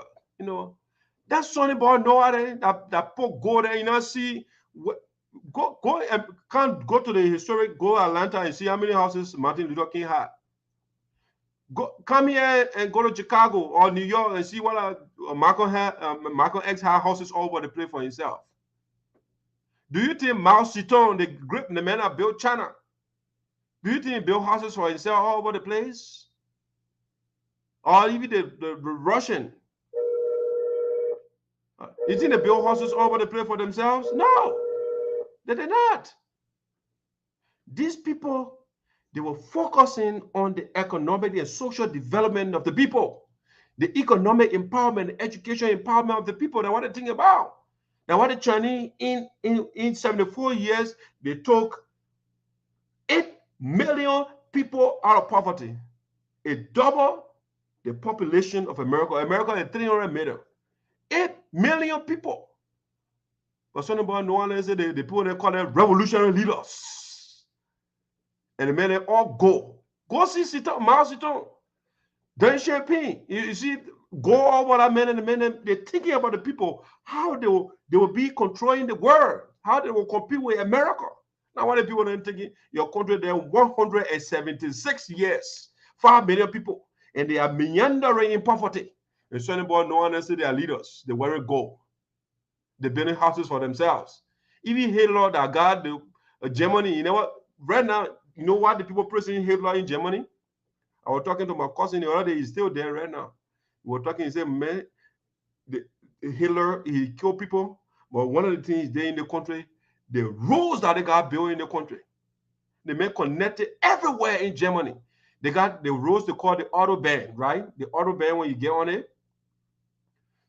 that's Sonnyboy Noah there, that put go there, see, go and can't go to the historic, go Atlanta and see how many houses Martin Luther King had. Come here and go to Chicago or New York and see what Malcolm X had houses all over the place for himself. Do you think Mao Zedong, the man that built China, do you think he built houses for himself all over the place? Or even the Russian? You think they build houses all over the place for themselves? No, they did not. These people, they were focusing on the economic and social development of the people, the economic empowerment, the education empowerment of the people. That's what they think about. Now, what the Chinese in 74 years, they took 8 million people out of poverty. It doubled the population of America. America is 300 million. 8 million people. But Sonnyboy Noah said the people they call them revolutionary leaders. And the men they all go. Go see Mao Zedong. Deng Xiaoping. You see, go over that man and the men, they're thinking about the people, how they will be controlling the world, how they will compete with America. Now, what the people are thinking? Your country, there are 176 years, 5 million people, and they are meandering in poverty. And Sonnyboy Noah said they are leaders. They wear gold. They're building houses for themselves. Even Hitler, that guy, Germany, you know what? Right now, you know what the people praising Hitler in Germany? I was talking to my cousin the other day. He's still there right now. We were talking. He said, man, Hitler, he killed people. But one of the things there in the country, the roads that they got built in the country, they made connected everywhere in Germany. They got the roads they call the Autobahn, right? The Autobahn, when you get on it,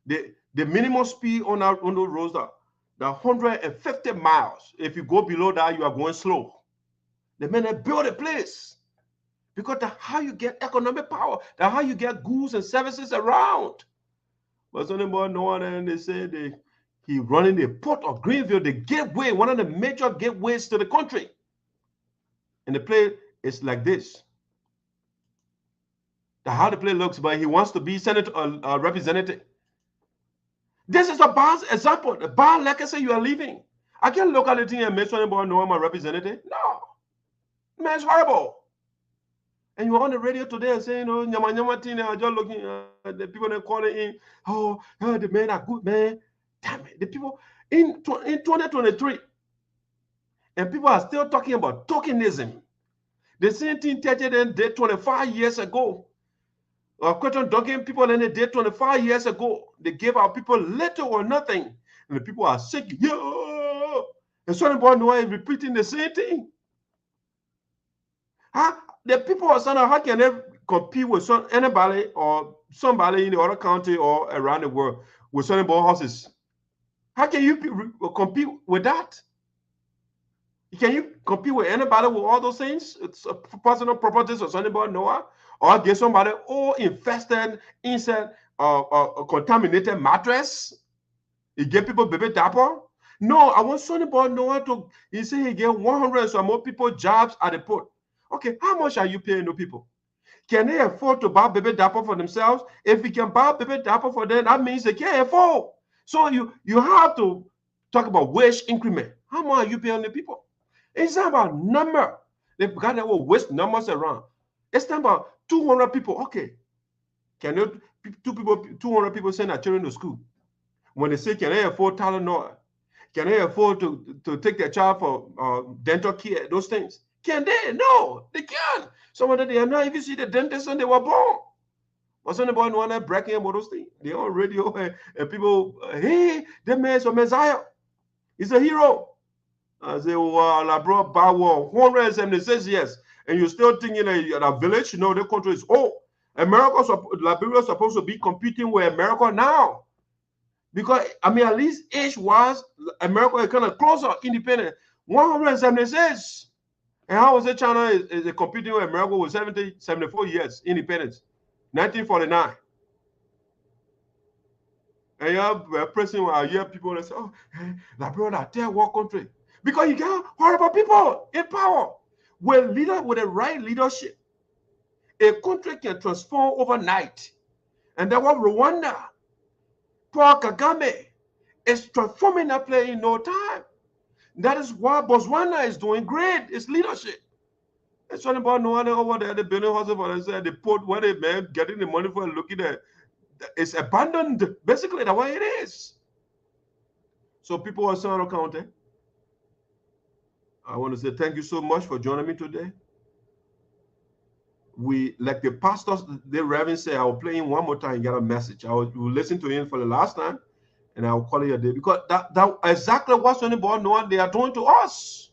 the minimum speed on those roads are 150 miles. If you go below that, you are going slow. The men that build a place because that's how you get economic power. That's how you get goods and services around. But Sonnyboy Noah, and they say he running the port of Greenville, the gateway, one of the major gateways to the country. And the place is like this. That's how the place looks, but he wants to be senator or representative. This is a bad example, the bad legacy you are leaving. I can't look at the thing and make Sonnyboy Noah my representative. No. Man, it's horrible. And you're on the radio today and saying, oh, nyama thing, I'm just looking at the people that calling in, oh, the men are good, man. Damn it. The people in 2023, and people are still talking about tokenism. The same thing Teahjay did 25 years ago. Question talking people in the day 25 years ago, they gave our people little or nothing, and the people are sick. Yo, and Sonnyboy Noah is repeating the same thing. The people are saying, how can they compete with anybody or somebody in the other county or around the world with Sonnyboy houses? How can you compete with that? Can you compete with anybody with all those things? It's personal properties of Sonnyboy Noah. Or get somebody infested, inside a contaminated mattress. He get people baby dapper. No, I want Sonnyboy Noah to, he said he get 100 some more people jobs at the port. Okay, how much are you paying those people? Can they afford to buy baby dapper for themselves? If we can buy baby dapper for them, that means they can't afford. So you have to talk about wage increment. How much are you paying the people? It's not about number. They've got their waste numbers around. It's not about 200 people. Okay. Can you 200 people send their children to school? When they say, can they afford Tylenol? Can they afford to take their child for dental care? Those things. Can they? No, they can't. Some of them, they are not even see the dentist when they were born. But Sonnyboy Noah breaking about those things. They on radio and people, hey, that man's a messiah. He's a hero. I say, well, I brought power 176 years. And you're still thinking in a village, you know, the country is old. Liberia is supposed to be competing with America now. Because, I mean, at least age-wise, America is kind of closer, independent. 176. And how was it China is competing with America with 74 years independence? 1949. And you're pressing, I hear people that say, oh, Liberia is a third world country. Because you got horrible people in power. With the right leadership, a country can transform overnight. And that's what Rwanda, Paul Kagame, is transforming that place in no time. That is why Botswana is doing great. It's leadership. It's talking about no one over there, the building hospital, the port where they man getting the money for looking at. It's abandoned. Basically, the way it is. So people are saying county. I want to say thank you so much for joining me today. We, like the pastors, the reverend said, I will play him one more time and get a message. I will listen to him for the last time, and I will call it a day. Because that exactly what Sonnyboy Noah they are doing to us.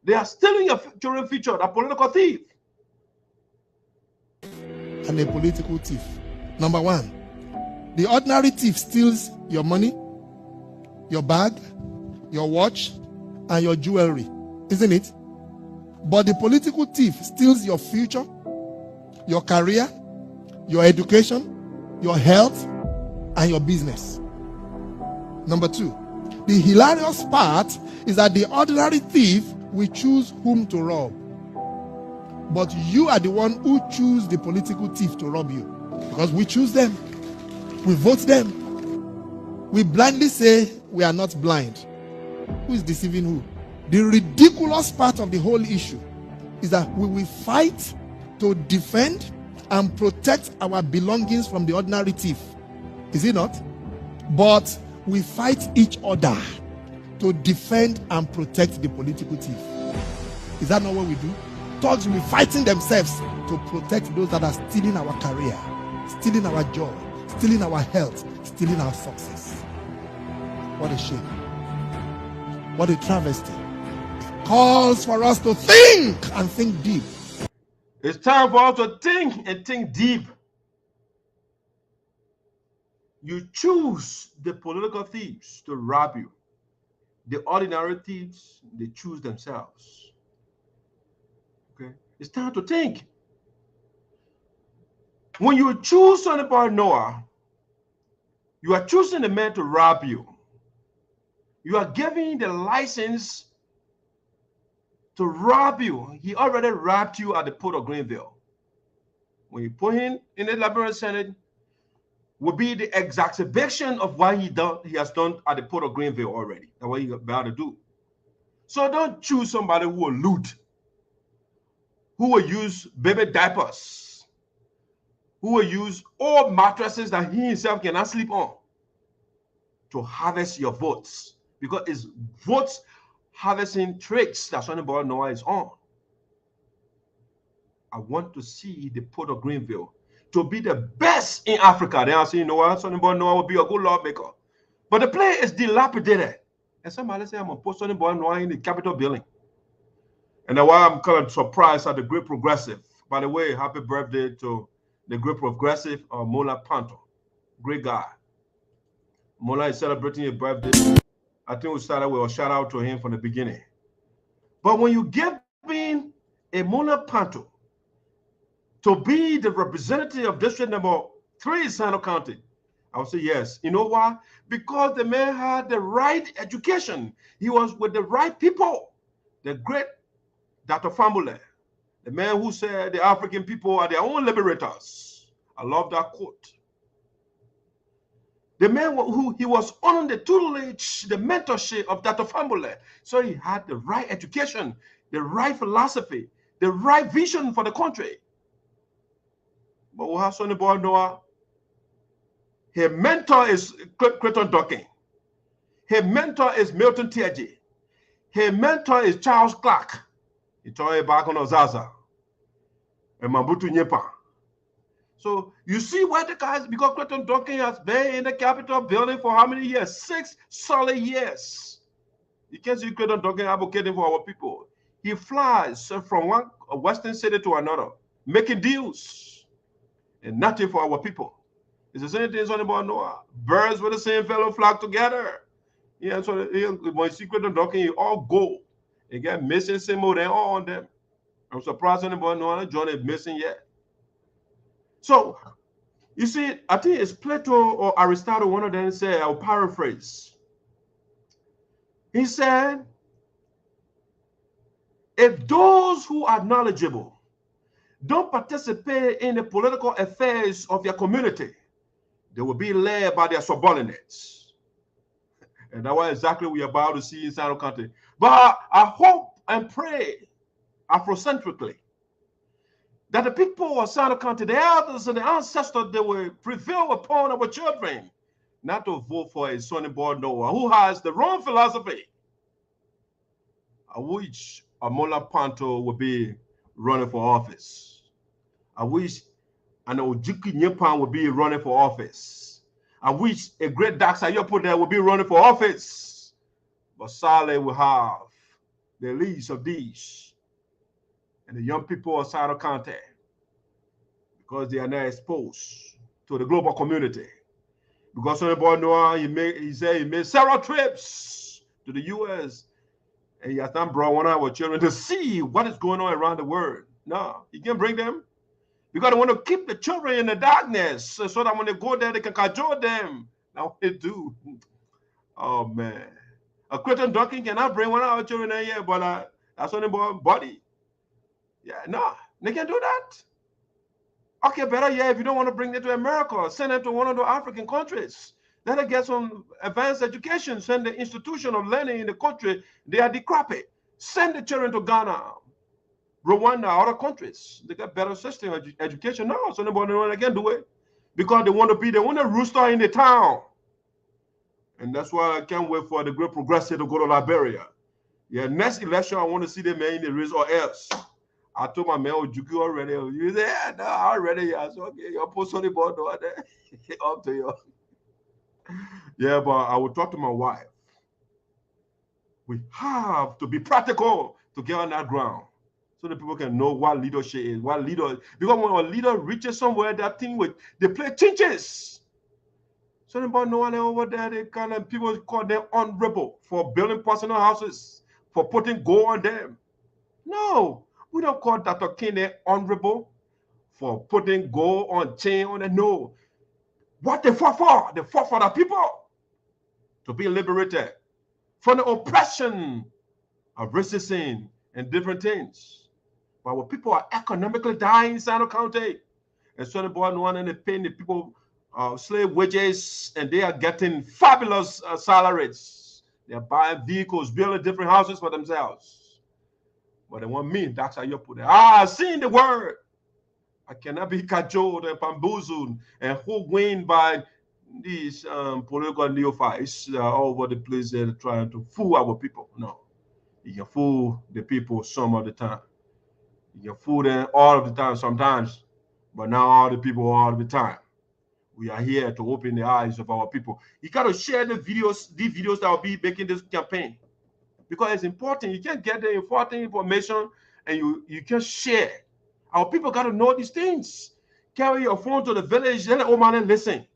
They are stealing your children's future, a political thief. And a political thief. Number one, the ordinary thief steals your money, your bag, your watch, and your jewelry. Isn't it? But the political thief steals your future, your career, your education, your health, and your business. Number two, the hilarious part is that the ordinary thief will choose whom to rob. But you are the one who choose the political thief to rob you. Because we choose them. We vote them. We blindly say we are not blind. Who is deceiving who? The ridiculous part of the whole issue is that we will fight to defend and protect our belongings from the ordinary thief. Is it not? But we fight each other to defend and protect the political thief. Is that not what we do? thugs will be fighting themselves to protect those that are stealing our career, stealing our joy, stealing our health, stealing our success. What a shame. What a travesty. It calls for us to think and think deep. It's time for us to think and think deep. You choose the political thieves to rob you. The ordinary thieves, they choose themselves. Okay? It's time to think. When you choose Sonnyboy Noah, you are choosing the man to rob you. You are giving the license to rob you. He already robbed you at the port of Greenville. When you put him in the Liberian Senate, will be the exacerbation of what he has done at the port of Greenville already. That's what he's about to do. So don't choose somebody who will loot, who will use baby diapers, who will use old mattresses that he himself cannot sleep on to harvest your votes, because it's votes harvesting tricks that Sonnyboy Noah is on. I want to see the port of Greenville to be the best in Africa. Then I say, you know what, Sonnyboy Noah will be a good lawmaker. But the place is dilapidated. And somebody say, I'm going to put Sonnyboy Noah in the Capitol building. And that's why I'm kind of surprised at the great progressive. By the way, happy birthday to the great progressive, Mullar Pantoe. Great guy. Mullar is celebrating his birthday. I think we started with a shout out to him from the beginning. But when you give me a Mullar Pantoe to be the representative of district number 3 in SINOE County, I would say yes. You know why? Because the man had the right education. He was with the right people. The great Dr. Famule, the man who said the African people are their own liberators. I love that quote. The man who he was under the tutelage, the mentorship of Dr. Famule. So he had the right education, the right philosophy, the right vision for the country. But we have Sonnyboy Noah. His mentor is Clayton Duncan. His mentor is Milton Teahjay. His mentor is Charles Clark. He told you back on Ozaza. And Mabutu Nyepa. So you see why the guys, because Clayton Duncan has been in the Capitol building for how many years? 6 solid years. You can't see Clayton Duncan advocating for our people. He flies from one western city to another, making deals, and nothing for our people. It's the same thing as Sonnyboy Noah. Birds with the same fellow flock together. Yeah, so when you see Clayton Duncan, you all go. They get missing same more than all on them. I'm surprised Sonnyboy Noah John is missing yet. So, you see, I think it's Plato or Aristotle, one of them said, I'll paraphrase. He said, if those who are knowledgeable don't participate in the political affairs of their community, they will be led by their subordinates. And that's what exactly we're about to see in SINOE County. But I hope and pray Afrocentrically that the people of SINOE County, the elders and the ancestors, they will prevail upon our children not to vote for a Sonnyboy Noah who has the wrong philosophy. I wish a Mullar Pantoe would be running for office. I wish an Ojiki Nyepan would be running for office. I wish a great Daxa Yopo there would be running for office. But sadly, we have the least of these. And the young people of SINOE County, because they are not exposed to the global community. Because Sonnyboy Noah, he said he made several trips to the U.S. and he has not brought one of our children to see what is going on around the world. No, he can't bring them because they want to keep the children in the darkness so that when they go there, they can cajole them. Now they do. Oh man, a Clayton Duncan cannot bring one of our children in here, but that's Sonnyboy body. Yeah, no, they can't do that. Okay, better, yeah, if you don't want to bring them to America, send them to one of the African countries. Let them get some advanced education, send the institution of learning in the country, they are decrepit. Send the children to Ghana, Rwanda, other countries. They got better system of education. No, so nobody can do it because they want to be the only rooster in the town. And that's why I can't wait for the great progressive to go to Liberia. Yeah, next election, I want to see them in the race or else. I told my man, oh, you already? You say, yeah, no, I already. Yeah, so okay, you're post Sonnyboy Noah there. Up to you. Yeah, but I will talk to my wife. We have to be practical to get on that ground, so that people can know what leadership is, what leader. Because when a leader reaches somewhere, that thing with they play changes. Sonnyboy Noah over there, they kind of people call them honorable for building personal houses, for putting gold on them. No, we don't call Dr. King honorable for putting gold on chain on it. No, what they fought for? They fought for the people to be liberated from the oppression of racism and different things. But when people are economically dying in SINOE County, and Sonnyboy Noah and they paying the people slave wages, and they are getting fabulous salaries. They're buying vehicles, building different houses for themselves. But they want me, that's how you put it. I've seen the word. I cannot be cajoled and bamboozled and hoodwinked by these political neophytes all over the place. They're trying to fool our people. No, you can fool the people some of the time. You can fool them all of the time sometimes, but not all the people all the time. We are here to open the eyes of our people. You got to share the videos, these videos that will be making this campaign, because it's important. You can't get the important information and you can share. Our people got to know these things. Carry your phone to the village, let the old man listen.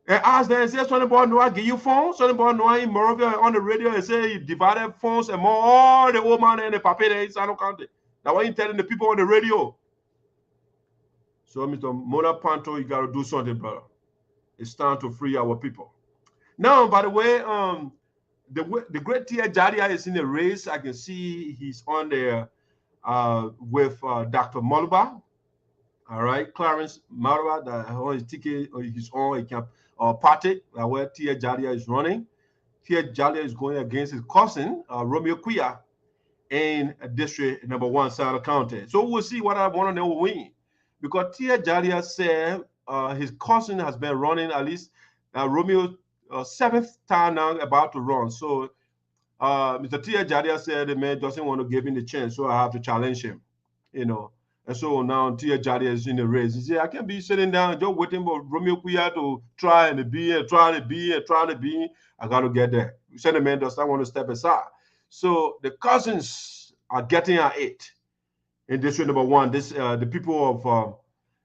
And ask them, say, Sonnyboy Noah give you phone? Sonnyboy Noah in Moravia on the radio and say he divided phones and more all the old man and the papa there in SINOE County. That's what he's telling the people on the radio. So, Mr. Mullar Pantoe, you got to do something, brother. It's time to free our people. Now, by the way, the great Teahjay is in the race. I can see he's on there with Dr. Mullar. All right, Clarence Mullar, that on his ticket, or his own party where Teahjay is running. Teahjay is going against his cousin, Romeo Tweah, in District Number 1, SINOE County. So we'll see what I want to know will win. Because Teahjay said his cousin has been running at least Romeo 7th time now about to run. So Mr. Teahjay said the man doesn't want to give him the chance, so I have to challenge him, you know. And so now Teahjay is in the race. He said, I can't be sitting down just waiting for Romeo Tweah to try and be and try to be and try to be. I got to get there. You said the man does not want to step aside. So the cousins are getting at it. In District Number 1, this the people of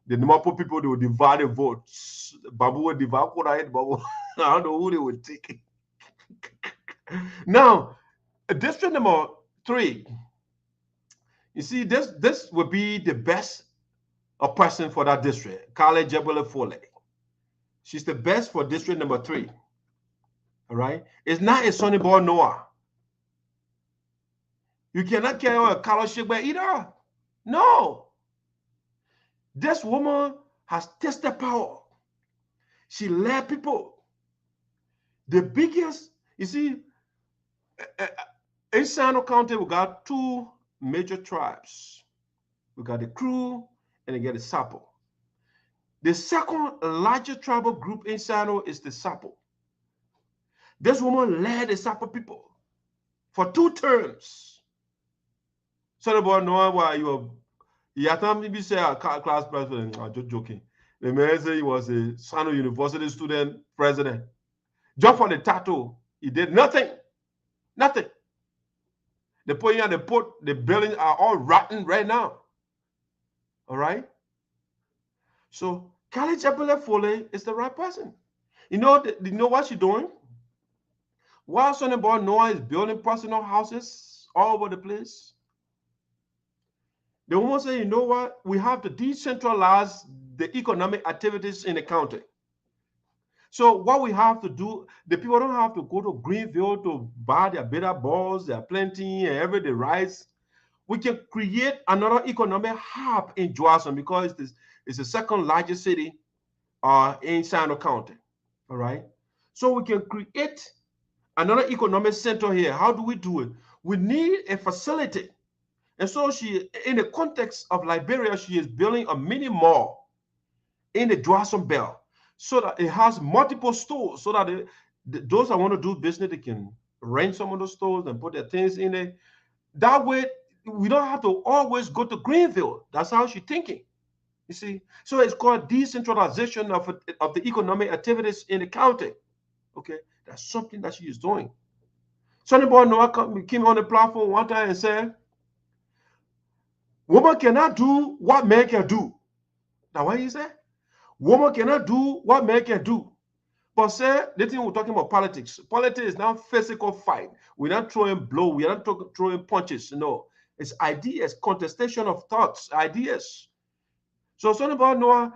the Namapo people, they will divide the votes. Babu will divide what I Babu. I don't know who they would take. Now, District Number 3. You see, this would be the best person for that district, Kale Jebele Foley. She's the best for District Number 3. All right, it's not a Sonnyboy Noah. You cannot carry a Kale Shigbe either. No. This woman has tasted power. She led people. The biggest, you see, in SINOE County, we got 2 major tribes. We got the Crew and we got the Sapo. The second largest tribal group in SINOE is the Sapo. This woman led the Sapo people for 2 terms. Sonnyboy Noah, why you have to be say a class president. I'm just joking. The man said he was a SINOE University student president. Just for the tattoo, he did nothing. Nothing. The point here, the buildings are all rotten right now. All right. So Kale Jebele Foley is the right person. You know what she's doing? While Sonnyboy Noah is building personal houses all over the place, the woman said, you know what? We have to decentralize the economic activities in the county. So what we have to do, the people don't have to go to Greenville to buy their bitter balls, their planting, and everyday rice. We can create another economic hub in Johnson because it's the second largest city in SINOE County. All right. So we can create another economic center here. How do we do it? We need a facility. And so she, in the context of Liberia, she is building a mini mall in the Johnson Belt so that it has multiple stores, so that those that want to do business, they can rent some of those stores and put their things in it. That way, we don't have to always go to Greenville. That's how she's thinking. You see, so it's called decentralization of the economic activities in the county. Okay, that's something that she is doing. Sonnyboy Noah came on the platform one time and said, woman cannot do what man can do. Now what he said? Woman cannot do what man can do. But sir, the thing we're talking about politics. Politics is not physical fight. We're not throwing blow. We're not throwing punches. No, it's ideas, contestation of thoughts, ideas. So Sonnyboy Noah,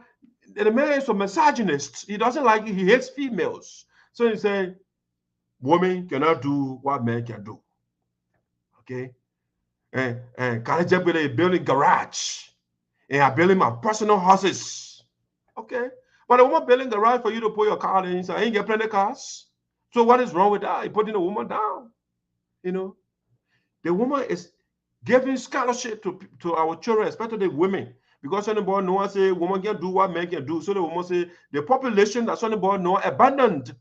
the man is a misogynist. He doesn't like it. He hates females. So he said, women cannot do what men can do. Okay? And college is building garage. And I'm building my personal houses. Okay? But a woman building garage for you to put your car in, I ain't get plenty of cars. So what is wrong with that? You're putting the woman down. You know? The woman is giving scholarship to our children, especially the women. Because Sonnyboy Noah say woman can do what men can do. So the woman say the population that Sonnyboy Noah abandoned,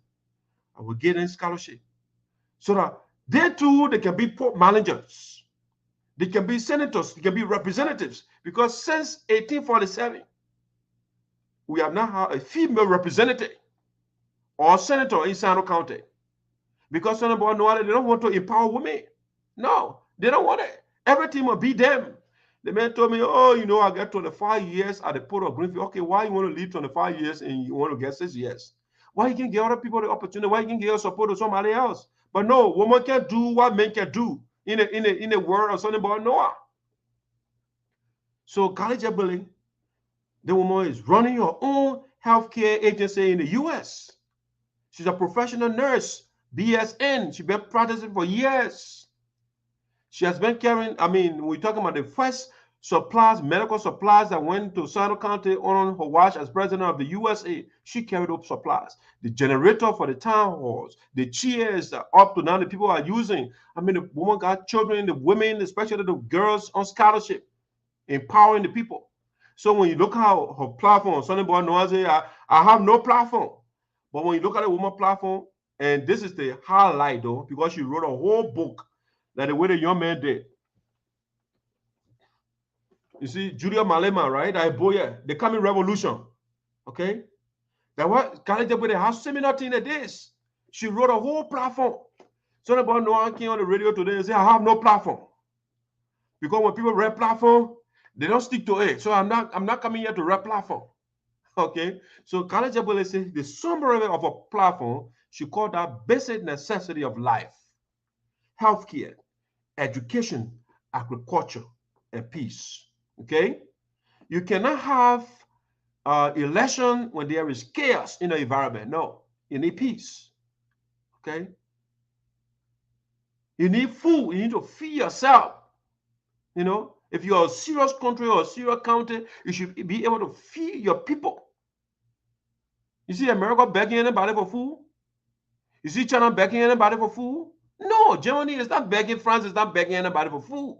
I will get in scholarship. So that they too, they can be port managers. They can be senators. They can be representatives. Because since 1847, we have not had a female representative or senator in SINOE County. Because Sonnyboy Noah, they don't want to empower women. No, they don't want it. Everything will be them. The man told me, oh, you know, I got 25 years at the Port of Greenfield. Okay, why you want to leave 25 years and you want to get 6 years? Why you can give other people the opportunity? Why you can give support to somebody else? But no, woman can do what men can do in the word of Sonnyboy Noah. So college building, the woman is running her own healthcare agency in the U.S. She's a professional nurse, BSN. She's been practicing for years. She has been carrying, I mean, we're talking about the first supplies, medical supplies that went to SINOE County on her watch as president of the USA. She carried up supplies. The generator for the town halls, the chairs up to now the people are using. I mean, the woman got children, the women, especially the girls on scholarship, empowering the people. So when you look at her platform, Sonnyboy Noah say, I have no platform. But when you look at the woman platform, and this is the highlight though, because she wrote a whole book that the way the young man did. You see, Julia Malema, right? Iboya, the coming revolution. Okay? That what college they have similar thing to this. She wrote a whole platform. Sonnyboy Noah came on the radio today and said, I have no platform. Because when people read platform, they don't stick to it. So I'm not coming here to read platform. Okay? So college they say the summary of a platform, she called that basic necessity of life. Healthcare, education, agriculture, and peace. Okay? You cannot have election when there is chaos in the environment. No, you need peace. Okay? You need food. You need to feed yourself. You know, if you're a serious country or a serious county, you should be able to feed your people. You see America begging anybody for food? You see China begging anybody for food? No, Germany is not begging, France is not begging anybody for food.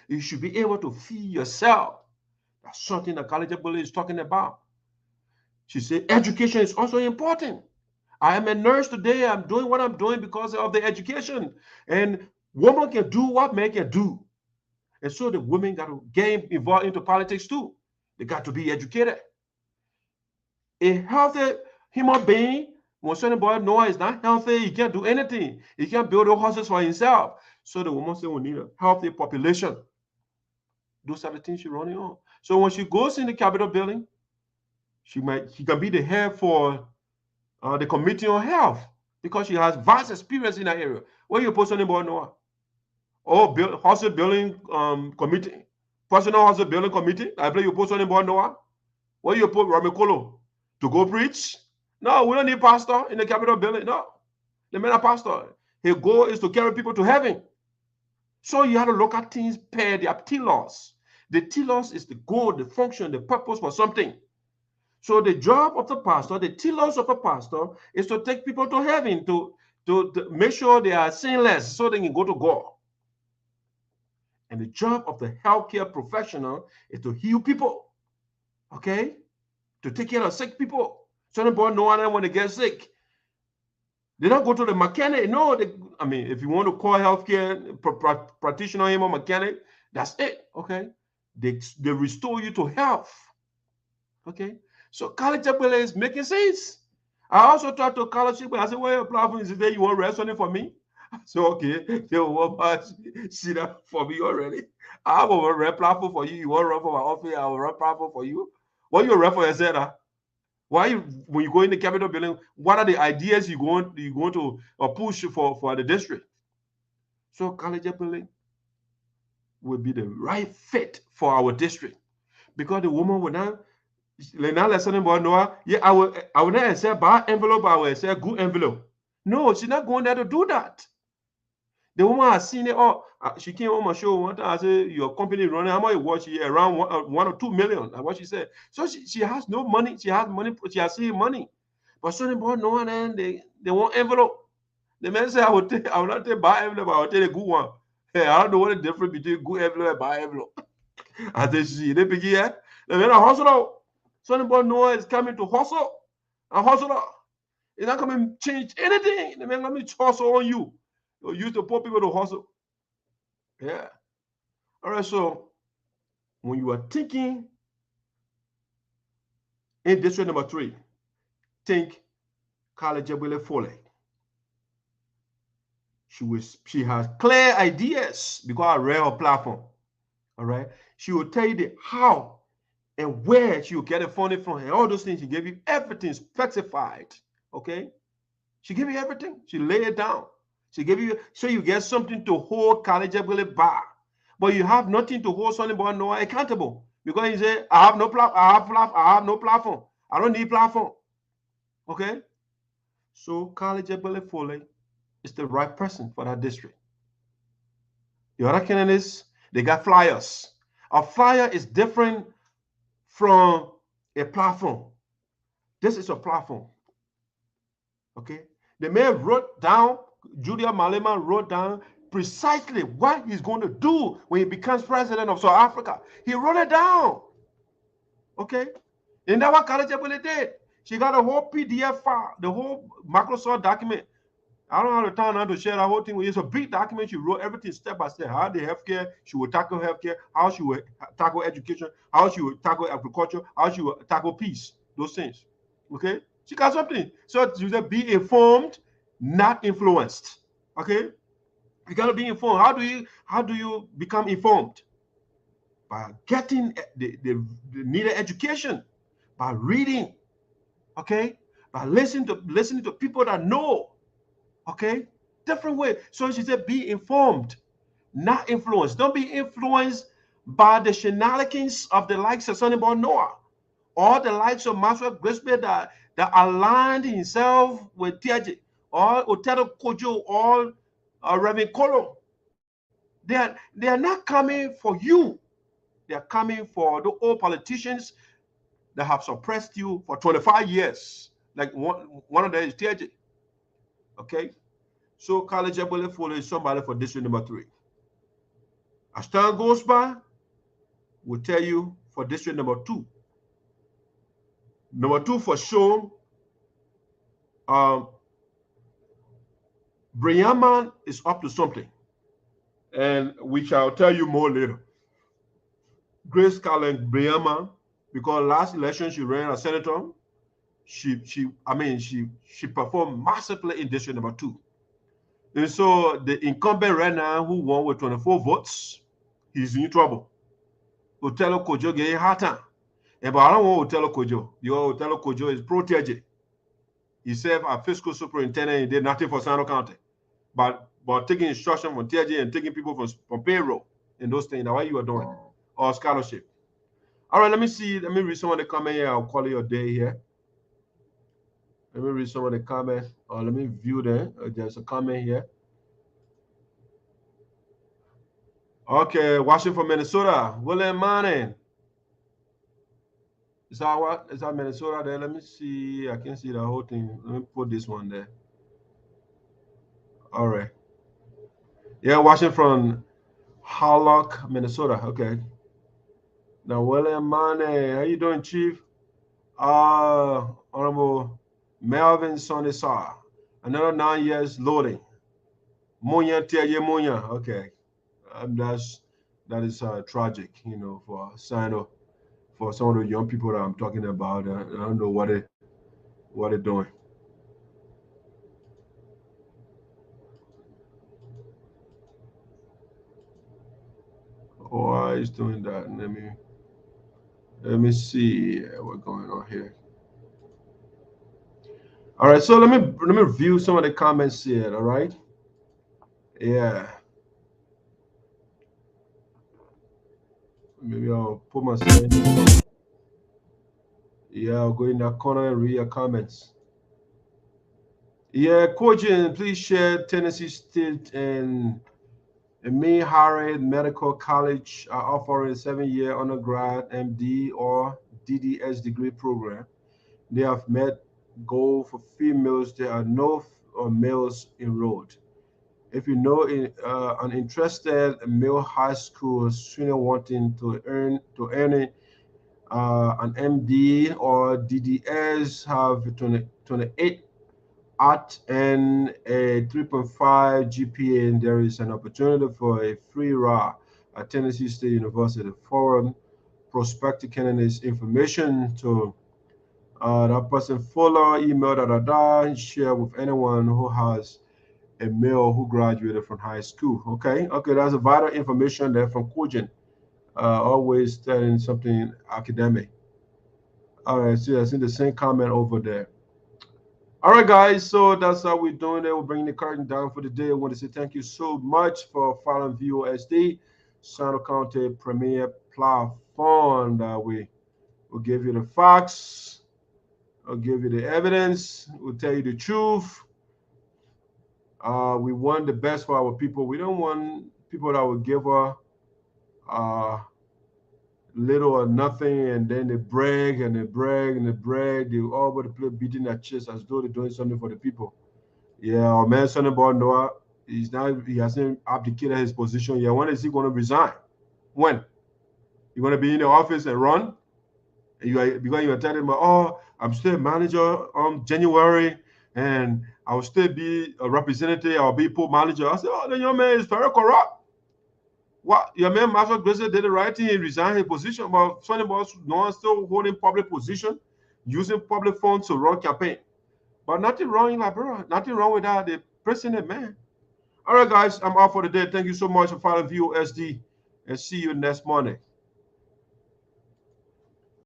You should be able to feed yourself. That's something that College Bully is talking about. She said education is also important. I am a nurse today. I'm doing what I'm doing because of the education. And women can do what men can do. And so the women got to get involved into politics too. They got to be educated. A healthy human being, when Sonnyboy Noah is not healthy, he can't do anything. He can't build houses for himself. So the woman said we need a healthy population. Those are the things she's running on. So when she goes in the Capitol building, she can be the head for the Committee on Health because she has vast experience in that area. Where you put Sonnyboy Noah? Oh, house building committee, personal house building committee. I believe you put Sonnyboy Noah. Where you put Ramekolo to go preach? No, we don't need pastor in the Capitol building. No, the man a pastor. His goal is to carry people to heaven. So you have to look at things per their telos. The telos is the goal, the function, the purpose for something. So the job of the pastor, the telos of a pastor, is to take people to heaven, to make sure they are sinless so they can go to God. And the job of the healthcare professional is to heal people, okay? To take care of sick people. Sonnyboy Noah, when they get sick, they don't go to the mechanic. No, I mean, if you want to call healthcare practitioner him or mechanic, That's it. Okay. They restore you to health. Okay. So college is making sense. I also talked to college people. I said, well, your platform is there. You want to rest on it for me? So okay, they will see that for me already. I have a rep platform for you. You want to run for my office? I will run platform for you. What you rep for yourself? Why you, when you go in the Capitol building, what are the ideas you going to push for the district? So college building will be the right fit for our district, because the woman will now let Sonnyboy Noah, yeah, I will not accept bad envelope, I will accept good envelope. No, she's not going there to do that. The woman has seen it all. She came on my show one time. I said, your company running, how much it was? She around 1 or 2 million. That's what she said. So she has no money. She has money. She has saved money. But Sonnyboy Noah, then they want envelope. The man said, I will not take bad envelope. I will take a good one. Hey, I don't know what the difference between good envelope and bad envelope. I said, she didn't begin yet. The man hustle. Sonnyboy Noah is coming to hustle and hustle. He's not coming to change anything. The man coming to hustle on you. You use the poor people to hustle. Yeah. All right. So when you are thinking in district number 3, think College Ebele Foley. She has clear ideas because I read her platform. All right. She will tell you the how and where she will get the funding from, and all those things. She gave you everything specified. Okay. She gave you everything. She laid it down. She gave you, so you get something to hold College Ebele back, but you have nothing to hold Sonnyboy Noah accountable, because he said, I have no platform. I don't need platform. Okay. So College Ebele Foley is the right person for that district. The other candidates, they got flyers. A flyer is different from a platform. This is a platform. Okay. The man wrote down, Julia Malema wrote down precisely what he's going to do when he becomes president of South Africa. He wrote it down. Okay. And that's what College Ebele did. She got a whole PDF file, the whole Microsoft document. I don't have the time now to share that whole thing with you. It's a big document. She wrote everything step by step. How the healthcare, she would tackle healthcare, how she would tackle education, how she would tackle agriculture, how she would tackle peace, those things. Okay? She got something. So you said be informed, not influenced. Okay? You gotta be informed. How do you become informed? By getting the needed education, by reading, okay, by listening to people that know, okay, different way. So she said, be informed, not influenced. Don't be influenced by the shenanigans of the likes of Sonnyboy Noah, or the likes of Maxwell Grigsby that aligned himself with Teahjay, or Otero Kojo, or Reverend Kolo. They are not coming for you. They are coming for the old politicians that have suppressed you for 25 years. Like one of them is Teahjay. Okay? So College Ebele Foley is somebody for district number 3. As time goes by, we'll tell you for district number 2. Number 2 for sure, Brianman is up to something, and we shall tell you more later. Grace Callen Brianman, because last election she ran as senator, she performed massively in district number 2. And so the incumbent right now, who won with 24 votes, he's in trouble. Otelo Kojo gave a hard time. But I don't want Otelo Kojo. Your Otelo Kojo is pro Teahjay. He served as fiscal superintendent. He did nothing for SINOE County. But taking instruction from Teahjay and taking people from payroll and those things, that's what you are doing. Or scholarship. All right, let me read some of the comment here. I'll call it a day here. Let me read some of the comment. Or let me view them. There's a comment here. Okay, watching from Minnesota. William Manning. Is that what? Is that Minnesota there? Let me see. I can see the whole thing. Let me put this one there. All right. Yeah, watching from Harlock, Minnesota. Okay. Now, William Manning. How you doing, Chief? Honorable Melvin Sonny Sar. Another 9 years loading. Munya Teahjay Munya. Okay. that is tragic, you know, for SINOE, for some of the young people that I'm talking about. I don't know what they're doing. Why is doing that? Let me see what's going on here. All right, so let me review some of the comments here. All right, yeah. Maybe I'll put myself in. Yeah, I'll go in that corner and read your comments. Yeah, Coaching, please share Tennessee State and May Harriet Medical College are offering a 7-year undergrad MD or DDS degree program. They have met goal for females. There are no males enrolled. If you know an interested male high school student wanting to earn an MD or DDS, have 28 at and a 3.5 GPA, and there is an opportunity for a free ride at Tennessee State University. Forum prospective candidates information to that person follow, email and share with anyone who has a male who graduated from high school. Okay, that's a vital information there from Kojin. Always telling something academic. All right, so I see the same comment over there. All right, guys, so that's how we're doing it. We're bringing the curtain down for the day. I want to say thank you so much for following VOSD, SINOE County Premier Platform. That we will give you the facts, I'll give you the evidence, we'll tell you the truth. We want the best for our people. We don't want people that will give us little or nothing, and then they brag and they brag and they brag. They all over the place beating their chest as though they're doing something for the people. Yeah, our man Sonnyboy Noah, he hasn't abdicated his position yet. When is he going to resign? When? You're going to be in the office and run? And because you are telling me, oh, I'm still a manager January, and I will still be a representative, I'll be pool manager. I said, oh, the young man is very corrupt. What your man Maxwell Grigsby did the right thing, he resigned his position, but Sonnyboy Noah still holding public position, using public funds to run campaign. But nothing wrong in Liberia, nothing wrong with that. The president, man. All right, guys, I'm out for the day. Thank you so much for following VOSD, and see you next morning.